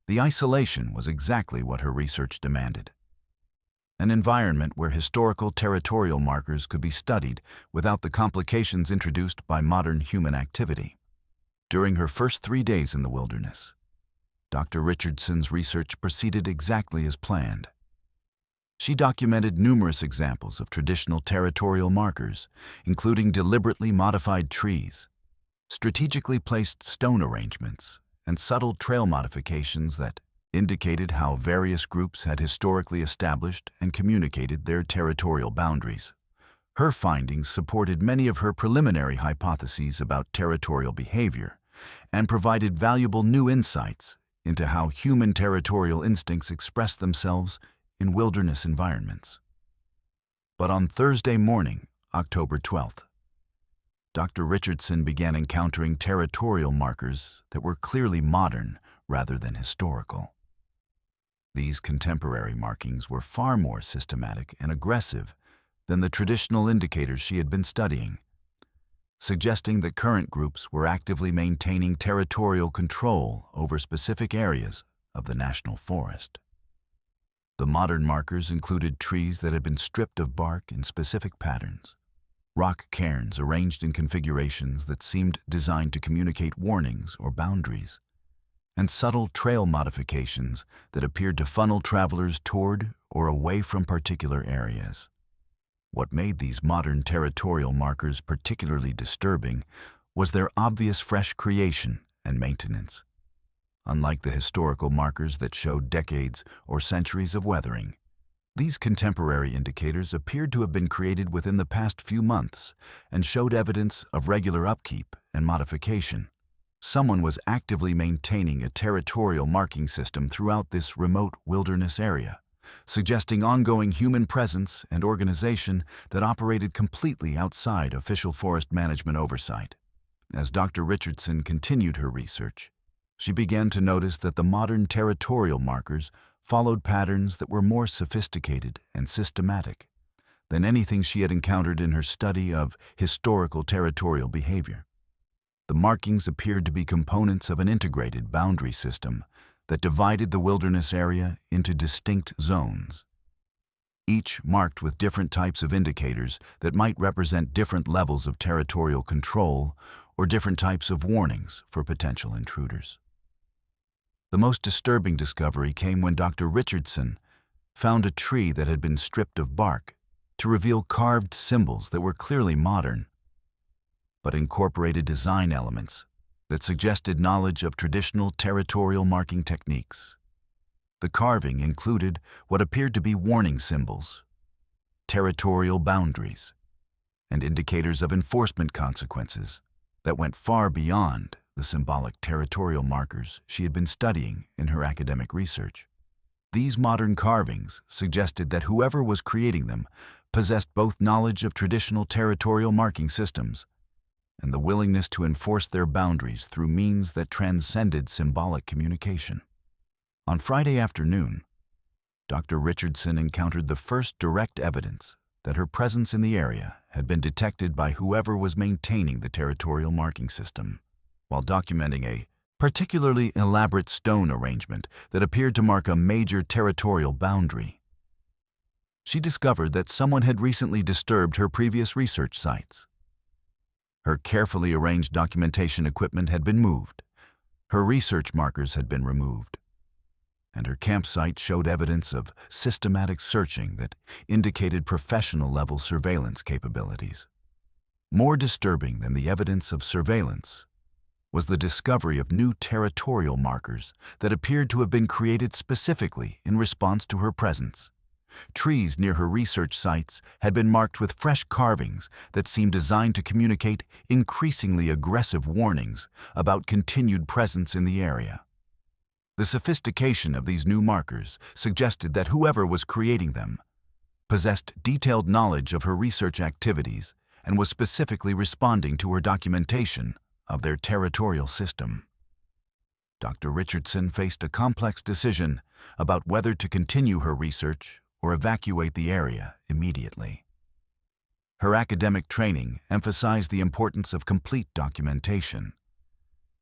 The isolation was exactly what her research demanded. An environment where historical territorial markers could be studied without the complications introduced by modern human activity. During her first 3 days in the wilderness, Dr. Richardson's research proceeded exactly as planned. She documented numerous examples of traditional territorial markers, including deliberately modified trees, strategically placed stone arrangements, and subtle trail modifications that indicated how various groups had historically established and communicated their territorial boundaries. Her findings supported many of her preliminary hypotheses about territorial behavior and provided valuable new insights into how human territorial instincts express themselves in wilderness environments. But on Thursday morning, October 12th, Dr. Richardson began encountering territorial markers that were clearly modern rather than historical. These contemporary markings were far more systematic and aggressive than the traditional indicators she had been studying, suggesting that current groups were actively maintaining territorial control over specific areas of the national forest. The modern markers included trees that had been stripped of bark in specific patterns, rock cairns arranged in configurations that seemed designed to communicate warnings or boundaries, and subtle trail modifications that appeared to funnel travelers toward or away from particular areas. What made these modern territorial markers particularly disturbing was their obvious fresh creation and maintenance. Unlike the historical markers that showed decades or centuries of weathering, these contemporary indicators appeared to have been created within the past few months and showed evidence of regular upkeep and modification. Someone was actively maintaining a territorial marking system throughout this remote wilderness area, suggesting ongoing human presence and organization that operated completely outside official forest management oversight. As Dr. Richardson continued her research, she began to notice that the modern territorial markers followed patterns that were more sophisticated and systematic than anything she had encountered in her study of historical territorial behavior. The markings appeared to be components of an integrated boundary system that divided the wilderness area into distinct zones, each marked with different types of indicators that might represent different levels of territorial control or different types of warnings for potential intruders. The most disturbing discovery came when Dr. Richardson found a tree that had been stripped of bark to reveal carved symbols that were clearly modern, but incorporated design elements that suggested knowledge of traditional territorial marking techniques. The carving included what appeared to be warning symbols, territorial boundaries, and indicators of enforcement consequences that went far beyond the symbolic territorial markers she had been studying in her academic research. These modern carvings suggested that whoever was creating them possessed both knowledge of traditional territorial marking systems and the willingness to enforce their boundaries through means that transcended symbolic communication. On Friday afternoon, Dr. Richardson encountered the first direct evidence that her presence in the area had been detected by whoever was maintaining the territorial marking system, while documenting a particularly elaborate stone arrangement that appeared to mark a major territorial boundary. She discovered that someone had recently disturbed her previous research sites. Her carefully arranged documentation equipment had been moved, her research markers had been removed, and her campsite showed evidence of systematic searching that indicated professional-level surveillance capabilities. More disturbing than the evidence of surveillance was the discovery of new territorial markers that appeared to have been created specifically in response to her presence. Trees near her research sites had been marked with fresh carvings that seemed designed to communicate increasingly aggressive warnings about continued presence in the area. The sophistication of these new markers suggested that whoever was creating them possessed detailed knowledge of her research activities and was specifically responding to her documentation of their territorial system. Dr. Richardson faced a complex decision about whether to continue her research or evacuate the area immediately. Her academic training emphasized the importance of complete documentation,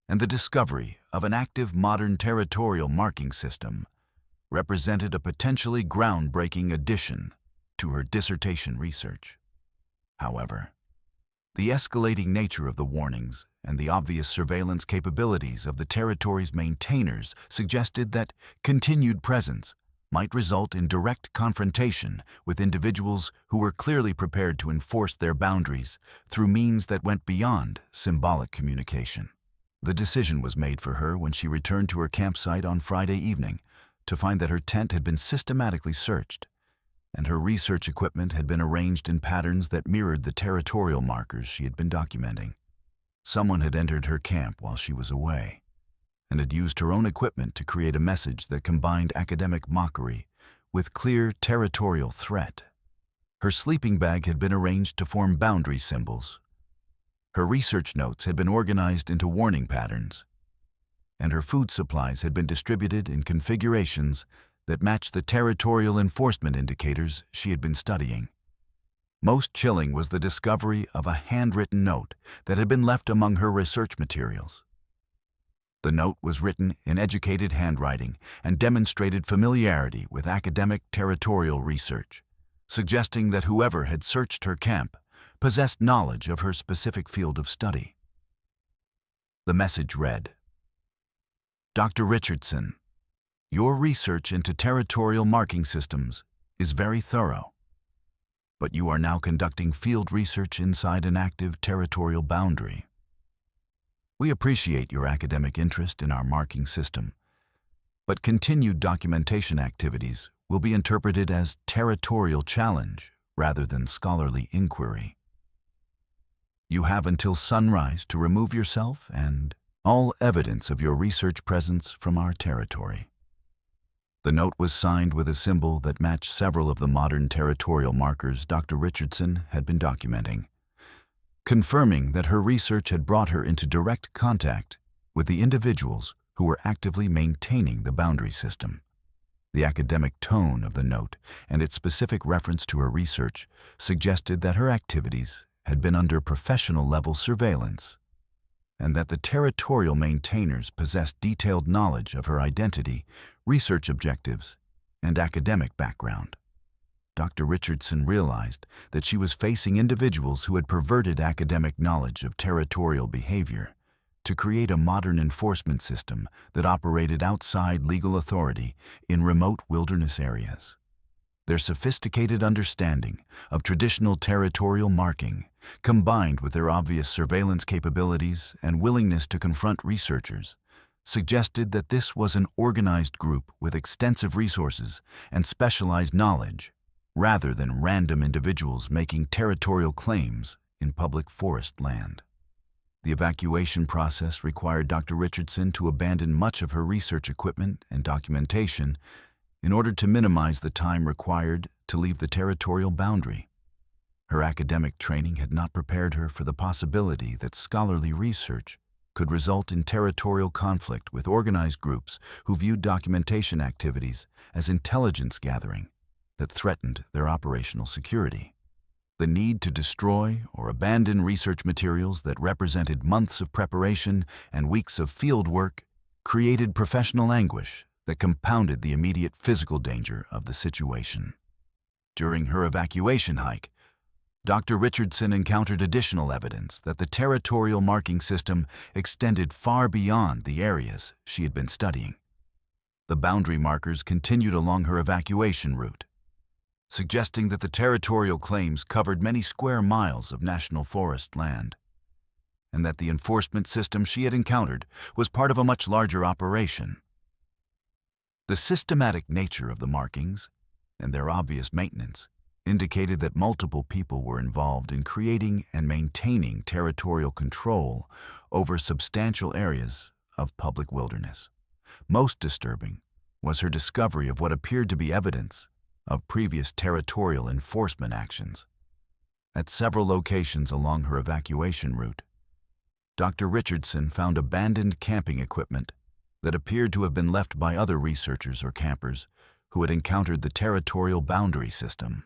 and the discovery of an active modern territorial marking system represented a potentially groundbreaking addition to her dissertation research. However, the escalating nature of the warnings and the obvious surveillance capabilities of the territory's maintainers suggested that continued presence might result in direct confrontation with individuals who were clearly prepared to enforce their boundaries through means that went beyond symbolic communication. The decision was made for her when she returned to her campsite on Friday evening to find that her tent had been systematically searched, and her research equipment had been arranged in patterns that mirrored the territorial markers she had been documenting. Someone had entered her camp while she was away, and had used her own equipment to create a message that combined academic mockery with clear territorial threat. Her sleeping bag had been arranged to form boundary symbols. Her research notes had been organized into warning patterns, and her food supplies had been distributed in configurations that matched the territorial enforcement indicators she had been studying. Most chilling was the discovery of a handwritten note that had been left among her research materials. The note was written in educated handwriting and demonstrated familiarity with academic territorial research, suggesting that whoever had searched her camp possessed knowledge of her specific field of study. The message read, "Dr. Richardson, your research into territorial marking systems is very thorough, but you are now conducting field research inside an active territorial boundary. We appreciate your academic interest in our marking system, but continued documentation activities will be interpreted as territorial challenge rather than scholarly inquiry. You have until sunrise to remove yourself and all evidence of your research presence from our territory." The note was signed with a symbol that matched several of the modern territorial markers Dr. Richardson had been documenting, confirming that her research had brought her into direct contact with the individuals who were actively maintaining the boundary system. The academic tone of the note and its specific reference to her research suggested that her activities had been under professional-level surveillance, and that the territorial maintainers possessed detailed knowledge of her identity, research objectives, and academic background. Dr. Richardson realized that she was facing individuals who had perverted academic knowledge of territorial behavior to create a modern enforcement system that operated outside legal authority in remote wilderness areas. Their sophisticated understanding of traditional territorial marking, combined with their obvious surveillance capabilities and willingness to confront researchers, suggested that this was an organized group with extensive resources and specialized knowledge, rather than random individuals making territorial claims in public forest land. The evacuation process required Dr. Richardson to abandon much of her research equipment and documentation in order to minimize the time required to leave the territorial boundary. Her academic training had not prepared her for the possibility that scholarly research could result in territorial conflict with organized groups who viewed documentation activities as intelligence gathering that threatened their operational security. The need to destroy or abandon research materials that represented months of preparation and weeks of field work created professional anguish that compounded the immediate physical danger of the situation. During her evacuation hike, Dr. Richardson encountered additional evidence that the territorial marking system extended far beyond the areas she had been studying. The boundary markers continued along her evacuation route, suggesting that the territorial claims covered many square miles of national forest land, and that the enforcement system she had encountered was part of a much larger operation. The systematic nature of the markings and their obvious maintenance indicated that multiple people were involved in creating and maintaining territorial control over substantial areas of public wilderness. Most disturbing was her discovery of what appeared to be evidence of previous territorial enforcement actions. At several locations along her evacuation route, Dr. Richardson found abandoned camping equipment that appeared to have been left by other researchers or campers who had encountered the territorial boundary system.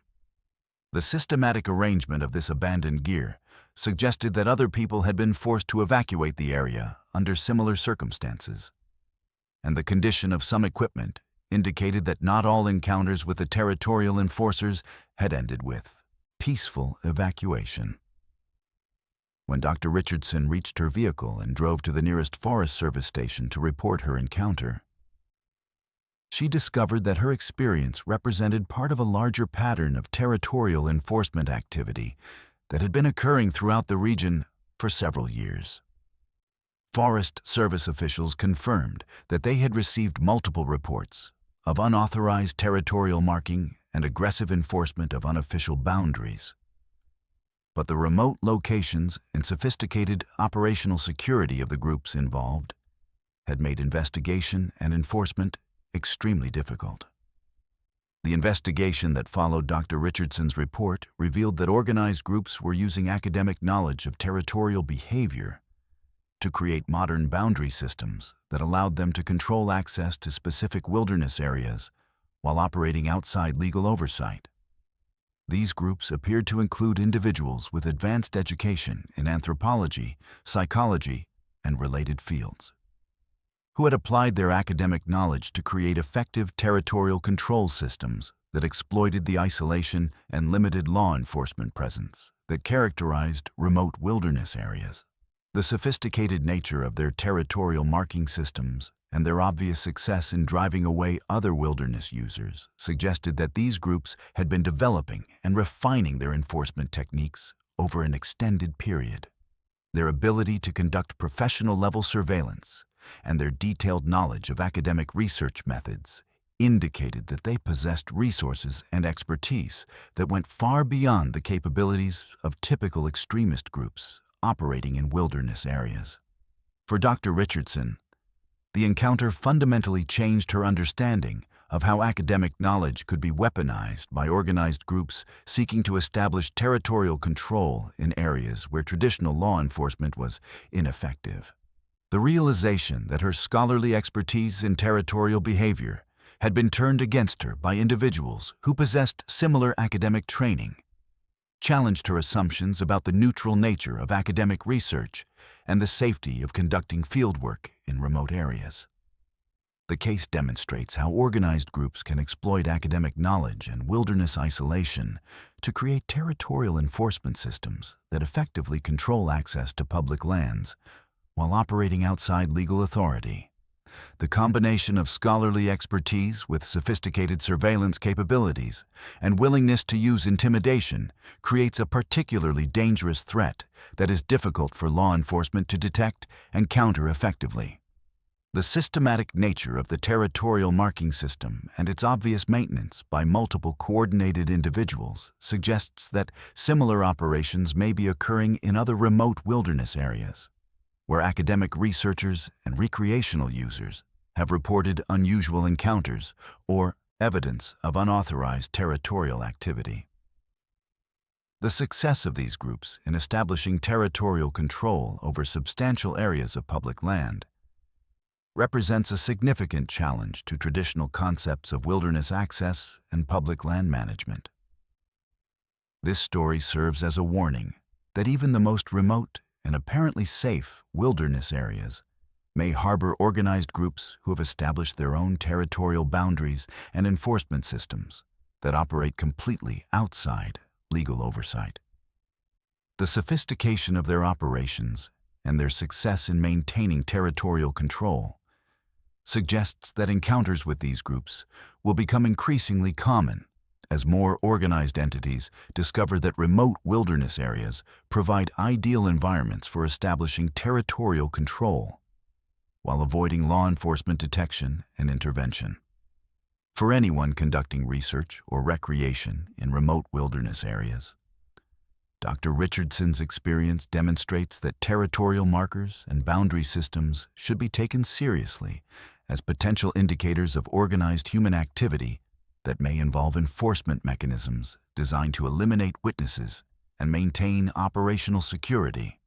The systematic arrangement of this abandoned gear suggested that other people had been forced to evacuate the area under similar circumstances, and the condition of some equipment indicated that not all encounters with the territorial enforcers had ended with peaceful evacuation. When Dr. Richardson reached her vehicle and drove to the nearest Forest Service station to report her encounter, she discovered that her experience represented part of a larger pattern of territorial enforcement activity that had been occurring throughout the region for several years. Forest Service officials confirmed that they had received multiple reports of unauthorized territorial marking and aggressive enforcement of unofficial boundaries. But the remote locations and sophisticated operational security of the groups involved had made investigation and enforcement extremely difficult. The investigation that followed Dr. Richardson's report revealed that organized groups were using academic knowledge of territorial behavior to create modern boundary systems that allowed them to control access to specific wilderness areas while operating outside legal oversight. These groups appeared to include individuals with advanced education in anthropology, psychology, and related fields, who had applied their academic knowledge to create effective territorial control systems that exploited the isolation and limited law enforcement presence that characterized remote wilderness areas. The sophisticated nature of their territorial marking systems and their obvious success in driving away other wilderness users suggested that these groups had been developing and refining their enforcement techniques over an extended period. Their ability to conduct professional-level surveillance and their detailed knowledge of academic research methods indicated that they possessed resources and expertise that went far beyond the capabilities of typical extremist groups operating in wilderness areas. For Dr. Richardson, the encounter fundamentally changed her understanding of how academic knowledge could be weaponized by organized groups seeking to establish territorial control in areas where traditional law enforcement was ineffective. The realization that her scholarly expertise in territorial behavior had been turned against her by individuals who possessed similar academic training challenged her assumptions about the neutral nature of academic research and the safety of conducting fieldwork in remote areas. The case demonstrates how organized groups can exploit academic knowledge and wilderness isolation to create territorial enforcement systems that effectively control access to public lands while operating outside legal authority. The combination of scholarly expertise with sophisticated surveillance capabilities and willingness to use intimidation creates a particularly dangerous threat that is difficult for law enforcement to detect and counter effectively. The systematic nature of the territorial marking system and its obvious maintenance by multiple coordinated individuals suggests that similar operations may be occurring in other remote wilderness areas, where academic researchers and recreational users have reported unusual encounters or evidence of unauthorized territorial activity. The success of these groups in establishing territorial control over substantial areas of public land represents a significant challenge to traditional concepts of wilderness access and public land management. This story serves as a warning that even the most remote and apparently safe wilderness areas may harbor organized groups who have established their own territorial boundaries and enforcement systems that operate completely outside legal oversight. The sophistication of their operations and their success in maintaining territorial control suggests that encounters with these groups will become increasingly common as more organized entities discover that remote wilderness areas provide ideal environments for establishing territorial control while avoiding law enforcement detection and intervention. For anyone conducting research or recreation in remote wilderness areas, Dr. Richardson's experience demonstrates that territorial markers and boundary systems should be taken seriously as potential indicators of organized human activity that may involve enforcement mechanisms designed to eliminate witnesses and maintain operational security.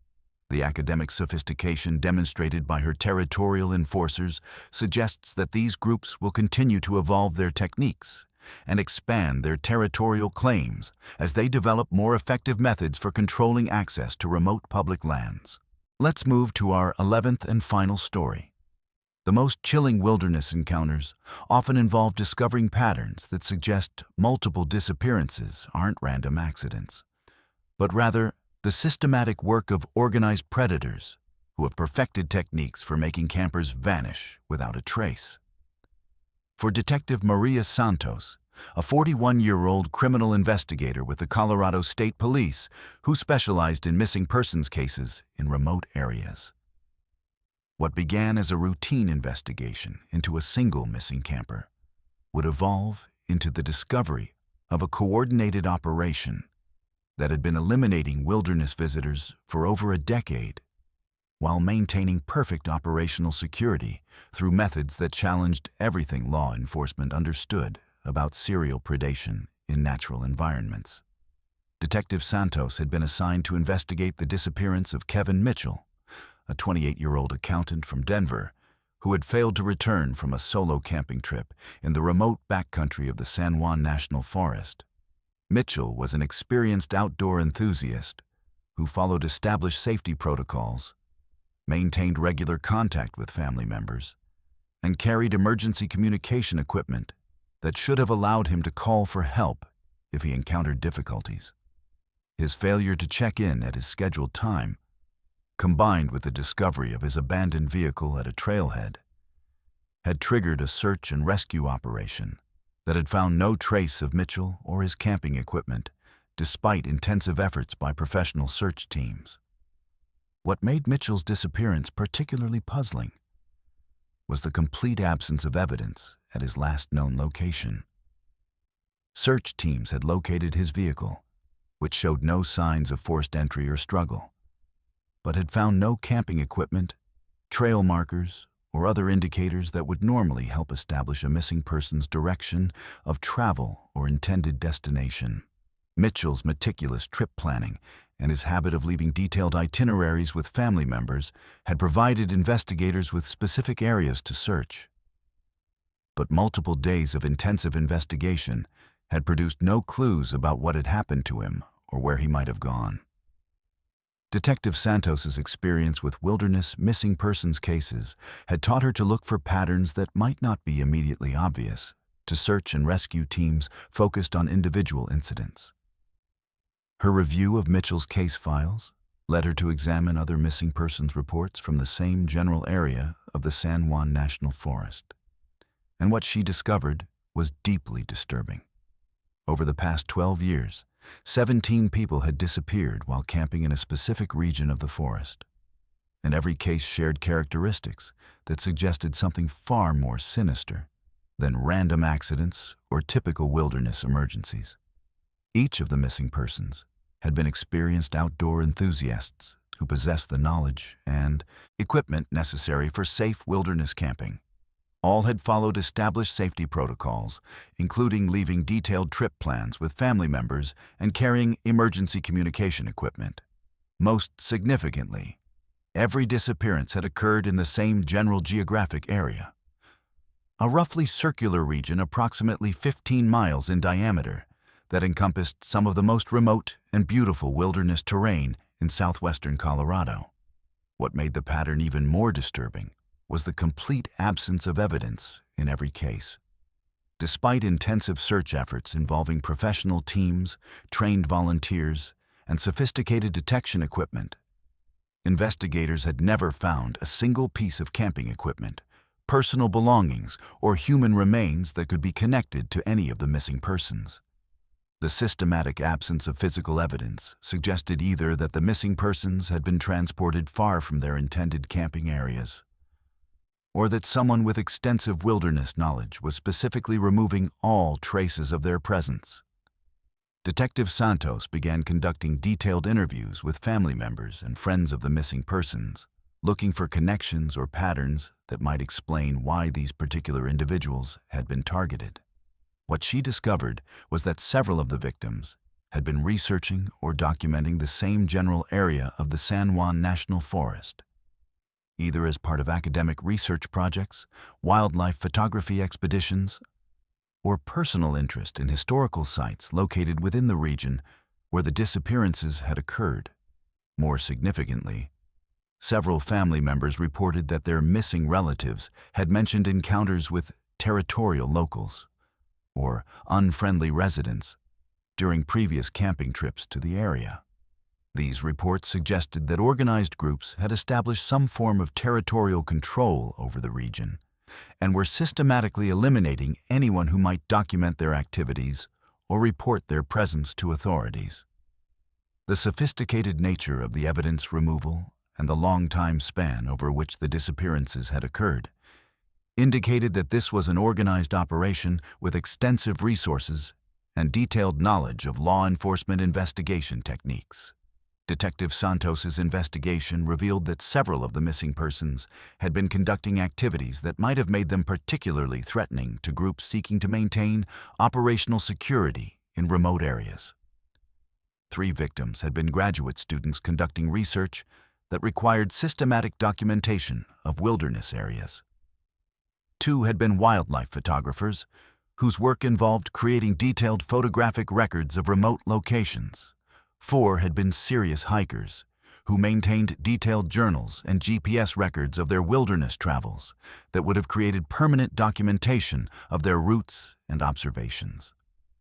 The academic sophistication demonstrated by her territorial enforcers suggests that these groups will continue to evolve their techniques and expand their territorial claims as they develop more effective methods for controlling access to remote public lands. Let's move to our 11th and final story. The most chilling wilderness encounters often involve discovering patterns that suggest multiple disappearances aren't random accidents, but rather the systematic work of organized predators who have perfected techniques for making campers vanish without a trace. For Detective Maria Santos, a 41-year-old criminal investigator with the Colorado State Police who specialized in missing persons cases in remote areas. What began as a routine investigation into a single missing camper would evolve into the discovery of a coordinated operation that had been eliminating wilderness visitors for over a decade while maintaining perfect operational security through methods that challenged everything law enforcement understood about serial predation in natural environments. Detective Santos had been assigned to investigate the disappearance of Kevin Mitchell, a 28-year-old accountant from Denver who had failed to return from a solo camping trip in the remote backcountry of the San Juan National Forest. Mitchell was an experienced outdoor enthusiast who followed established safety protocols, maintained regular contact with family members, and carried emergency communication equipment that should have allowed him to call for help if he encountered difficulties. His failure to check in at his scheduled time, combined with the discovery of his abandoned vehicle at a trailhead, had triggered a search and rescue operation that had found no trace of Mitchell or his camping equipment, despite intensive efforts by professional search teams. What made Mitchell's disappearance particularly puzzling was the complete absence of evidence at his last known location. Search teams had located his vehicle, which showed no signs of forced entry or struggle, but had found no camping equipment, trail markers, or other indicators that would normally help establish a missing person's direction of travel or intended destination. Mitchell's meticulous trip planning and his habit of leaving detailed itineraries with family members had provided investigators with specific areas to search. But multiple days of intensive investigation had produced no clues about what had happened to him or where he might have gone. Detective Santos's experience with wilderness missing persons cases had taught her to look for patterns that might not be immediately obvious to search and rescue teams focused on individual incidents. Her review of Mitchell's case files led her to examine other missing persons reports from the same general area of the San Juan National Forest. And what she discovered was deeply disturbing. Over the past 12 years, 17 people had disappeared while camping in a specific region of the forest. And every case shared characteristics that suggested something far more sinister than random accidents or typical wilderness emergencies. Each of the missing persons had been experienced outdoor enthusiasts who possessed the knowledge and equipment necessary for safe wilderness camping. All had followed established safety protocols, including leaving detailed trip plans with family members and carrying emergency communication equipment. Most significantly, every disappearance had occurred in the same general geographic area, a roughly circular region approximately 15 miles in diameter that encompassed some of the most remote and beautiful wilderness terrain in southwestern Colorado. What made the pattern even more disturbing was the complete absence of evidence in every case. Despite intensive search efforts involving professional teams, trained volunteers, and sophisticated detection equipment, investigators had never found a single piece of camping equipment, personal belongings, or human remains that could be connected to any of the missing persons. The systematic absence of physical evidence suggested either that the missing persons had been transported far from their intended camping areas, or that someone with extensive wilderness knowledge was specifically removing all traces of their presence. Detective Santos began conducting detailed interviews with family members and friends of the missing persons, looking for connections or patterns that might explain why these particular individuals had been targeted. What she discovered was that several of the victims had been researching or documenting the same general area of the San Juan National Forest, either as part of academic research projects, wildlife photography expeditions, or personal interest in historical sites located within the region where the disappearances had occurred. More significantly, several family members reported that their missing relatives had mentioned encounters with territorial locals, or unfriendly residents, during previous camping trips to the area. These reports suggested that organized groups had established some form of territorial control over the region and were systematically eliminating anyone who might document their activities or report their presence to authorities. The sophisticated nature of the evidence removal and the long time span over which the disappearances had occurred indicated that this was an organized operation with extensive resources and detailed knowledge of law enforcement investigation techniques. Detective Santos's investigation revealed that several of the missing persons had been conducting activities that might have made them particularly threatening to groups seeking to maintain operational security in remote areas. 3 victims had been graduate students conducting research that required systematic documentation of wilderness areas. 2 had been wildlife photographers whose work involved creating detailed photographic records of remote locations. 4 had been serious hikers who maintained detailed journals and GPS records of their wilderness travels that would have created permanent documentation of their routes and observations.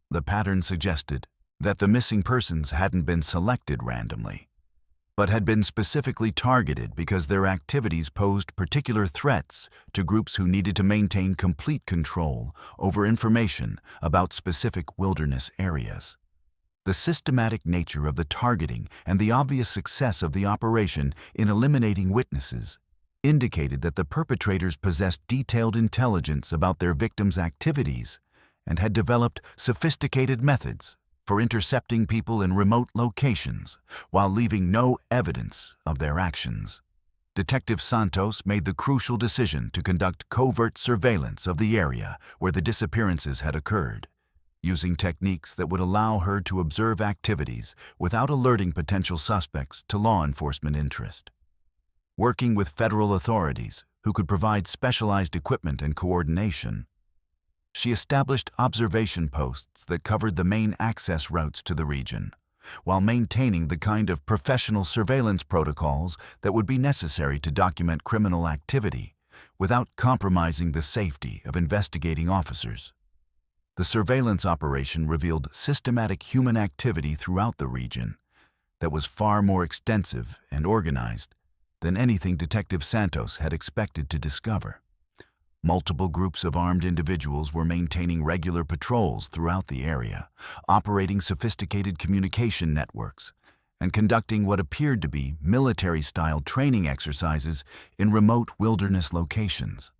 The pattern suggested that the missing persons hadn't been selected randomly, but had been specifically targeted because their activities posed particular threats to groups who needed to maintain complete control over information about specific wilderness areas. The systematic nature of the targeting and the obvious success of the operation in eliminating witnesses indicated that the perpetrators possessed detailed intelligence about their victims' activities and had developed sophisticated methods for intercepting people in remote locations while leaving no evidence of their actions. Detective Santos made the crucial decision to conduct covert surveillance of the area where the disappearances had occurred, using techniques that would allow her to observe activities without alerting potential suspects to law enforcement interest. Working with federal authorities who could provide specialized equipment and coordination, she established observation posts that covered the main access routes to the region, while maintaining the kind of professional surveillance protocols that would be necessary to document criminal activity without compromising the safety of investigating officers. The surveillance operation revealed systematic human activity throughout the region that was far more extensive and organized than anything Detective Santos had expected to discover. Multiple groups of armed individuals were maintaining regular patrols throughout the area, operating sophisticated communication networks, and conducting what appeared to be military-style training exercises in remote wilderness locations.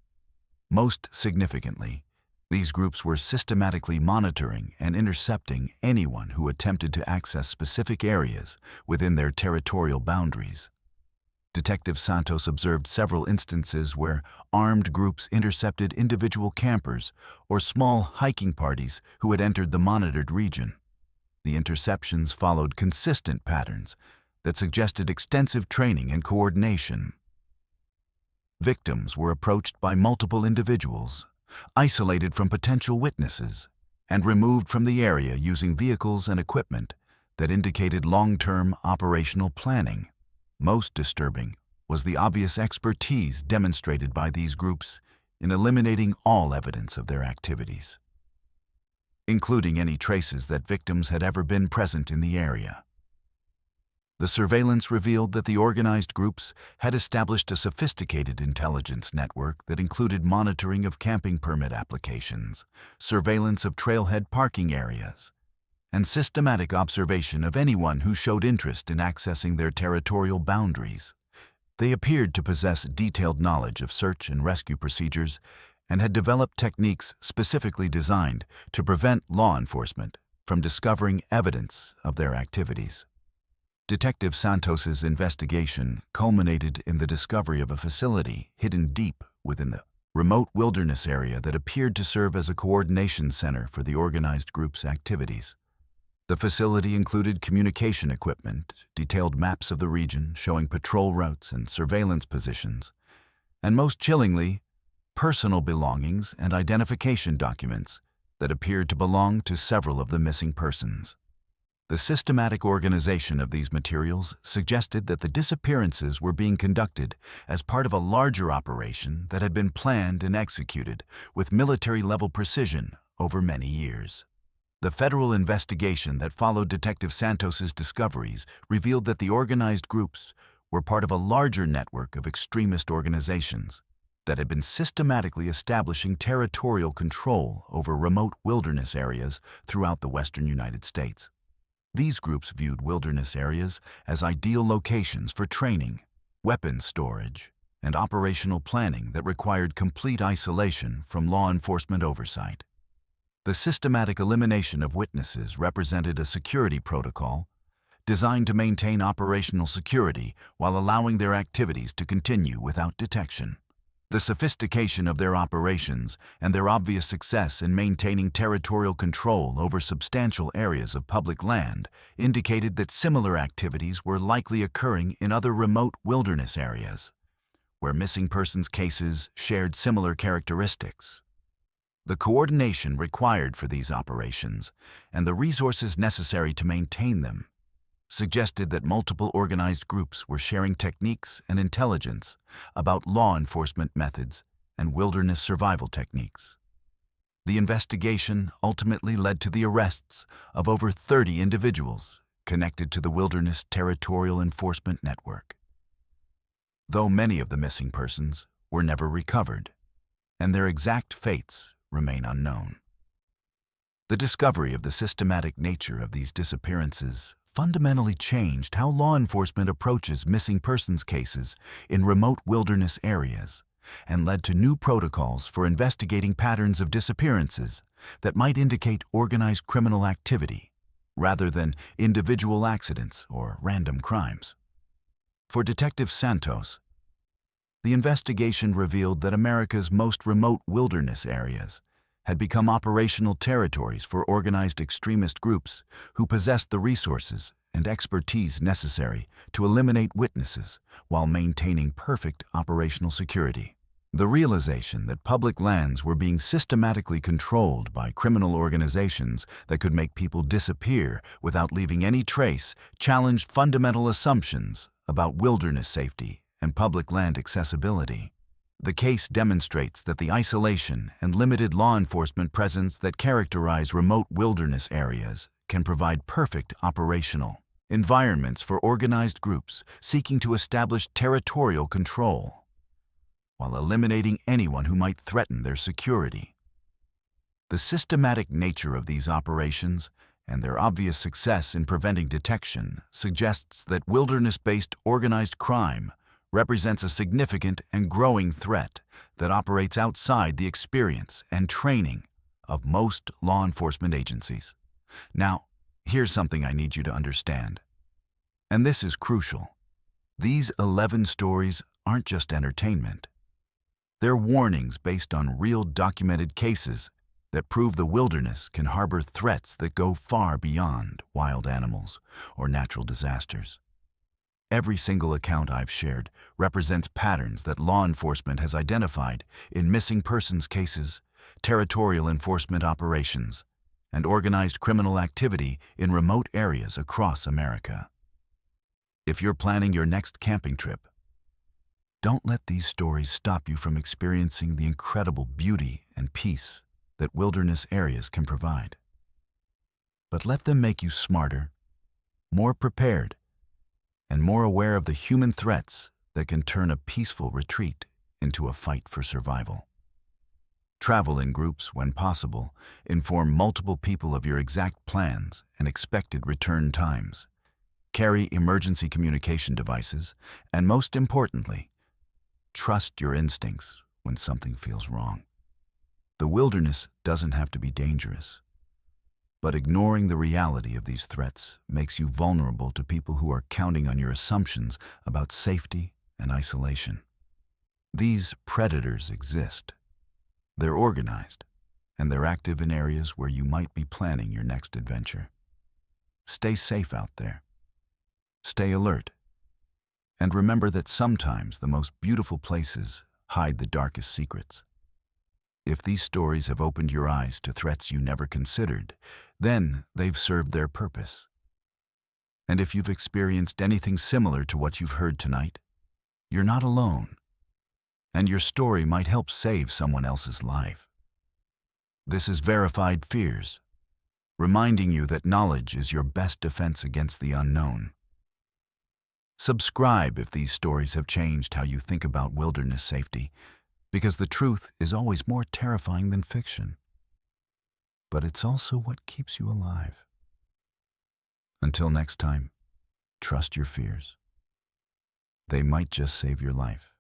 Most significantly, these groups were systematically monitoring and intercepting anyone who attempted to access specific areas within their territorial boundaries. Detective Santos observed several instances where armed groups intercepted individual campers or small hiking parties who had entered the monitored region. The interceptions followed consistent patterns that suggested extensive training and coordination. Victims were approached by multiple individuals, isolated from potential witnesses, and removed from the area using vehicles and equipment that indicated long-term operational planning. Most disturbing was the obvious expertise demonstrated by these groups in eliminating all evidence of their activities, including any traces that victims had ever been present in the area. The surveillance revealed that the organized groups had established a sophisticated intelligence network that included monitoring of camping permit applications, surveillance of trailhead parking areas, and systematic observation of anyone who showed interest in accessing their territorial boundaries. They appeared to possess detailed knowledge of search and rescue procedures and had developed techniques specifically designed to prevent law enforcement from discovering evidence of their activities. Detective Santos's investigation culminated in the discovery of a facility hidden deep within the remote wilderness area that appeared to serve as a coordination center for the organized group's activities. The facility included communication equipment, detailed maps of the region showing patrol routes and surveillance positions, and most chillingly, personal belongings and identification documents that appeared to belong to several of the missing persons. The systematic organization of these materials suggested that the disappearances were being conducted as part of a larger operation that had been planned and executed with military-level precision over many years. The federal investigation that followed Detective Santos's discoveries revealed that the organized groups were part of a larger network of extremist organizations that had been systematically establishing territorial control over remote wilderness areas throughout the western United States. These groups viewed wilderness areas as ideal locations for training, weapons storage, and operational planning that required complete isolation from law enforcement oversight. The systematic elimination of witnesses represented a security protocol designed to maintain operational security while allowing their activities to continue without detection. The sophistication of their operations and their obvious success in maintaining territorial control over substantial areas of public land indicated that similar activities were likely occurring in other remote wilderness areas, where missing persons cases shared similar characteristics. The coordination required for these operations and the resources necessary to maintain them suggested that multiple organized groups were sharing techniques and intelligence about law enforcement methods and wilderness survival techniques. The investigation ultimately led to the arrests of over 30 individuals connected to the Wilderness Territorial Enforcement Network, though many of the missing persons were never recovered, and their exact fates remain unknown. The discovery of the systematic nature of these disappearances fundamentally changed how law enforcement approaches missing persons cases in remote wilderness areas and led to new protocols for investigating patterns of disappearances that might indicate organized criminal activity rather than individual accidents or random crimes. For Detective Santos, the investigation revealed that America's most remote wilderness areas had become operational territories for organized extremist groups who possessed the resources and expertise necessary to eliminate witnesses while maintaining perfect operational security. The realization that public lands were being systematically controlled by criminal organizations that could make people disappear without leaving any trace challenged fundamental assumptions about wilderness safety and public land accessibility. The case demonstrates that the isolation and limited law enforcement presence that characterize remote wilderness areas can provide perfect operational environments for organized groups seeking to establish territorial control, while eliminating anyone who might threaten their security. The systematic nature of these operations and their obvious success in preventing detection suggests that wilderness-based organized crime represents a significant and growing threat that operates outside the experience and training of most law enforcement agencies. Now, here's something I need you to understand, and this is crucial. These 11 stories aren't just entertainment. They're warnings based on real documented cases that prove the wilderness can harbor threats that go far beyond wild animals or natural disasters. Every single account I've shared represents patterns that law enforcement has identified in missing persons cases, territorial enforcement operations, and organized criminal activity in remote areas across America. If you're planning your next camping trip, don't let these stories stop you from experiencing the incredible beauty and peace that wilderness areas can provide. But let them make you smarter, more prepared, and more aware of the human threats that can turn a peaceful retreat into a fight for survival. Travel in groups when possible. Inform multiple people of your exact plans and expected return times. Carry emergency communication devices, and most importantly, trust your instincts when something feels wrong. The wilderness doesn't have to be dangerous, but ignoring the reality of these threats makes you vulnerable to people who are counting on your assumptions about safety and isolation. These predators exist. They're organized, and they're active in areas where you might be planning your next adventure. Stay safe out there. Stay alert. And remember that sometimes the most beautiful places hide the darkest secrets. If these stories have opened your eyes to threats you never considered, then they've served their purpose. And if you've experienced anything similar to what you've heard tonight, you're not alone, and your story might help save someone else's life. This is Verified Fears, reminding you that knowledge is your best defense against the unknown. Subscribe if these stories have changed how you think about wilderness safety, because the truth is always more terrifying than fiction. But it's also what keeps you alive. Until next time, trust your fears. They might just save your life.